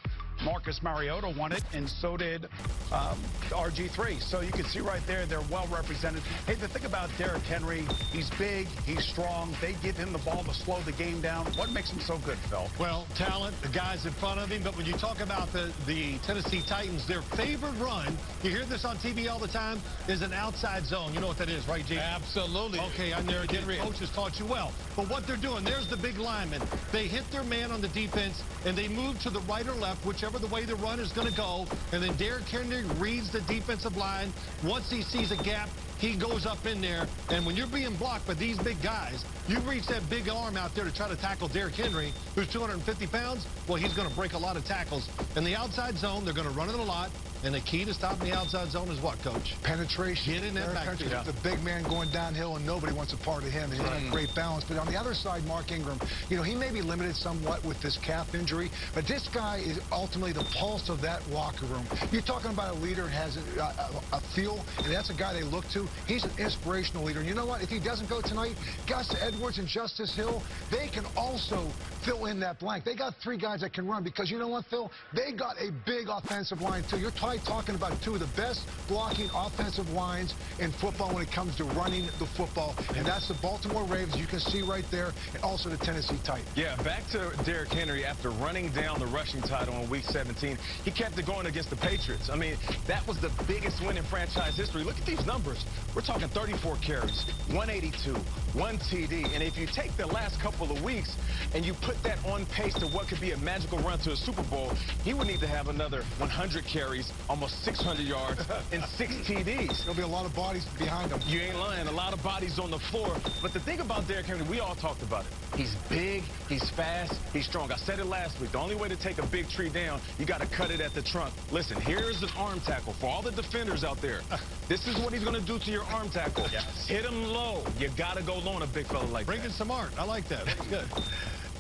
Marcus Mariota won it, and so did RG3. So you can see right there, they're well represented. Hey, the thing about Derrick Henry, he's big, he's strong. They give him the ball to slow the game down. What makes him so good, Phil? Well, talent, the guys in front of him. But when you talk about the Tennessee Titans, their favorite run, you hear this on TV all the time, is an outside zone. You know what that is, right, Jay? Absolutely. Okay, I know the coaches taught you well. But what they're doing, there's the big lineman. They hit their man on the defense, and they move to the right or left, whichever the way the run is going to go, and then Derrick Henry reads the defensive line. Once he sees a gap, he goes up in there, and when you're being blocked by these big guys, you reach that big arm out there to try to tackle Derrick Henry, who's 250 pounds, well, he's going to break a lot of tackles. In the outside zone, they're going to run it a lot, and the key to stopping the outside zone is what, Coach? Penetration. Get in that backfield. The big man going downhill, and nobody wants a part of him. He's got great balance. But on the other side, Mark Ingram, you know, he may be limited somewhat with this calf injury, but this guy is ultimately the pulse of that locker room. You're talking about a leader who has a feel, and that's a guy they look to. He's an inspirational leader. And you know what? If he doesn't go tonight, Gus Edwards and Justice Hill, they can also fill in that blank. They got three guys that can run because you know what, Phil? They got a big offensive line, too. You're talking about two of the best blocking offensive lines in football when it comes to running the football, and that's the Baltimore Ravens. You can see right there, and also the Tennessee Titans. Yeah, back to Derrick Henry after running down the rushing title in Week 17. He kept it going against the Patriots. I mean, that was the biggest win in franchise history. Look at these numbers. We're talking 34 carries, 182, 1 TD, and if you take the last couple of weeks and you put that on pace to what could be a magical run to a Super Bowl, he would need to have another 100 carries, almost 600 yards, and 6 TDs. There'll be a lot of bodies behind him. You ain't lying. A lot of bodies on the floor. But the thing about Derrick Henry, we all talked about it. He's big, he's fast, he's strong. I said it last week. The only way to take a big tree down, you got to cut it at the trunk. Listen, here's an arm tackle for all the defenders out there. This is what he's going to do to your arm tackle. Yes. Hit him low. You got to go low on a big fella like that. Bringing some art. I like that. That's good.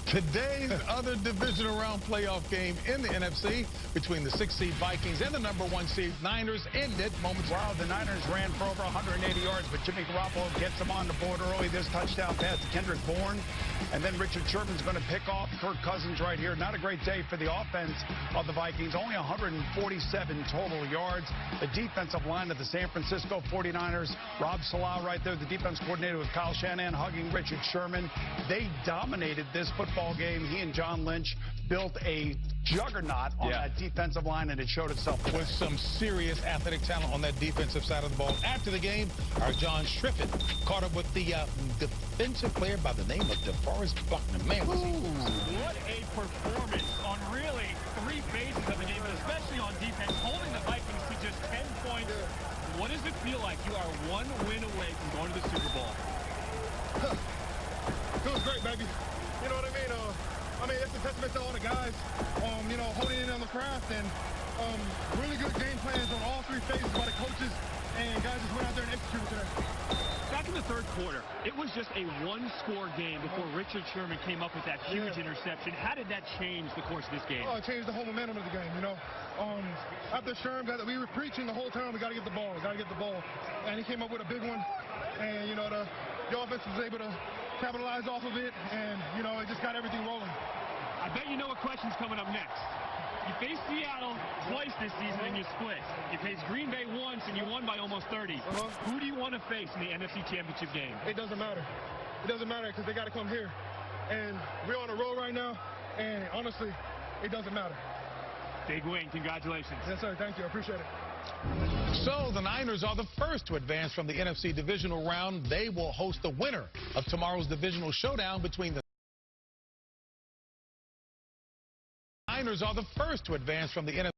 Today's other divisional round playoff game in the NFC between the 6th seed Vikings and the number 1 seed Niners ended moments. Wow, the Niners ran for over 180 yards, but Jimmy Garoppolo gets them on the board early. This touchdown pass to Kendrick Bourne, and then Richard Sherman's going to pick off Kirk Cousins right here. Not a great day for the offense of the Vikings. Only 147 total yards. The defensive line of the San Francisco 49ers, Rob Saleh right there, the defense coordinator with Kyle Shanahan hugging Richard Sherman. They dominated this football game. He and John Lynch built a juggernaut on that defensive line, and it showed itself with some serious athletic talent on that defensive side of the ball. After the game, our John Striffen caught up with the defensive player by the name of DeForest Buckner. Man, was he... What a performance on really 3 phases of the game, but especially on defense, holding the Vikings to just 10 points. What does it feel like? You are 1 win away from going to the Super Bowl. Feels great, baby. You know what I mean? It's a testament to all the guys, you know, holding in on the craft, and really good game plans on all 3 phases by the coaches, and guys just went out there and executed today. Back in the 3rd quarter, it was just a 1-score game before Richard Sherman came up with that huge interception. How did that change the course of this game? Oh, it changed the whole momentum of the game, you know. After Sherman, we were preaching the whole time, we got to get the ball, and he came up with a big one, and, you know, the offense was able to capitalize off of it, and, you know, it just got everything rolling. I bet you know what question's coming up next. You faced Seattle twice this season and you split. You faced Green Bay once and you won by almost 30. Who do you want to face in the NFC Championship game? It doesn't matter. it doesn't matter because they got to come here. And we're on a roll right now, and honestly, it doesn't matter. Big win. Congratulations. Yes, sir. Thank you. I appreciate it. So the Niners are the first to advance from the NFC divisional round. They will host the winner of tomorrow's divisional showdown between the Niners are the first to advance from the NFC.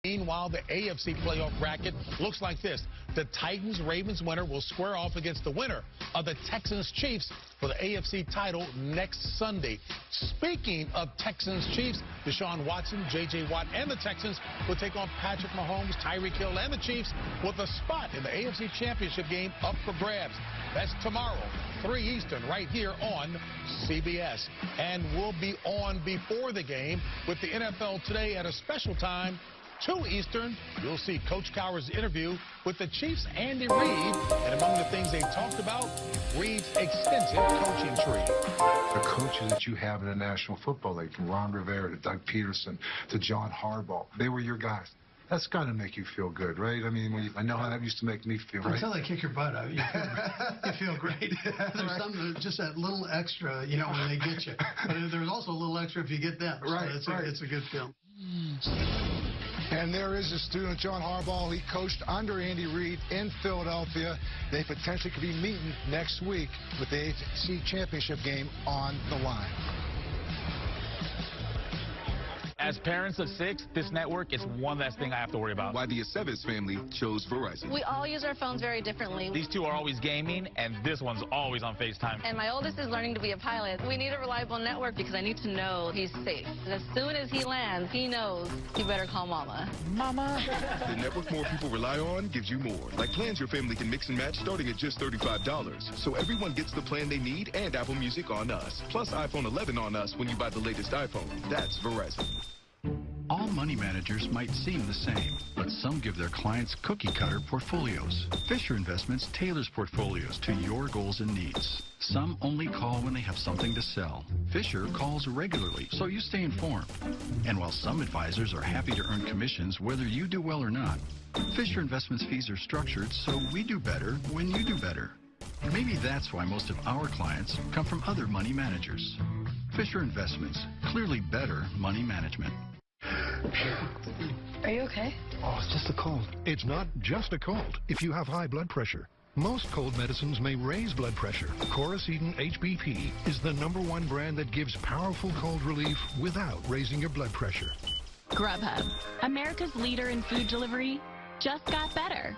Meanwhile, the AFC playoff bracket looks like this. The Titans-Ravens winner will square off against the winner of the Texans-Chiefs for the AFC title next Sunday. Speaking of Texans-Chiefs, Deshaun Watson, J.J. Watt, and the Texans will take on Patrick Mahomes, Tyreek Hill, and the Chiefs with a spot in the AFC Championship game up for grabs. That's tomorrow, 3 Eastern, right here on CBS. And we'll be on before the game with the NFL Today at a special time, 2 Eastern. You'll see Coach Cowher's interview with the Chiefs' Andy Reid. And among the things they talked about, Reid's extensive coaching tree. The coaches that you have in the National Football League, from Ron Rivera to Doug Peterson to John Harbaugh, they were your guys. That's got to make you feel good, right? I mean, I know how that used to make me feel, right? Until they kick your butt out, you feel great. There's something, just that little extra, you know, when they get you. But there's also a little extra if you get them. Right, So it's a good feeling. And there is a student, John Harbaugh. He coached under Andy Reid in Philadelphia. They potentially could be meeting next week with the AFC Championship game on the line. As parents of 6, this network is one less thing I have to worry about. Why the Aceves family chose Verizon. We all use our phones very differently. These two are always gaming, and this one's always on FaceTime. And my oldest is learning to be a pilot. We need a reliable network because I need to know he's safe. As soon as he lands, he knows he better call Mama. Mama. The network more people rely on gives you more. Like plans your family can mix and match starting at just $35. So everyone gets the plan they need and Apple Music on us. Plus iPhone 11 on us when you buy the latest iPhone. That's Verizon. All money managers might seem the same, but some give their clients cookie-cutter portfolios. Fisher Investments tailors portfolios to your goals and needs. Some only call when they have something to sell. Fisher calls regularly, so you stay informed. And while some advisors are happy to earn commissions whether you do well or not, Fisher Investments fees are structured so we do better when you do better. Maybe that's why most of our clients come from other money managers. Fisher Investments, clearly better money management. Are you okay? Oh, it's just a cold. It's not just a cold if you have high blood pressure. Most cold medicines may raise blood pressure. Coricidin HBP is the #1 brand that gives powerful cold relief without raising your blood pressure. Grubhub, America's leader in food delivery, just got better.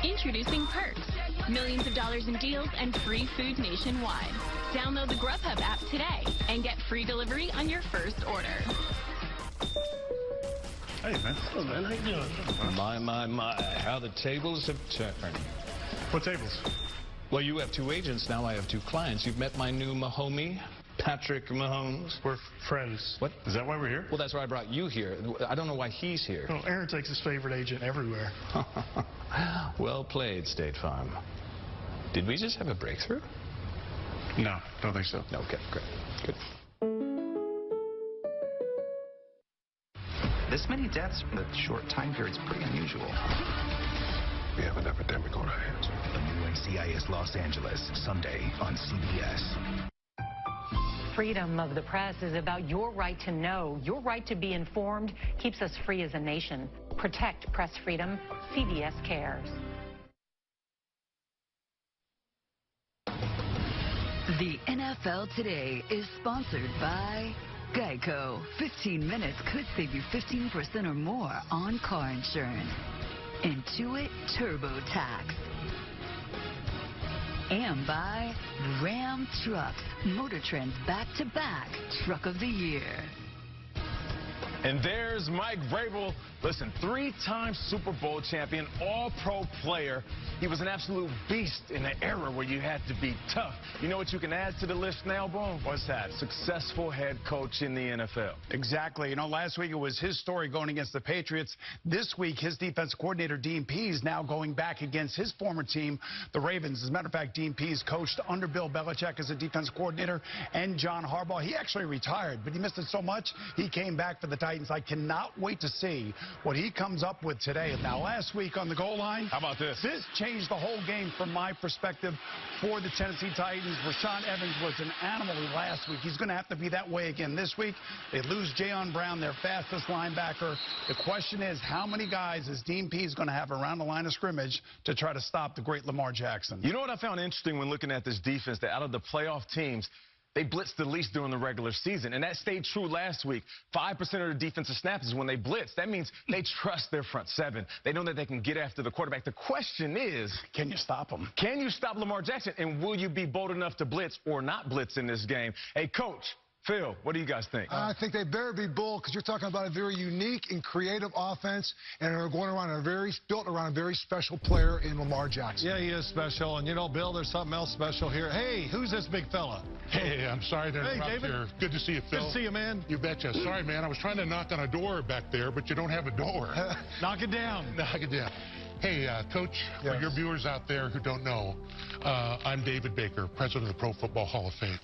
Introducing Perks, millions of dollars in deals and free food nationwide. Download the Grubhub app today and get free delivery on your first order. Hey, man. Hello, man. How you doing? My. How the tables have turned. What tables? Well, you have 2 agents. Now I have 2 clients. You've met my new Mahomie, Patrick Mahomes. We're friends. What? Is that why we're here? Well, that's why I brought you here. I don't know why he's here. Well, Aaron takes his favorite agent everywhere. Well played, State Farm. Did we just have a breakthrough? No, don't think so. Okay, great. Good. This many deaths in a short time period is pretty unusual. We have an epidemic on our hands. The new NCIS Los Angeles, Sunday on CBS. Freedom of the press is about your right to know. Your right to be informed keeps us free as a nation. Protect press freedom. CBS cares. The NFL Today is sponsored by Geico. 15 minutes could save you 15% or more on car insurance. Intuit TurboTax. And by Ram Trucks, Motor Trend's back-to-back Truck of the Year. And there's Mike Vrabel. Listen, 3-time Super Bowl champion, all-pro player. He was an absolute beast in the era where you had to be tough. You know what you can add to the list now, Boom? What's that? Successful head coach in the NFL. Exactly. You know, last week it was his story going against the Patriots. This week, his defense coordinator, Dean Pease, now going back against his former team, the Ravens. As a matter of fact, Dean Pease coached under Bill Belichick as a defense coordinator and John Harbaugh. He actually retired, but he missed it so much, he came back for the Titans. Titans. I cannot wait to see what he comes up with today. Now, last week on the goal line, how about this? This changed the whole game from my perspective for the Tennessee Titans. Rashaan Evans was an animal last week. He's going to have to be that way again this week. They lose Jayon Brown, their fastest linebacker. The question is, how many guys is Dean Pease going to have around the line of scrimmage to try to stop the great Lamar Jackson? You know what I found interesting when looking at this defense, that out of the playoff teams, they blitzed the least during the regular season, and that stayed true last week. 5% of the defensive snaps is when they blitz. That means they trust their front seven. They know that they can get after the quarterback. The question is, can you stop him? Can you stop Lamar Jackson, and will you be bold enough to blitz or not blitz in this game? Hey, Coach, Phil, what do you guys think? I think they better be bold, because you're talking about a very unique and creative offense, and they're going around built around a very special player in Lamar Jackson. Yeah, he is special. And, you know, Bill, there's something else special here. Hey, who's this big fella? Hey, I'm sorry to interrupt here. Good to see you, Phil. Good to see you, man. You betcha. Sorry, man. I was trying to knock on a door back there, but you don't have a door. Knock it down. Knock it down. Hey, Coach, for your viewers out there who don't know, I'm David Baker, president of the Pro Football Hall of Fame.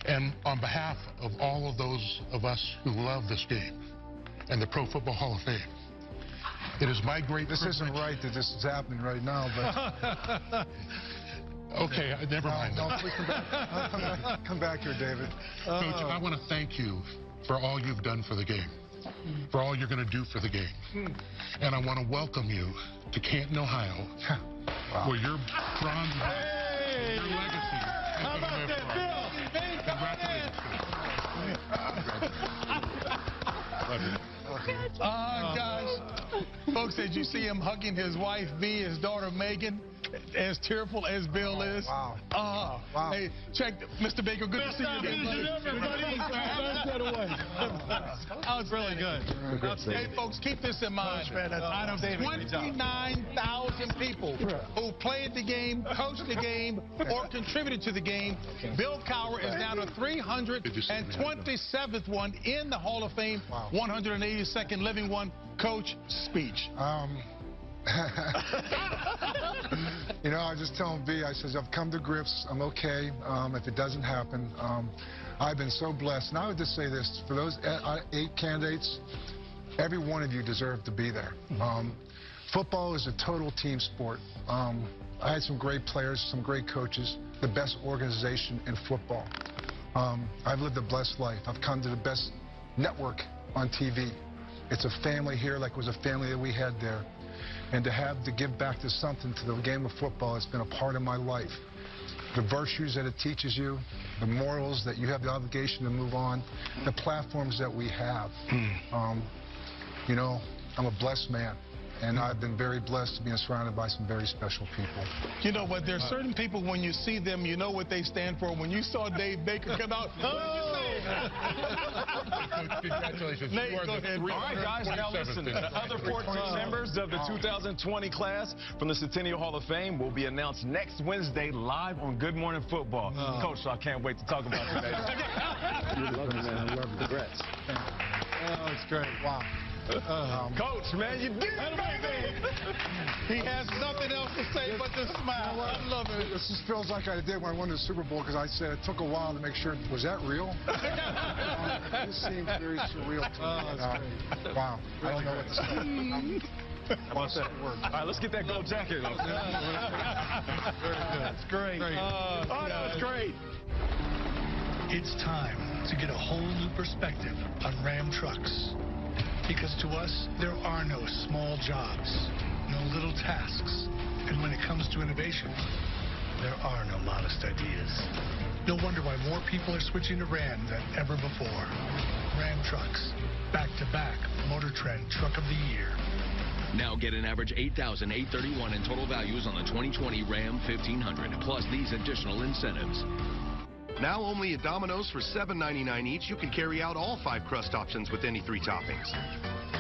And on behalf of all of those of us who love this game and the Pro Football Hall of Fame, it is my great This isn't right that this is happening right now, but... Okay, never mind. No, please come back. Come back here, David. Coach, I want to thank you for all you've done for the game, for all you're going to do for the game. And I want to welcome you to Canton, Ohio, where your bronze your legacy is How going to about live that, forever. Bill? Congratulations. Guys, folks, did you see him hugging his wife, V, his daughter, Megan? As tearful as Bill is. Wow. Wow. Hey, check, Mr. Baker, good to see you again. That was really good. Hey, folks, keep this in mind. 29,000 people who played the game, coached the game, or contributed to the game. Bill Cowher is now the 327th one in the Hall of Fame, 182nd living one. Coach, speech. You know, I just tell him, V, I says, I've come to grips. I'm okay if it doesn't happen. I've been so blessed. And I would just say this, for those 8 candidates, every one of you deserve to be there. Football is a total team sport. I had some great players, some great coaches, the best organization in football. I've lived a blessed life. I've come to the best network on TV. It's a family here like it was a family that we had there. And to give back to something, to the game of football, it's been a part of my life. The virtues that it teaches you, the morals that you have the obligation to move on, the platforms that we have. You know, I'm a blessed man. And I've been very blessed to be surrounded by some very special people. You know what? There's certain people, when you see them, you know what they stand for. When you saw Dave Baker come out, Congratulations. Nate, go ahead. All right, guys, now listen. The other 14 members of the 2020 class from the Centennial Hall of Fame will be announced next Wednesday live on Good Morning Football. Coach, I can't wait to talk about it today. You love it, man. I love it. Congrats. Oh, it's great. Wow. Coach, man, you did it, baby. He has nothing else to say but to smile. I love it. This just feels like I did when I won the Super Bowl, because I said it took a while to make sure, was that real? This seems very surreal to me. Wow. I don't know what to say. All right, let's get that gold jacket off. That's great. That's great. It's time to get a whole new perspective on Ram trucks. Because to us, there are no small jobs, no little tasks. And when it comes to innovation, there are no modest ideas. No wonder why more people are switching to Ram than ever before. Ram trucks, back-to-back Motor Trend Truck of the Year. Now get an average $8,831 in total values on the 2020 Ram 1500, plus these additional incentives. Now only at Domino's for $7.99 each, you can carry out all 5 crust options with any 3 toppings.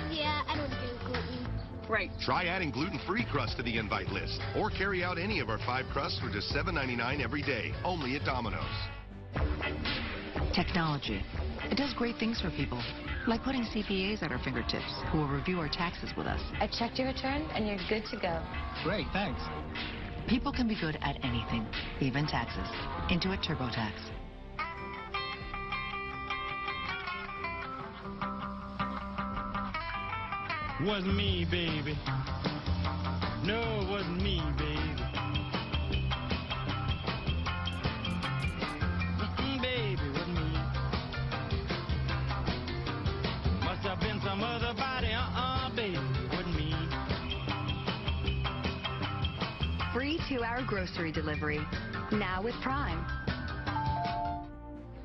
Yeah, I don't do gluten. Right. Try adding gluten-free crust to the invite list, or carry out any of our 5 crusts for just $7.99 every day, only at Domino's. Technology. It does great things for people, like putting CPAs at our fingertips who will review our taxes with us. I checked your return, and you're good to go. Great, thanks. People can be good at anything, even taxes. Intuit TurboTax. Wasn't me, baby. No, it wasn't me, baby. Baby, wasn't me. Must have been some other body. Baby, wasn't me. Free 2-hour grocery delivery. Now with Prime.